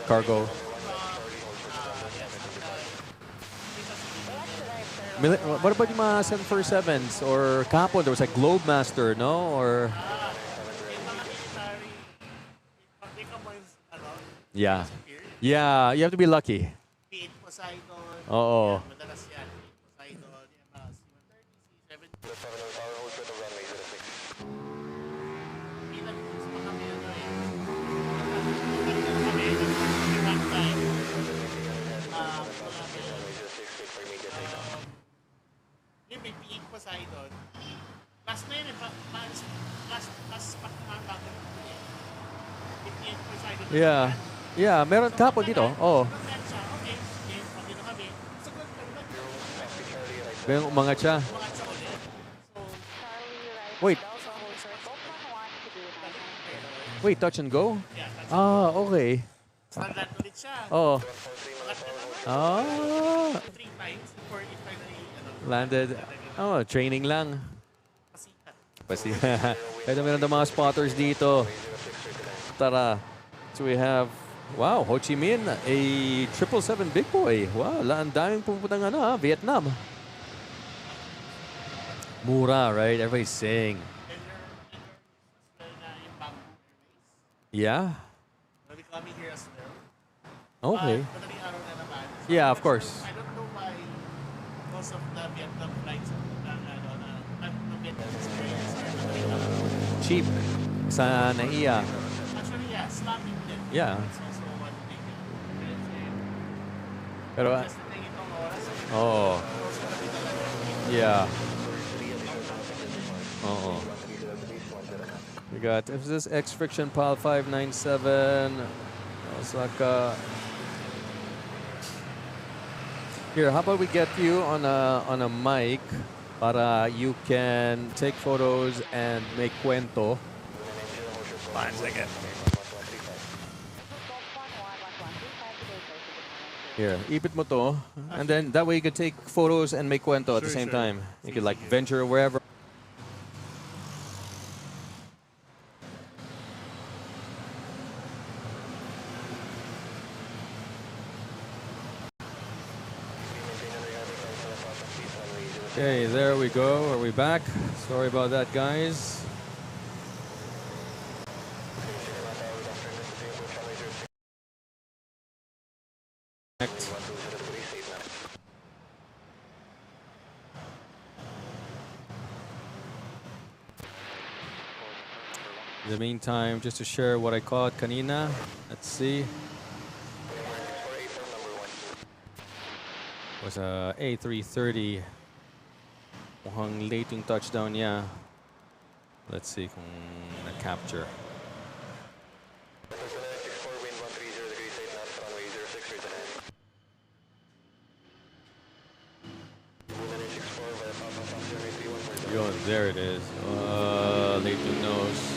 Cargo. What about yung mga 747s? Or kahapon, there was a Globemaster, no? Or... Yeah. Yeah, you have to be lucky. Oo. Yeah. Yeah, meron kapo dito. Oh. Meron umangat siya. Wait. Wait, touch and go? Ah, okay. Oh. Ah. Landed. Oh, training lang. Pasikat. Kaya meron ng mga spotters dito. Tara. So we have, wow, Ho Chi Minh, a 777 big boy. Wow, ang daming pupuntang Vietnam. Mura, right? Everybody's saying. Yeah. Okay. Yeah, of course. I don't know why most of the Vietnam flights Cheap. Sa NAIA. Actually, yeah, slapping them. Yeah. It's also one thing. Pero, Just na itong oras. oh. Yeah. Oh. We got, if this X Friction PAL 597, Osaka. Here, how about we get you on a mic? para you can take photos and make cuento. 1 second. Here, ipit mo to, and then that way you can take photos and make cuento at the same time. You could like venture wherever. Okay, there we go. Are we back? Sorry about that, guys. In the meantime, just to share what I caught kanina. Let's see. It was a A330. Mukhang late yung touchdown niya. Let's see kung na-capture. Yun, there it is. Late yung nose.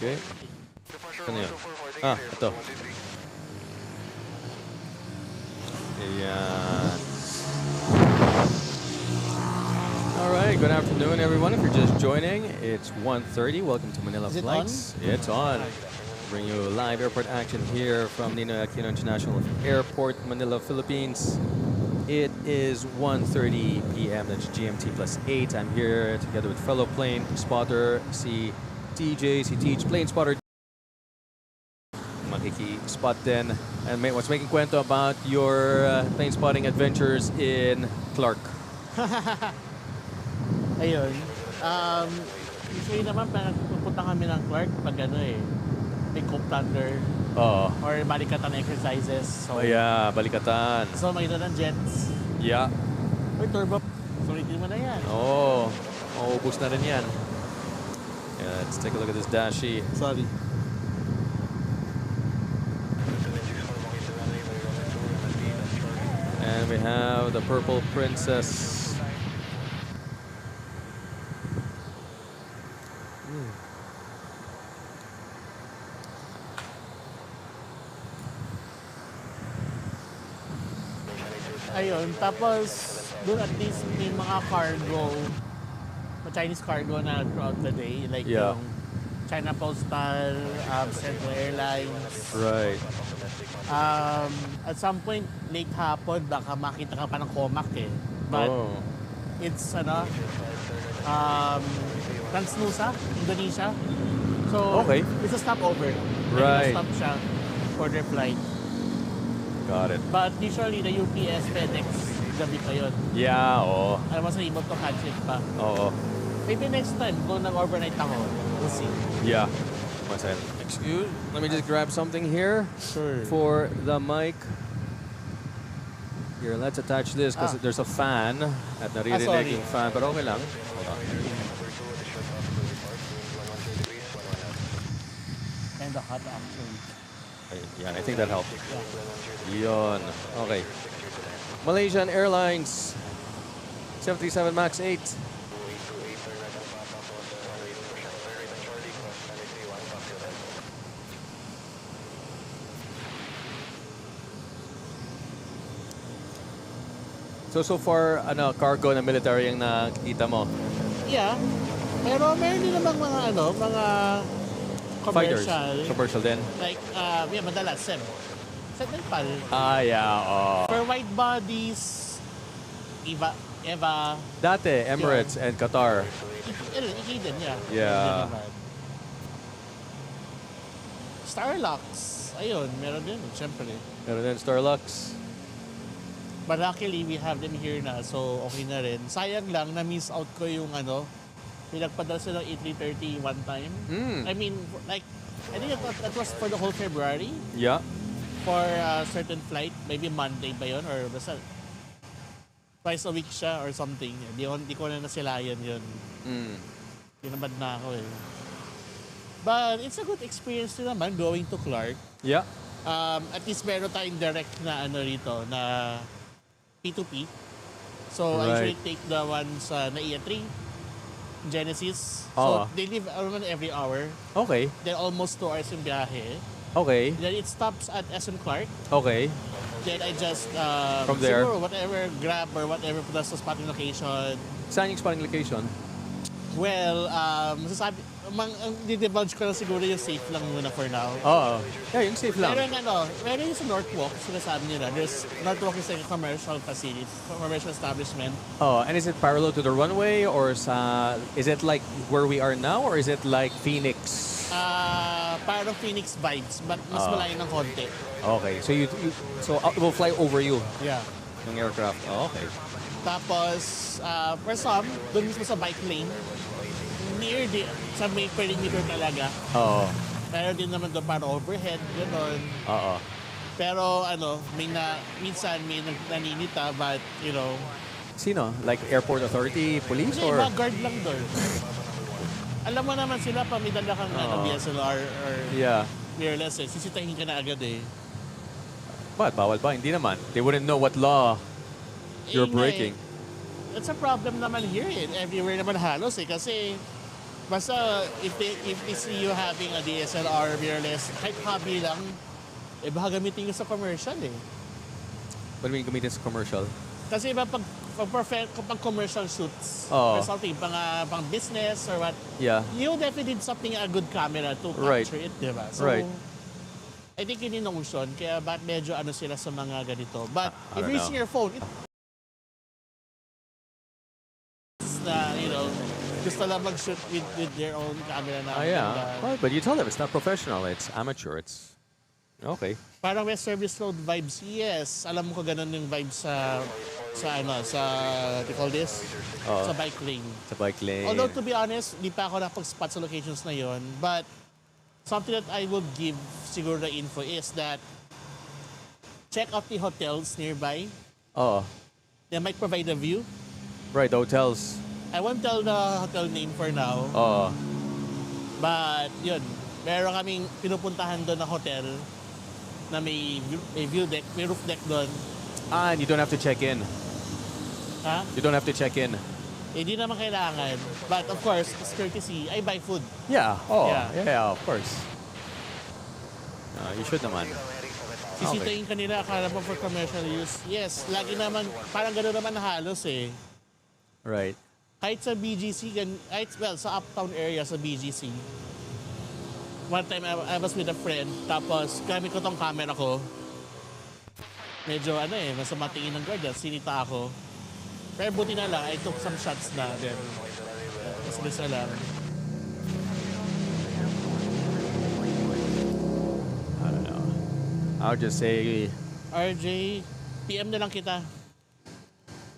Okay. Ano yun? Ah, ito. Ayan. Alright, good afternoon everyone. If you're just joining, it's 1:30. Welcome to Manila Flights. It's on. Bring you live airport action here from Ninoy Aquino International Airport, Manila, Philippines. It is 1:30 p.m. That's GMT +8. I'm here together with fellow plane spotter, si TJ, si Teach, plane spotter. Makiki-spot din. And what's making kwento about your plane spotting adventures in Clark? Ayun. Usually naman, pupunta kami ng Clark pag ano eh, big Cope Thunder Oh. or balikatan exercises. So, Yeah, balikatan. So, makita ng jets. Yeah. Or turbo. Sulitin mo na yan. Oh, maubos na rin yan. Yeah, let's take a look at this dashi. Sorry. And we have the Purple Princess. Ayun. Tapos, doon at least may mga cargo, Chinese cargo na throughout the day. Like Yeah. yung China Postal, Central Airlines. Right. At some point, late hapon, baka makita ka pa ng Comac eh. But Oh. it's Transnusa, Indonesia. So, Okay. it's a stopover. Right. Stop siya for their flight. Got it. But usually, the UPS, FedEx, gabi pa yun. Yeah, oh. Alam mo sa email to catch it pa. Oh. Maybe next time, kung nag-overnight ako, we'll see. Yeah. One second. Excuse. Let me just grab something here Sure. for the mic. Here, let's attach this because there's a fan at naririnig sorry. yung fan. Pero okay lang. Hold on. Kind of hot actually. Yeah, I think that helped. Yon. Okay. Malaysian Airlines 737 MAX 8. So far, cargo na military ang nakikita mo? Yeah. Pero meron din namang mga Fighters. commercial. Commercial din? Like, madalas, SEM. SEM din pal. Yeah, oh. For wide bodies, Eva, Dati, Emirates and Qatar. Iki din, yeah. Yeah. Starlux, ayun, meron din, syempre. Meron din Starlux. But luckily, we have them here na, so okay na rin. Sayang lang, na-miss out ko yung pinagpadala sila ng A330 one time. I mean, like, I think that was for the whole February. Yeah. For a certain flight, maybe Monday ba yun? Or basta, twice a week siya or something. Di ko na nasilayan yun. Tinamad na ako eh. But it's a good experience din naman going to Clark. Yeah. At least meron tayong direct na ano rito, na P2P. So I usually take the one sa NAIA 3, Genesis. So they leave around every hour. Okay. Then almost 2 hours yung biyahe. Okay. Then it stops at SM Clark. Okay. Then I just, From there? siguro, whatever, grab or whatever punta sa spotting location. Saan yung spotting location? Well, masasabi, ang di-divulge ko na siguro yung safe lang muna for now. Oo. Yeah, yung safe lang. Meron yung sa Northwalk, sinasabi nila. Northwalk is like a commercial facility, commercial establishment. Oh, and is it parallel to the runway or is it like where we are now or is it like Phoenix? Parang Phoenix vibes, but mas malayo ng konti. Okay, so it will fly over you. Yeah. Yung aircraft. Oh, okay. Tapos, for some, doon mismo sa bike lane, sa may perimeter talaga. Oo. Meron din naman doon para overhead, gano'n. Oo. Pero minsan may naninita, but Sino? Like airport authority, police hindi, or? iba guard lang doon. Alam mo naman sila, pamidala kang BSLR or mirrorless sisitahin ka na agad eh. But bawal ba? Hindi naman. They wouldn't know what law you're breaking. It's a problem naman here eh. Everywhere naman halos eh. Kasi basta if they see you having a DSLR mirrorless, kahit hobby lang, baka gamitin yung sa commercial eh. What do you mean gamitin sa commercial? Kasi iba pag commercial shoots or something, pang business or what, you definitely need something, a good camera to capture it, di ba? So, I think yun yung notion, kaya medyo sila sa mga ganito. But if you're using your phone, it's na, gusto lang mag-shoot with their own camera na. Well, but you tell them it's not professional, it's amateur, it's okay. Parang may service road vibes, yes. Alam mo ko ganun yung vibes sa what do you call this? Sa bike lane. Sa bike lane. Although to be honest, di pa ako napag-spot sa locations na yon. But something that I will give siguro the info is that check out the hotels nearby. They might provide a view. Right, the hotels. I won't tell the hotel name for now. But yun, meron kaming pinupuntahan doon na hotel na may view deck, may roof deck doon. And you don't have to check in. Ha? You don't have to check in. Di naman kailangan. But of course, as courtesy, I buy food. Yeah. Yeah, of course. You should naman. Sisitayin kanila, akala mo for commercial use. Yes, lagi naman, parang gano'n naman halos eh. Right. Kahit sa BGC, sa uptown area sa BGC, one time I was with a friend, tapos gamit ko tong camera ko. Medyo masama tingin ng guard, sinita ako. Pero buti na lang, I took some shots na then. Mas na lang. I don't know. I'll just say... RJ, PM na lang kita.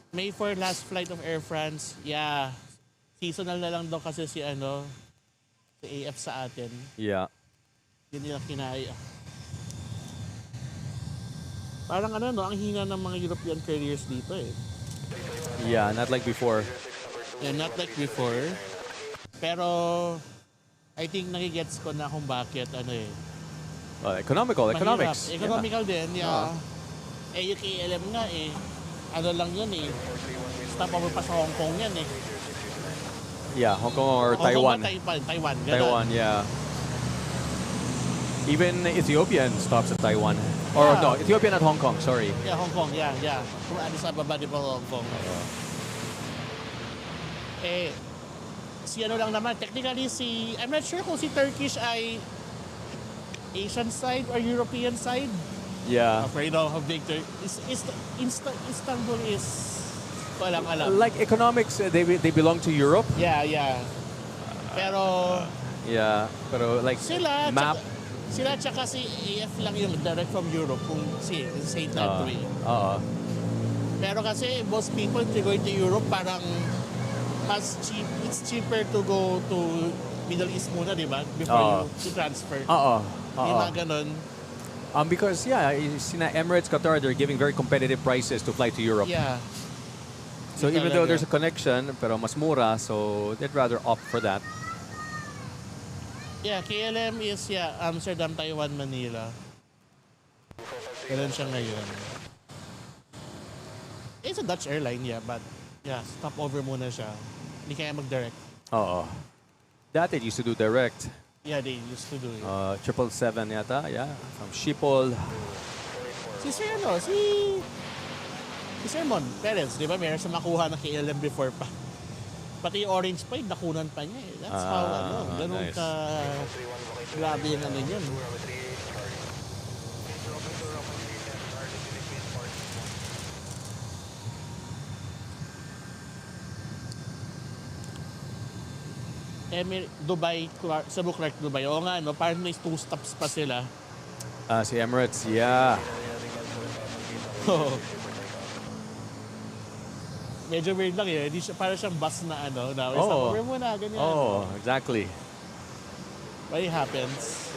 May 4 last flight of Air France. Yeah. Seasonal na lang daw kasi si AF sa atin. Yeah. Yun yung kinaya. Parang ang hina ng mga European carriers dito eh. Yeah, not like before. Yeah, not like before. Pero, I think nagigets ko na kung bakit economics. Economical din, yeah. AKL nga eh. Lang yun eh. Stopover pa sa Hong Kong yan eh. Yeah, Hong Kong or Taiwan. Taiwan, ganun. Taiwan, yeah. Even Ethiopian stops at Taiwan. Or no, Ethiopian at Hong Kong, sorry. Yeah, Hong Kong, yeah. Kung Addis Ababa, di ba Hong Kong? Lang naman, technically I'm not sure kung si Turkish ay Asian side or European side. Yeah. Afraid how big Istanbul is, alam. Like economics, they belong to Europe. Yeah. Pero like map. Sila tsaka si AF lang yung direct from Europe kung say that way. Pero kasi most people going to Europe parang it's cheaper to go to Middle East muna, di ba? Before you transfer. Yung mga ganun. Because Emirates, Qatar, they're giving very competitive prices to fly to Europe. Yeah. So even though Talaga. there's a connection, pero mas mura, so they'd rather opt for that. Yeah, KLM is Amsterdam, Taiwan, Manila. Ganun siya ngayon. It's a Dutch airline, yeah, but stopover muna siya. Hindi kaya mag-direct. Oo. Dati it used to do direct. Yeah, they used to do it. 777 yata, yeah. From Schiphol. Si Sir Mon Perez, di ba? Meron siya makuha ng KLM before pa. Pati yung orange pa, nakunan pa niya eh. That's how, ganun nice. ka, grabe yung ano yun. Dubai, Cebu Clark, Dubai. Oo nga, no? Parang may 2 stops pa sila. Si Emirates, yeah. Medyo weird lang eh. Parang siyang bus na stopover muna, ganyan. Oh, exactly. But it happens.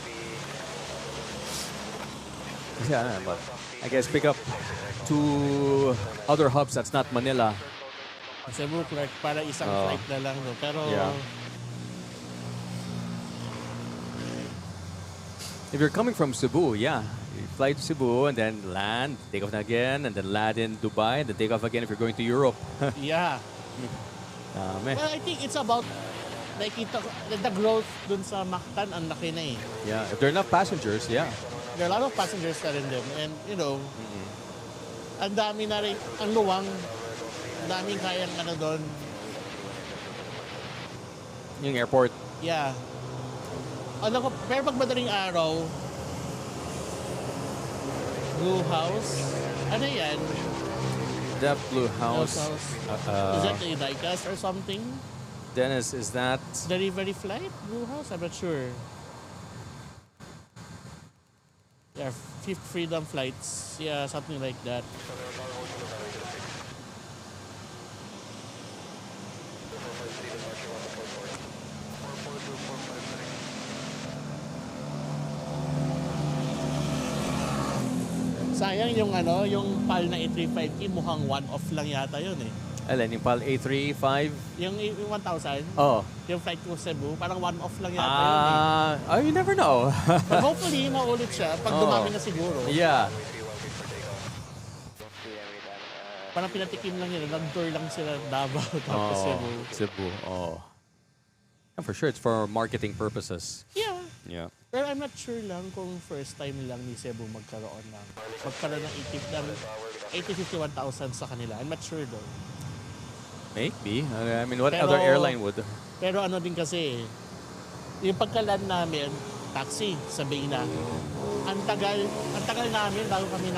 Yeah, but I guess pick up 2 other hubs that's not Manila. Cebu Clark, para isang flight na lang. No? Pero, if you're coming from Cebu, you fly to Cebu and then land, take off again, and then land in Dubai, and then take off again if you're going to Europe. yeah. Dami. Well, I think it's about, nakita ko, the growth dun sa Mactan, ang laki na eh. Yeah, if there are enough passengers, yeah. There are a lot of passengers na rin din. And, ang dami na rin, ang luwang, ang daming kayang doon. Yung airport. Yeah. Pero pag madaling araw, Blue House, ano yan? That Blue House. Is that the diecast or something? Dennis, is that? Delivery flight? Blue House? I'm not sure. Yeah, Fifth Freedom Flights. Yeah, something like that. Sayang yung yung PAL na A350 mukhang one-off lang yata yun eh. Alin, yung PAL A35? Yung 1,000? Oh. Yung flight to Cebu, parang one-off lang yata yun eh. Oh, you never know. But hopefully, maulit siya pag dumami na siguro. Yeah. Parang pinatikim lang yun. Nag-tour lang sila Davao tapos Cebu. Cebu, And for sure, it's for marketing purposes. Yeah. Yeah. Pero I'm not sure lang kung first time lang ni Cebu magkaroon ng 80-51,000 sa kanila. I'm not sure though. Maybe. I mean, what other airline would? Pero ano din kasi, yung pagka-land namin, taxi, sabihin na. Ang tagal namin bago kami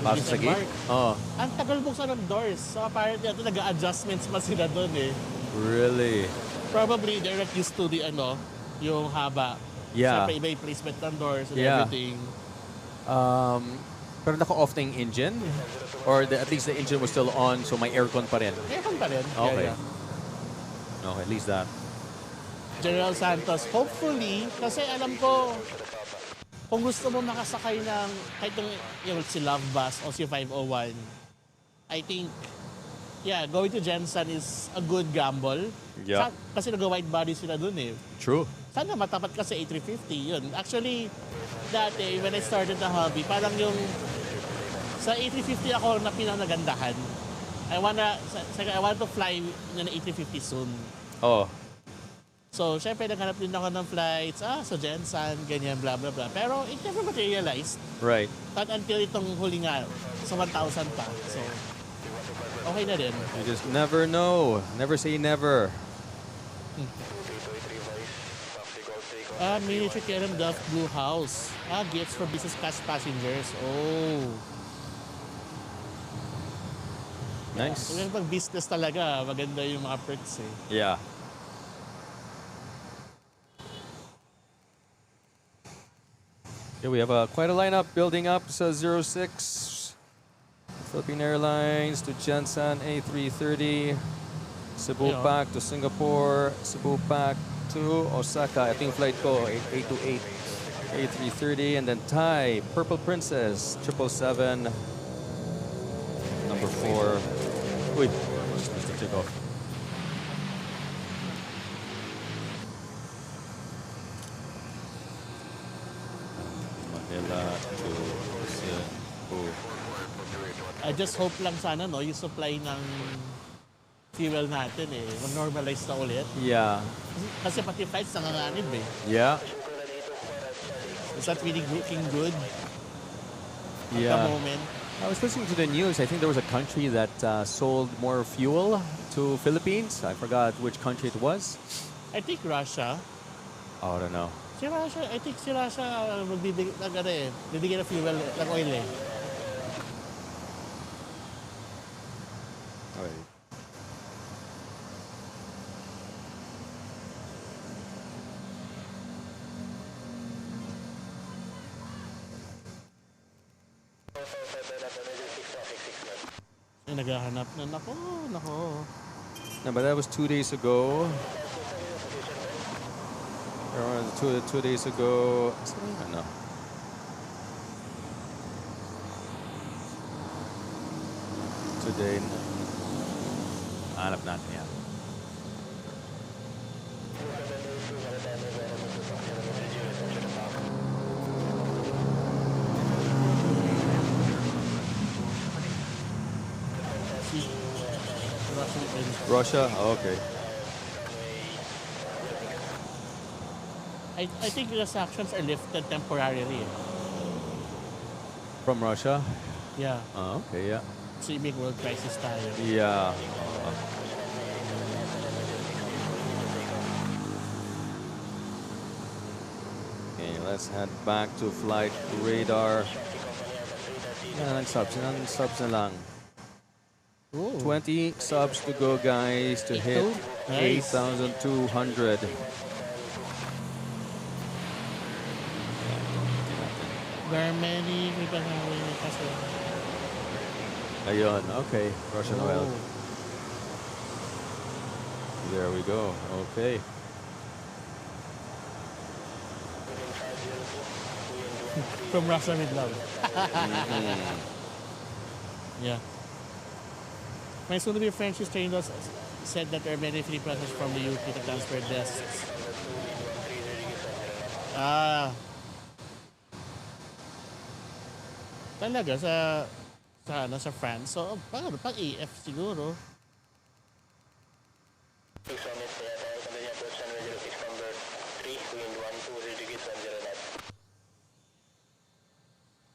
Pasok-sagi? Oh. Ang tagal buksan ng doors. So apparently, nag-a-adjustments pa sila doon eh. Really? Probably they're not used to the yung haba. Yeah. Siyempre, iba yung placement ng doors and Yeah. everything. Pero naka-off na yung engine? Or at least the engine was still on, so may aircon pa rin? Aircon pa rin. Okay. Yeah. Okay, at least that. General Santos, hopefully, kasi alam ko, kung gusto mo makasakay ng kahit yung si Love Bus o si 501, I think, going to Jensen is a good gamble. Yeah. Kasi nag-wide body sila dun eh. True. Sana matapat ka sa A350, yun. Actually, dati, when I started the hobby, parang yung sa A350 ako na pinanagandahan. I want to fly na A350 soon. Oh. So, syempre, naghanap din ako ng flights, sa Jensen, ganyan, blah, blah, blah. Pero it never materialized. Right. Not until itong huli nga, sa 1,000 pa. So, okay na din. You just never know. Never say never. Miniature KLM Duff Blue House. Gifts for business class passengers. Oh. Nice. Kung pag business talaga, maganda yung mga perks eh. Yeah. Yeah, we have quite a lineup building up. So 06, Philippine Airlines to Jensen A330, Cebu Pac to Singapore, Cebu Pac to Osaka. I think flight ko 828, A330, and then Thai Purple Princess 777, number 4. Uy, just missed the takeoff. Manila to Cebu. I just hope lang sana, no, yung supply ng fuel natin mag-normalize na ulit. Yeah. Kasi pati flights nanganganib Yeah. Is that really looking good at Yeah. the moment? I was listening to the news. I think there was a country that sold more fuel to Philippines. I forgot which country it was. I think Russia. Oh, I don't know. I think si Russia bibigyan ng fuel, ng oil Alright. Ay, naghahanap na. Nako. No, but that was 2 days ago. Or two days ago. No. Today. Hanap natin yan. Russia? Oh, okay. I think the sanctions are lifted temporarily. From Russia? Yeah. Oh, okay, yeah. So yung big world crisis tayo. Yeah. Okay, let's head back to flight radar. Ilang subs na lang. Ooh. 20 subs to go, guys, to hit Nice. 8,200. There are many people na kasi. Ayun, okay. Russian oil. Oh. There we go. Okay. From Russia with love. Yeah. My soon-to-be friend who's trained us said that there are many Filipinos from the UK to transfer desks. Talaga sa France. So, pang AF siguro.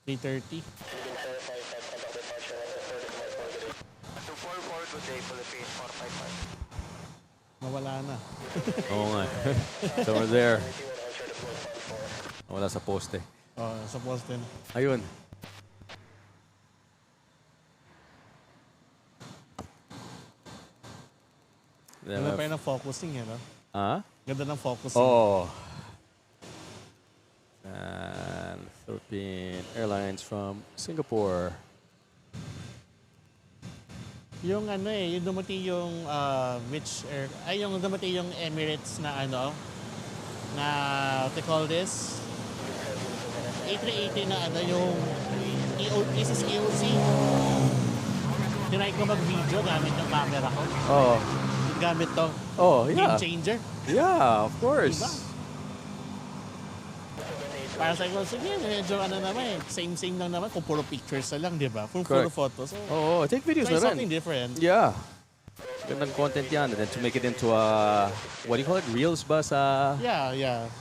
$330. Nawala na. Oo nga. Somewhere there. Wala sa poste. Oh, sa Boston. Ayun. Ganda pa rin ang focusing no? Ah? Ganda ng focusing. Oh. And Philippine Airlines from Singapore. Yung yung dumating yung yung dumating yung Emirates na na what they call this? A380 na yung EOC. Tinry ko mag-video gamit yung camera ko. Oh. Gamit to. Oh, yeah. Game changer. Yeah, of course. Diba? Para sa ko, sige, medyo naman same lang naman kung puro pictures na lang, di ba? Puro photos. So, Oh, take videos try na rin. something different. Yeah. Gandang content yan. And then to make it into a, what do you call it? Reels ba sa... Yeah.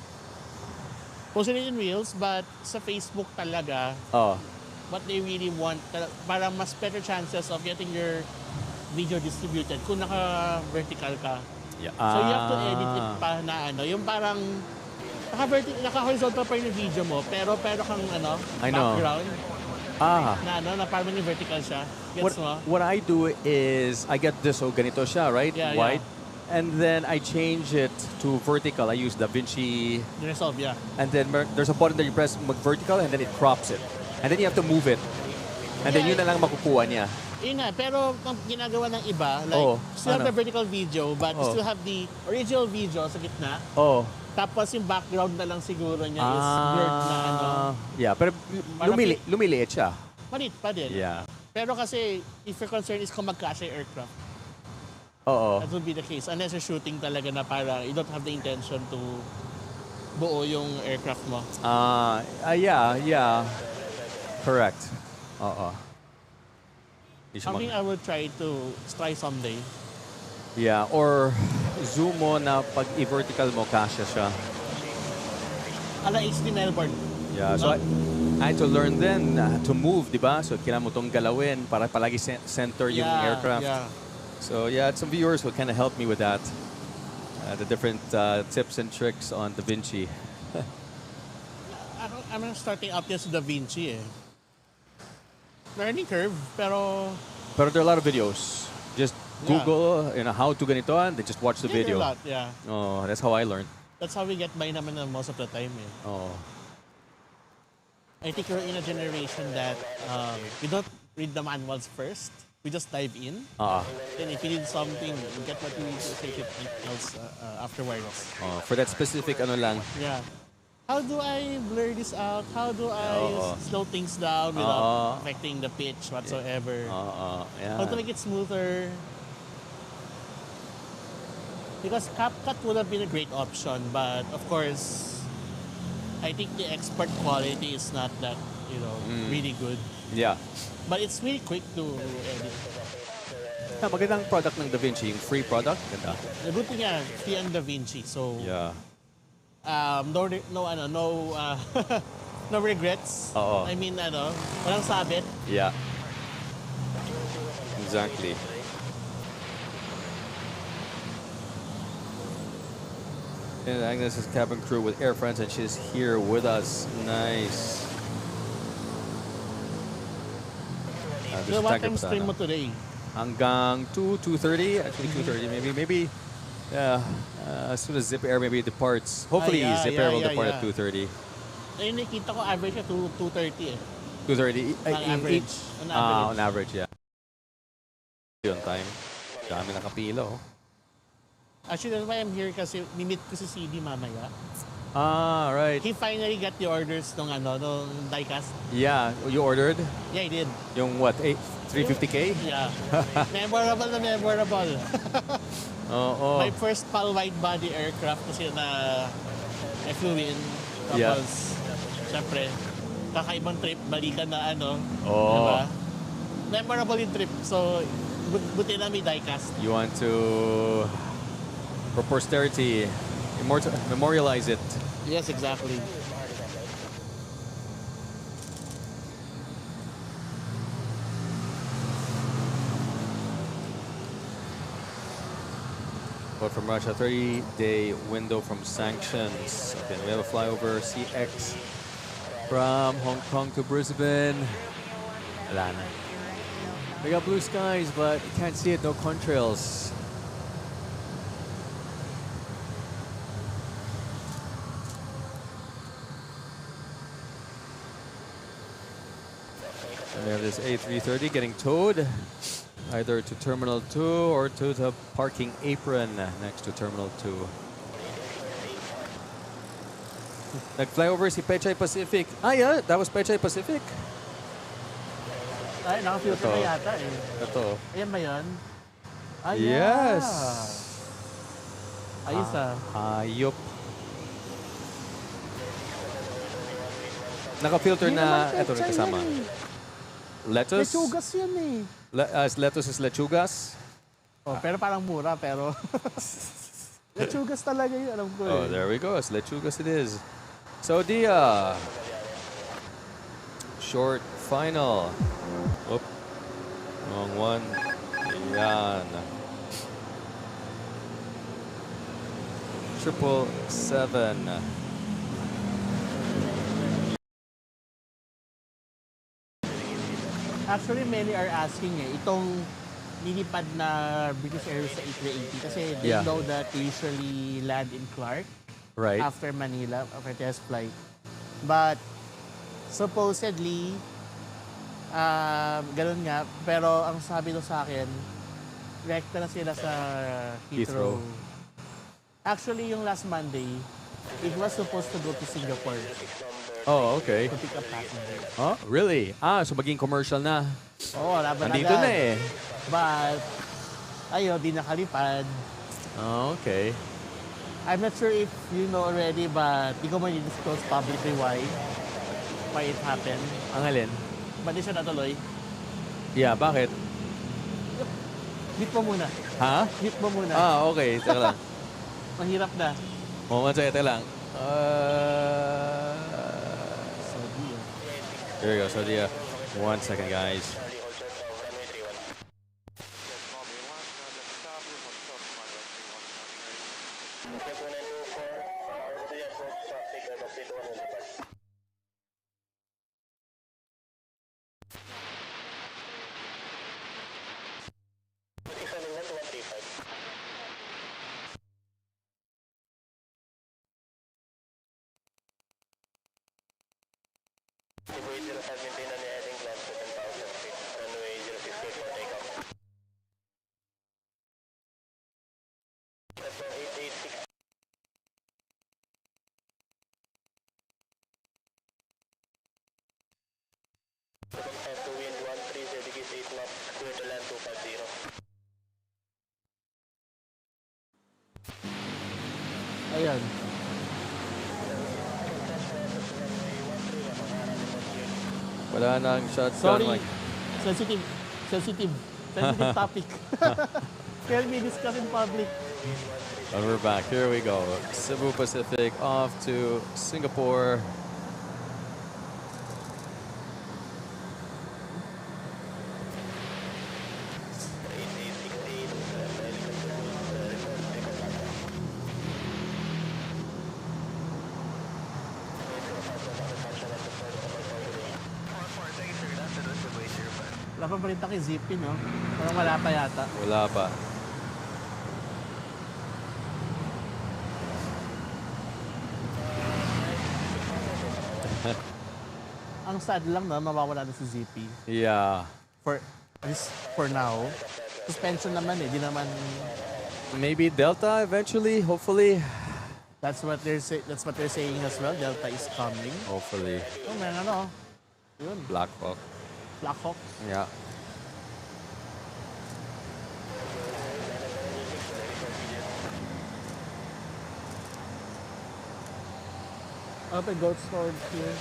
Posted it in Reels, but sa Facebook talaga, Oh. what they really want, para mas better chances of getting your video distributed kung naka-vertical ka. Yeah. So you have to edit it pa na yung parang naka-horizontal pa yung video mo, pero kang I know. background na parang yung vertical siya. Gets mo? What I do is, I get this, ganito siya, right? Yeah, White. And then I change it to vertical. I use DaVinci. Resolve, yeah. And then there's a button that you press vertical and then it crops it. And then you have to move it. And then yun na lang makukuha niya. Yun na, pero ang ginagawa ng iba, like, still have the vertical video, but still have the original video sa gitna. Oh. Tapos yung background na lang siguro niya is blurred na Yeah, pero lumiliit siya. Malit pa din. Yeah. Pero kasi, if your concern is kung magkasya yung aircraft, Oo. that would be the case. Unless you're shooting talaga na para you don't have the intention to buo yung aircraft mo. Yeah. Correct. Oo. Di siya Something I will try someday. Yeah, or zoom mo na pag i-vertical mo, kasya siya. Ala HD Melbourne. Yeah, so I had to learn then to move, di ba? So kailangan mo itong galawin para palagi center yung aircraft. Yeah. So yeah, some viewers will kind of help me with that. The different tips and tricks on DaVinci. I'm starting out this DaVinci eh. Learning curve, pero But there are a lot of videos. Just Google, how to ganito, and then just watch the video. a lot, yeah. Oh, that's how I learned. That's how we get by naman most of the time eh. Oh. I think we're in a generation that we don't read the manuals first. We just dive in. Then if you need something, you get what you need to take it else afterwards. For that specific ano lang. Yeah. How do I blur this out? How do I slow things down without affecting the pitch whatsoever? Yeah. How to make it smoother? Because CapCut would have been a great option, but of course, I think the export quality is not that, really good. Yeah. But it's really quick to edit. Magandang product ng DaVinci, yung free product. Ganda. The good thing nga, free ang DaVinci. So, Yeah. no regrets. Oo. I mean, walang sabit. Yeah. Exactly. And Agnes is cabin crew with Air France, and she's here with us. Nice. So what time stream mo today? Hanggang 2:30. Actually, 2:30 maybe. Yeah. As soon as Zip Air maybe departs. Hopefully, Zip Air will depart at 2:30. Ayun, nakita ko average at 2:30 eh. 2:30. Average. On average, yeah. On time. Dami nakapila, oh. Actually, that's why I'm here kasi mimit ko si CD mamaya. Right. He finally got the orders nung diecast. Yeah, you ordered? Yeah, he did. Yung what, 350K? Yeah. Memorable na memorable. My first PAL wide body aircraft kasi na flew in. Tapos, syempre, kakaibang trip, balikan na diba? Memorable yung trip. So, buti na may diecast. You want to, for posterity, memorialize it. Yes, exactly. But from Russia, 30-day window from sanctions. Okay, we have a flyover CX from Hong Kong to Brisbane. Wala na. We got blue skies, but you can't see it. No contrails. And we have this A330 getting towed either to Terminal 2 or to the parking apron next to Terminal 2. Nag-flyover si Pechay Pacific. Yeah, that was Pechay Pacific. Ay, naka-filter na yata eh. Ito. Ayan ba yun? Yes. Ayos Hayop. Naka-filter na, ito rin kasama. Lettuce? Lechugas yan eh. Lettuce is lechugas? Pero parang mura, pero... lechugas talaga yun, alam ko eh. There we go. It's lechugas it is. So the short final. Oop. Wrong one. Yan. 777. Actually, many are asking itong nilipad na British Airways sa A380 kasi they know that we usually land in Clark after Manila, after test flight. But supposedly, ganun nga, pero ang sabi doon sa akin, rekta na sila sa Heathrow. Actually, yung last Monday, it was supposed to go to Singapore. Oh, okay. to pick up passengers. Oh, really? So maging commercial na. Oo, laban Nandito agad. na eh. But, ayun, di nakalipad. Oh, okay. I'm not sure if you know already, but di ko man i-disclose publicly why it happened. Ang alin? But di siya natuloy. Yeah, bakit? Meet mo muna. Ha? Meet mo muna. Okay. Teka lang. Mahirap na. One second, teka lang. There we go. So, 1 second, guys. Ayan. Wala nang shotgun. Sorry. Sensitive topic. Can we discuss in public? And we're back. Here we go. Cebu Pacific off to Singapore. Wala pa balita kay Zippy, no? Parang wala pa yata. Wala pa. Ang sad lang na mawawala na si Zippy. Yeah. For at least for now. Suspension naman eh, di naman. Maybe Delta eventually, hopefully. That's what they're saying as well. Delta is coming. Hopefully. Oh, man, ano? Yun, Black Hawk. Black Hawk. Yeah. Open goat storage here.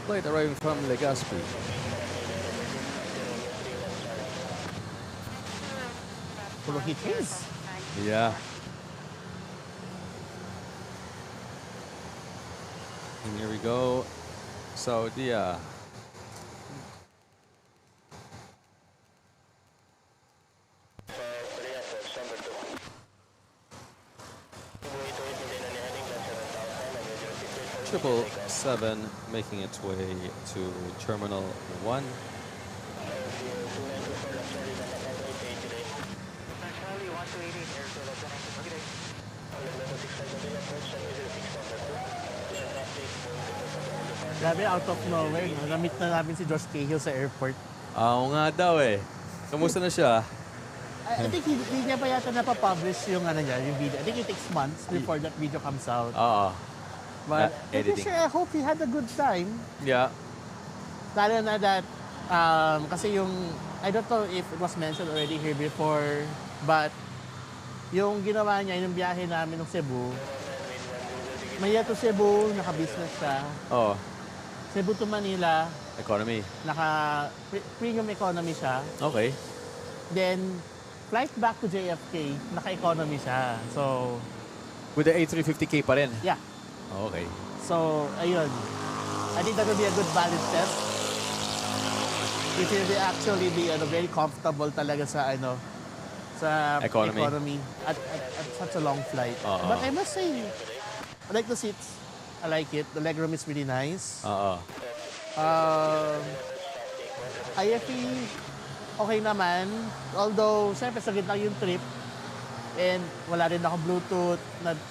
Flight arriving from Legazpi. Full of heat haze. Yeah. And here we go. Saudi. Triple 7 making its way to Terminal 1. Grabe, out of nowhere. No? Na-meet na namin si Josh Cahill sa airport. Oo nga daw eh. Kamusta na siya? I think hindi niya pa yata napapublish yung ano niya, yung video. I think it takes months before that video comes out. Oo. But editing. sure, I hope he had a good time. Yeah. Lalo na that, kasi yung, I don't know if it was mentioned already here before, but yung ginawa niya, yung biyahe namin ng Cebu, Maya to Cebu, naka-business siya. Oo. Cebu to Manila, Economy. premium economy siya. Okay. Then, flight back to JFK, naka-economy siya. So, With the A350K pa rin? yeah. Okay. So, ayun. I think that will be a good balance test. It will actually be very comfortable talaga sa sa Economy. at such a long flight. But I must say, I like the seats. I like it. The legroom is really nice. IFE, okay naman. Although, syempre, saglit lang yung trip. And wala rin ako Bluetooth.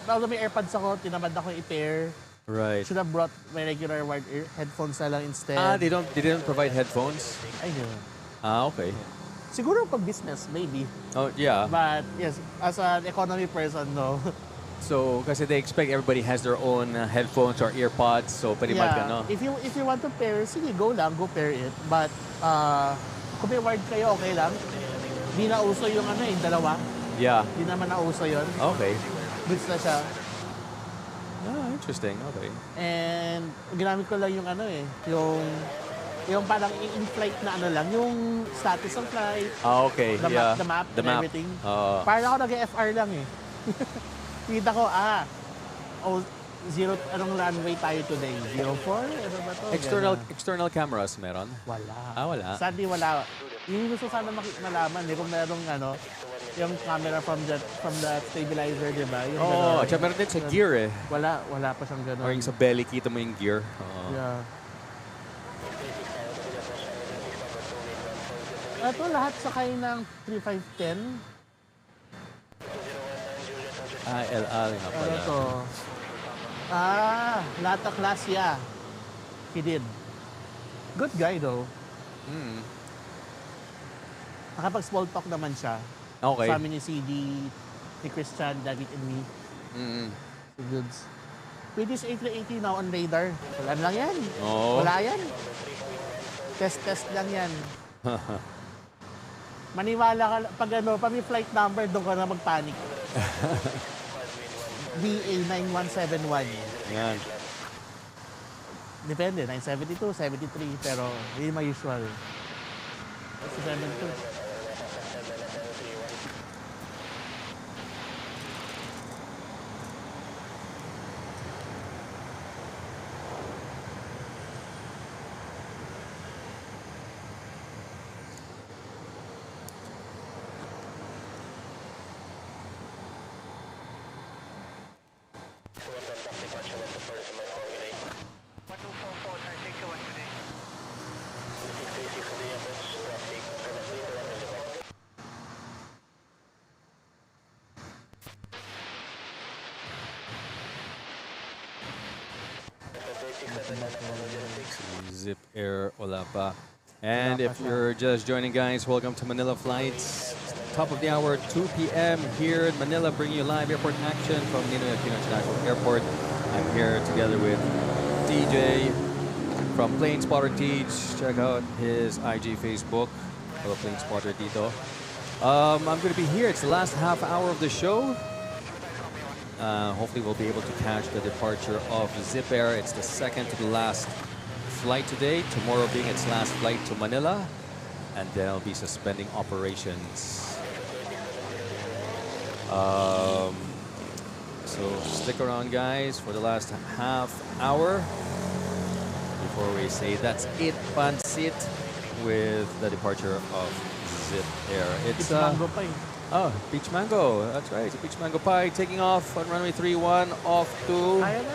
Although may AirPods ako, tinamad ako i-pair. Right. Should have brought my regular wired headphones na lang instead. They didn't provide headphones? I know. Okay. Siguro pag business, maybe. Oh, yeah. But yes, as an economy person, no. So, kasi they expect everybody has their own headphones or earpods. So, pwede ba ka, no? If you want to pair, sige, go pair it. But, kung may wired kayo, okay lang. Di na uso yung dalawa. Yeah. Di naman na uso yun. Okay. Goods na siya. Oh, interesting. Okay. And, ginamit ko lang yung yung parang in-flight na lang, yung status ng flight, Okay. the map, and everything. Parang ako nag-FR lang eh. Kita ko, anong runway tayo today? 04? Ano ba to? External cameras meron? Wala. Wala. Sadly, wala. Yung gusto sana malaman kung merong yung camera from the stabilizer, di ba? At saka meron din sa gear eh. Wala pa siyang gano'n. Or yung sa belly, kita mo yung gear. Yeah. Ito lahat sakay ng 3510. LL nga pala. Ano to? Lahat ng class, yeah. He did. Good guy though. Nakapag-small talk naman siya. Okay. Sa amin ni CD, ni Christian, David, and me. So goods. British A380 now on radar. Wala lang yan. Wala yan. Test lang yan. Maniwala ka, pag may flight number, doon ka na magpanic. BA9171. Yan. Depende, 972, 73, pero hindi ma usual. 72. Zip Air, wala pa. And if you're just joining, guys, welcome to Manila Flights. Top of the hour, 2 p.m. here in Manila, bringing you live airport action from Ninoy Aquino International Airport. I'm here together with DJ from Planespotter Teach. Check out his IG, Facebook. Hello, Planespotter Dito. I'm going to be here. It's the last half hour of the show. Hopefully, we'll be able to catch the departure of Zip Air. It's the second to the last flight today. Tomorrow being its last flight to Manila. And then it'll be suspending operations. So stick around, guys, for the last half hour before we say that's it, Pansit, with the departure of Zip Air. It's Mango pa eh. Oh, Peach Mango. That's right. Peach Mango Pie taking off on runway 31 off to... Kaya na.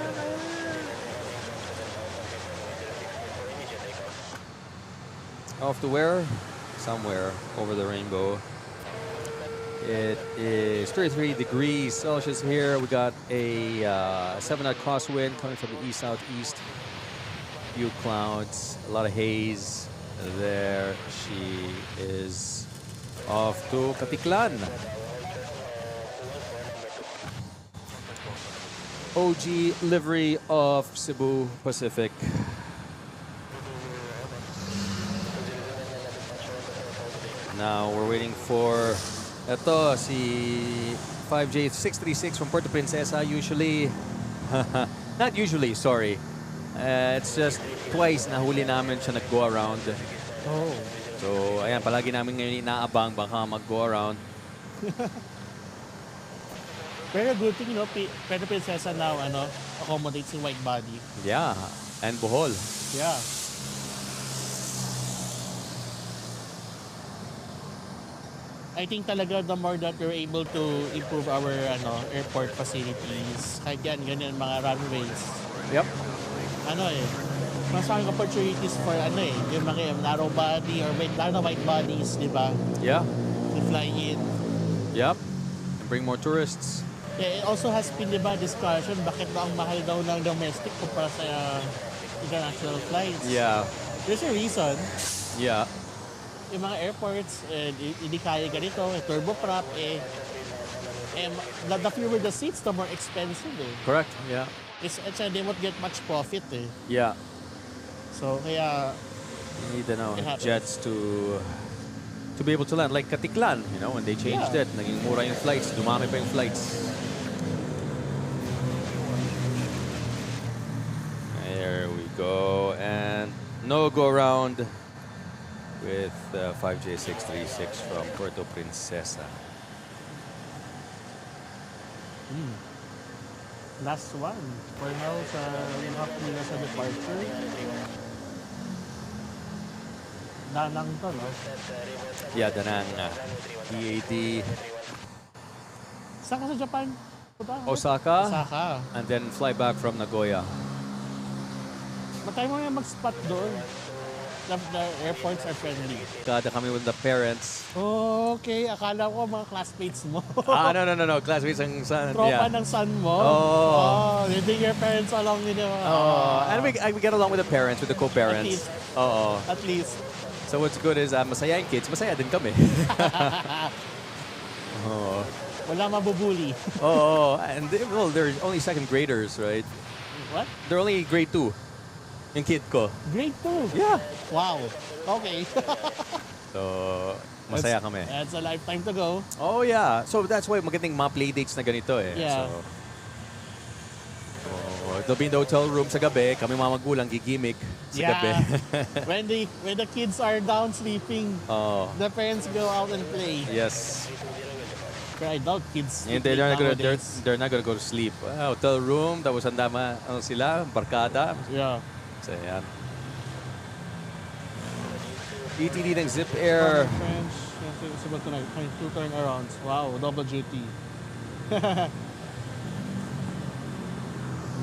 Off to where? Somewhere over the rainbow. It is 33 degrees Celsius here. We got a 7-knot crosswind coming from the east-southeast. Few clouds, a lot of haze. There she is. Off to Katiklan. OG livery of Cebu Pacific. Now we're waiting for ito, si 5J636 from Puerto Princesa. Usually, not usually, sorry. It's just twice nahuli namin siya nag-go around. Oh. So, ayan, palagi namin ngayon inaabang baka mag-go around. Pero good thing, Puerto Princesa now, accommodates in wide body. Yeah, and Bohol. Yeah. I think talaga the more that we're able to improve our airport facilities, kahit yan, ganyan mga runways. Yep. Mas maraming opportunities for yung mga narrow body or wide bodies, di ba? Yeah. To fly in. Yep. And bring more tourists. Yeah, it also has been, di ba, discussion bakit ba ang mahal daw ng domestic kumpara sa international flights. Yeah. There's a reason. Yeah. Yung mga airports, hindi kaya ganito, turboprop, the fewer the seats, the more expensive eh. Correct. Yeah. It's they won't get much profit eh. Yeah. So, kaya... You need It happens. jets to be able to land. Like Katiklan, you know, when they changed Yeah. it, naging mura yung flights, dumami pa yung flights. There we go. And no go around with 5J636 from Puerto Princesa. Last one. For now, we have to sa departure. Danang to, no? Yeah, Danang. EAD. Saan ka sa Japan? Punta? Osaka. Osaka. And then fly back from Nagoya. Matay mo yung mag-spot doon. The airports are friendly. Kada kami with the parents. Okay, akala ko mga classmates mo. No. Classmates ang son. Tropa Yeah. ng son mo. Oh. You bring your parents along with you. And we get along with the parents, with the co-parents. At least. Oo. At least. So what's good is masaya yung kids, masaya din kami. Oo. Wala mabubuli. Oo. And well, they're only second graders, right? What? They're only grade 2. Yung kid ko. Grade 2? Yeah. Wow. Okay. So, masaya kami. That's a lifetime to go. Oh yeah. So that's why magandang mga playdates na ganito eh. Yeah. So, they'll be in the hotel room sa gabi, kami mga magulang gigimik sa gabi. when the kids are down sleeping, Oh. the parents go out and play. Yes. But I doubt kids And sleep they're nowadays. not gonna go to sleep. Hotel room, tapos ang dama, sila, barkada. Yeah. So, yan. ETD ng Zip Air. French, it's about tonight. 2 turnarounds. Wow, double duty.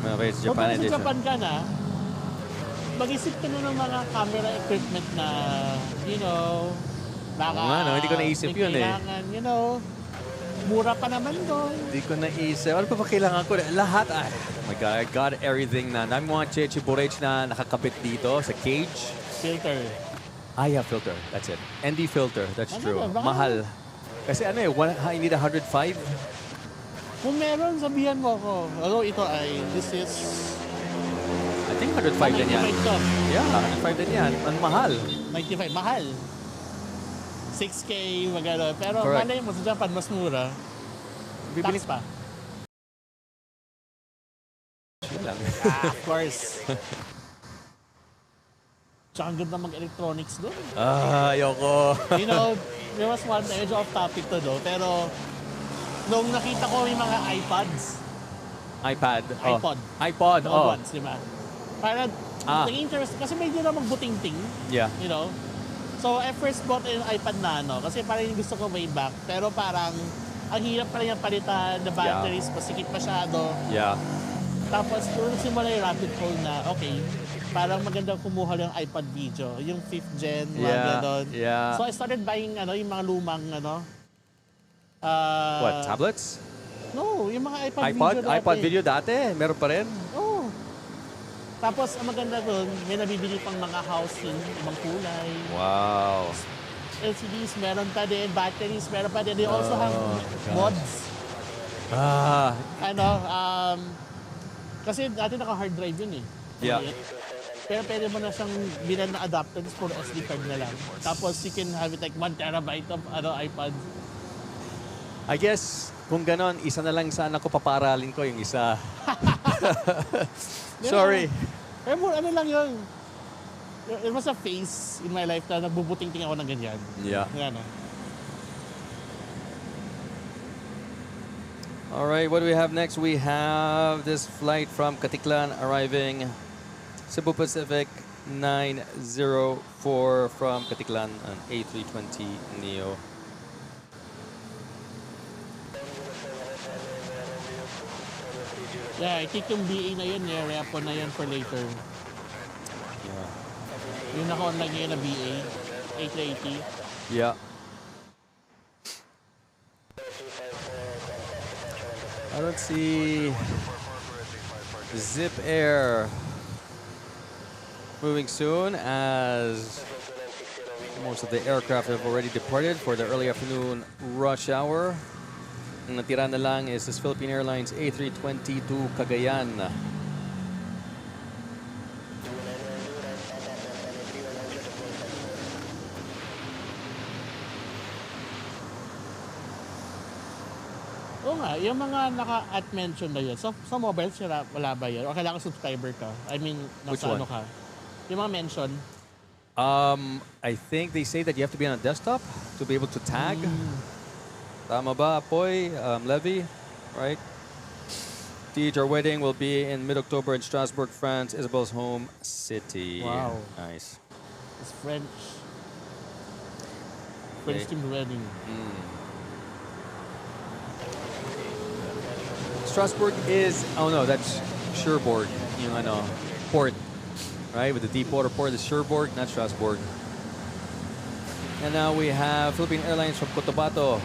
Okay, it's So, Japan kung sa edition. Japan ka na, mag-isip ka na ng mga camera equipment na, you know, baka Oo nga, no? Hindi ko naisip may yun eh. kailangan, you know, mura pa naman doon. Hindi ko naisip. Ano pa ba kailangan ko? Lahat. Ay, oh my God, I got everything na. Dami mga chichiburage na nakakapit dito sa cage. Filter. Yeah, filter. That's it. ND filter. That's Ano true. ba? Baka- Mahal. Kasi ano eh, I need 105. Kung meron, sabihan mo ako. Although ito this is... I think 105 din yan. 95 to. Yeah, 105 din yan. Ang mahal. 95. Mahal. 6K, magano. Pero Correct. malay mo, sa Japan, mas mura. Bibili Tax pa. lang. Of course. Tsaka ang ganda mag-electronics doon. Ayoko. You know, there was one, medyo off topic to do, pero nung nakita ko yung mga iPods, iPad. iPod, Oh. old ones, di ba? Parang, naging interest, kasi may hindi na magbuting-ting, Yeah. you know? So, I first bought yung iPad Nano, kasi parang yung gusto ko way back, pero parang, ang hirap pa rin yung palitan, the batteries, pasikip masyado. Yeah. Tapos, doon simula yung rabbit hole na, okay, parang maganda kumuha lang yung iPad video, yung 5th gen, mga ganon. Yeah. So, I started buying, yung mga lumang, What, tablets? No, yung mga iPad video dati. iPod video dati? Meron pa rin? Oo. Tapos, ang maganda doon, may nabibili pang mga housing, ibang kulay. Wow. LCDs, meron pa din. Batteries, meron pa din. They also have mods. Kasi dati naka-hard drive yun eh. Yeah. Pero pwede mo na siyang bilan na adapter for SD card na lang. Tapos, you can have it like 1 terabyte of iPad. I guess, kung ganon, isa na lang sana ko paparalin ko yung isa. Sorry. Pero ano lang yun. It was a phase in my life na nagbubuting-ting ako ng ganyan. Yeah. Yan. All right, what do we have next? We have this flight from Katiklan arriving Cebu Pacific 904 from Katiklan, an A320 Neo. Yeah, I think yung BA na yun, repo na yun for later. Yeah. Yung naka-online ngayon na BA, A380. Yeah. I don't see Zip Air moving soon, as most of the aircraft have already departed for the early afternoon rush hour. Ang natira na lang is this Philippine Airlines A320 to Cagayan. Oo nga, yung mga naka-at mention na yun, sa mobile sila, wala ba yun? O kailangan subscriber ka? I mean, Which nasa one? ano ka? Yung mga mention, I think they say that you have to be on a desktop to be able to tag. Tama ba, Apoy? Levy, right? TH, our wedding will be in mid-October in Strasbourg, France, Isabel's home city. Wow. Nice. it's French. French team wedding. Strasbourg is, oh no, that's Cherbourg, yung ano, port, right? With the deep water port is Cherbourg, not Strasbourg. And now we have Philippine Airlines from Cotabato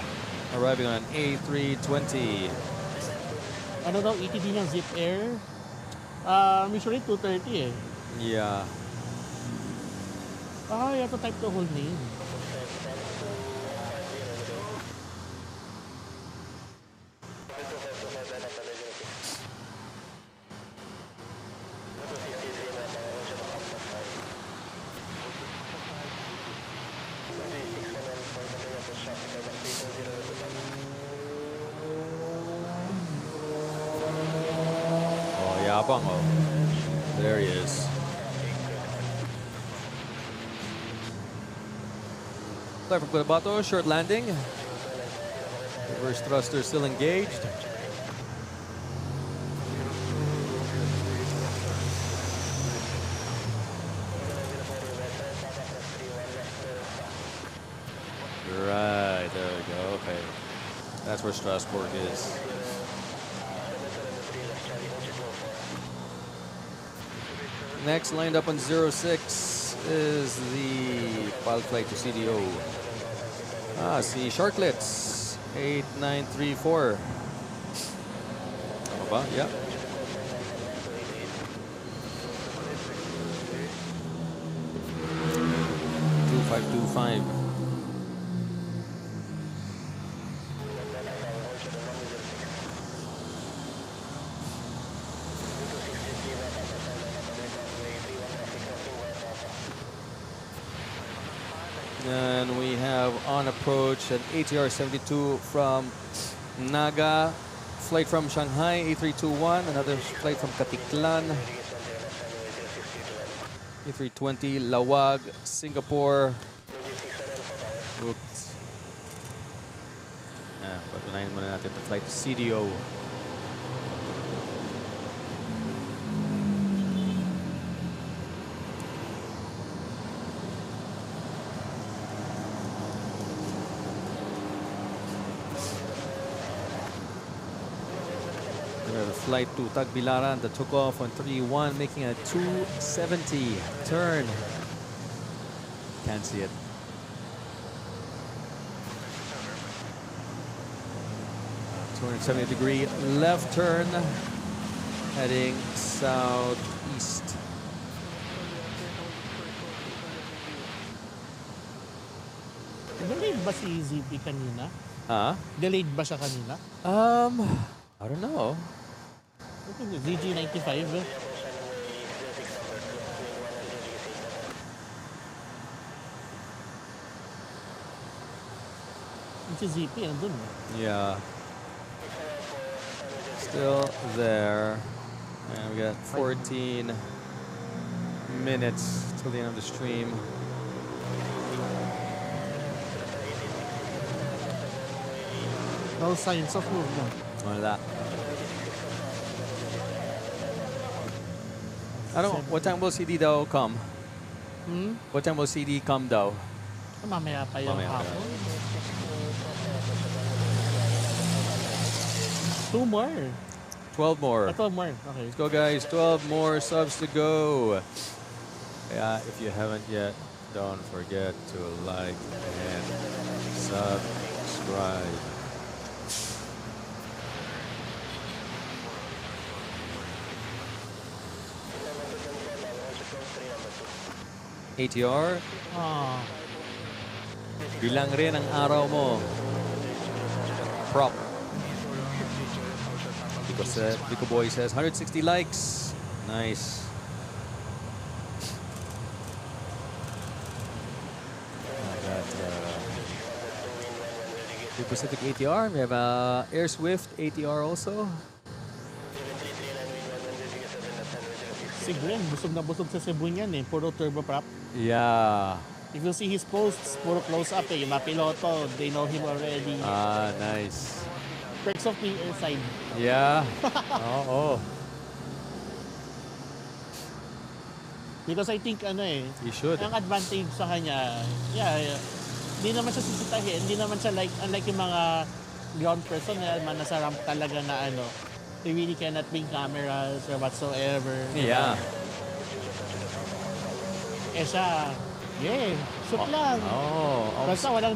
arriving on an A320. Ano daw, ETD ng Zip Air? Usually 230 eh. Yeah. You have to type the whole name. Oh, yabang, oh. There he is. Flight from Cotabato, short landing. Reverse thruster still engaged. Right, there we go, okay. That's where Strasbourg is. Next, lined up on 06 is the pilot flight to CDO. See Sharklets, 8934. Tama ba? Yeah. $2525. And we have on approach an ATR 72 from Naga, flight from Shanghai, A321, another flight from Katiklan, A320, Lawag, Singapore. Oops. Patunayan muna natin the flight to CDO. Flight to Tagbilaran that took off on 3-1, making a 270 turn. Can't see it. .270-degree left turn, heading southeast. Delayed ba si ZP kanina? Huh? Delayed ba siya kanina? I don't know. ZG95. Si ZP, andun eh. Yeah. Still there. And we got 14 minutes till the end of the stream. No signs of movement. Wala. I don't. What time will CD daw come? What time will CD come daw? Mamaya pa yung Mamaya pa hapon. 2 more. 12 more. 12 more. Okay. Let's go, guys. 12 more subs to go. Yeah, if you haven't yet, don't forget to like and subscribe. ATR. Ah, Bilang rin ang araw mo. Prop. Vico Boy says 160 likes. Nice. I got the Pacific ATR. We have Air Swift ATR also. si Glenn, busog na busog sa Cebu niyan eh. Puro turboprop. Yeah. If you see his posts, puro close up eh. Yung mga piloto, they know him already. Ah, nice. Perks of being airside. Yeah. Oh. Because I think ano eh, You should. ang advantage sa kanya, yeah. Hindi naman siya sisitahin, hindi naman siya unlike yung mga ground personnel, man nasa ramp talaga na ano, they really cannot bring cameras or whatsoever. Yeah. Eh siya, shoot lang. Oh. Basta walang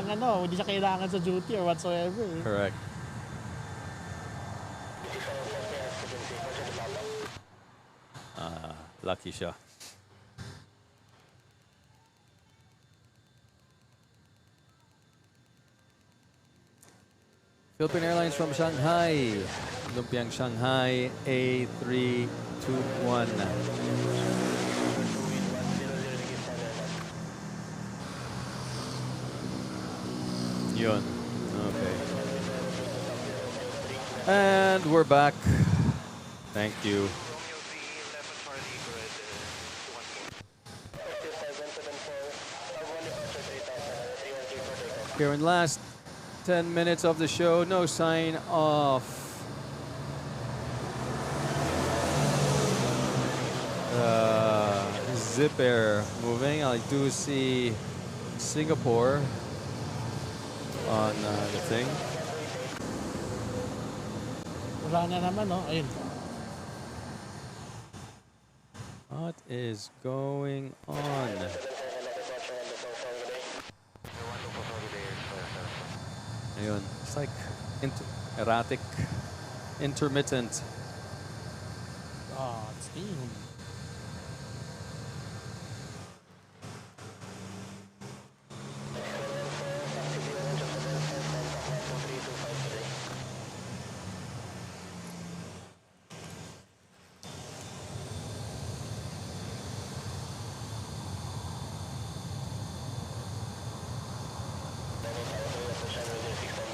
ano, hindi siya kailangan sa duty or whatsoever. Correct. Lucky siya. Philippine Airlines from Shanghai. Lumpiang Shanghai A321. Yun. Okay. And we're back. Thank you. Here in last 10 minutes of the show, no sign of Zip Air moving. I do see Singapore on the thing. Wala na naman, no? Ayun. What is going on? Ayun. It's like erratic, intermittent. Ah, steam.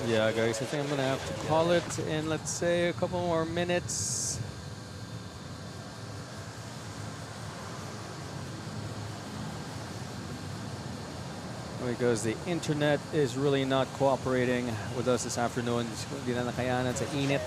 Yeah, guys, I think I'm gonna have to call it in, let's say, a couple more minutes. Because the internet is really not cooperating with us this afternoon. Hindi na nakayanan sa init.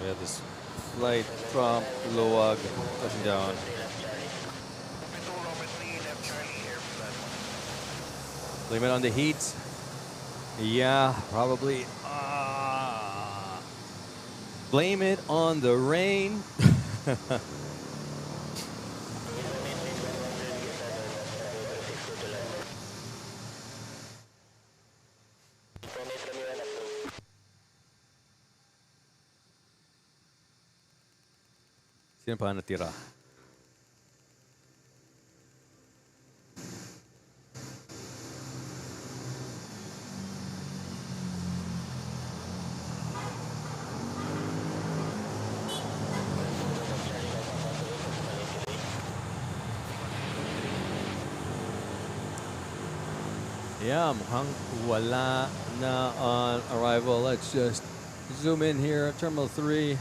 We have this flight from Luwag touching down. Blame it on the heat. Yeah, probably. Blame it on the rain. Sino pa natira? Yeah, mukhang wala na on arrival. Let's just zoom in here at Terminal 3.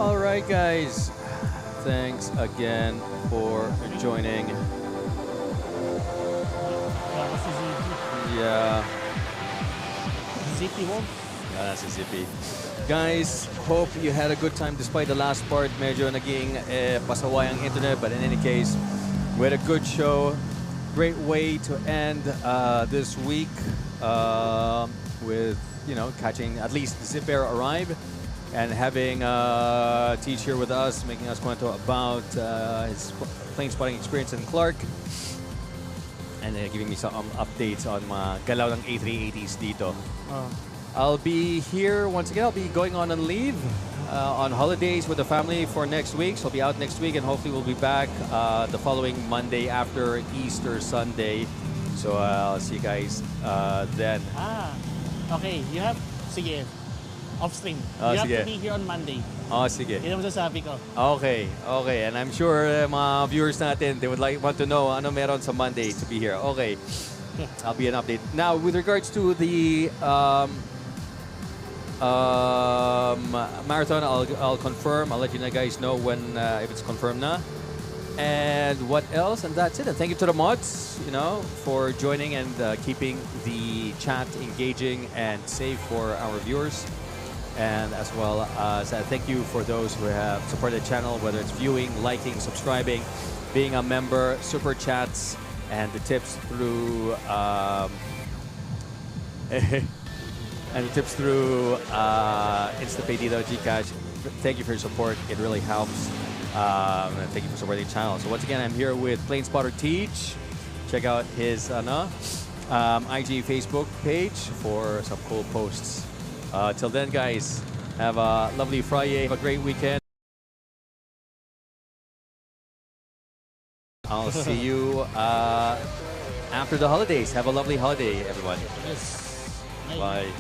All right, guys. Thanks again for joining. Kasi Yeah. Zippy mo. That's a zippy. Guys, hope you had a good time despite the last part. Medyo naging pasaway ang internet, but in any case, we had a good show. Great way to end this week with, you know, catching at least Zip Air arrive and having Teach here with us, making us quento about his plane spotting experience in Clark. And giving me some updates on mga galaw ng A380s dito. I'll be here once again. I'll be going on leave on holidays with the family for next week. So I'll be out next week, and hopefully we'll be back the following Monday after Easter Sunday. So I'll see you guys then. Okay. You have, sige, off-stream. You have to be here on Monday. Sige. Yun ang masasabi ko. Okay. And I'm sure mga viewers natin, they would want to know ano meron sa Monday to be here. Okay. I'll be an update. Now, with regards to the marathon, I'll confirm. I'll let you guys know when if it's confirmed na. And what else? And that's it. And thank you to the mods, you know, for joining and keeping the chat engaging and safe for our viewers. And as well as thank you for those who have supported the channel, whether it's viewing, liking, subscribing, being a member, super chats, and the tips through InstaPay, Dito, Gcash. Thank you for your support. It really helps. And thank you for supporting the channel. So once again, I'm here with Plane Spotter Teach. Check out his IG Facebook page for some cool posts. Till then, guys, have a lovely Friday. Have a great weekend. I'll see you after the holidays. Have a lovely holiday, everyone. Yes. Bye.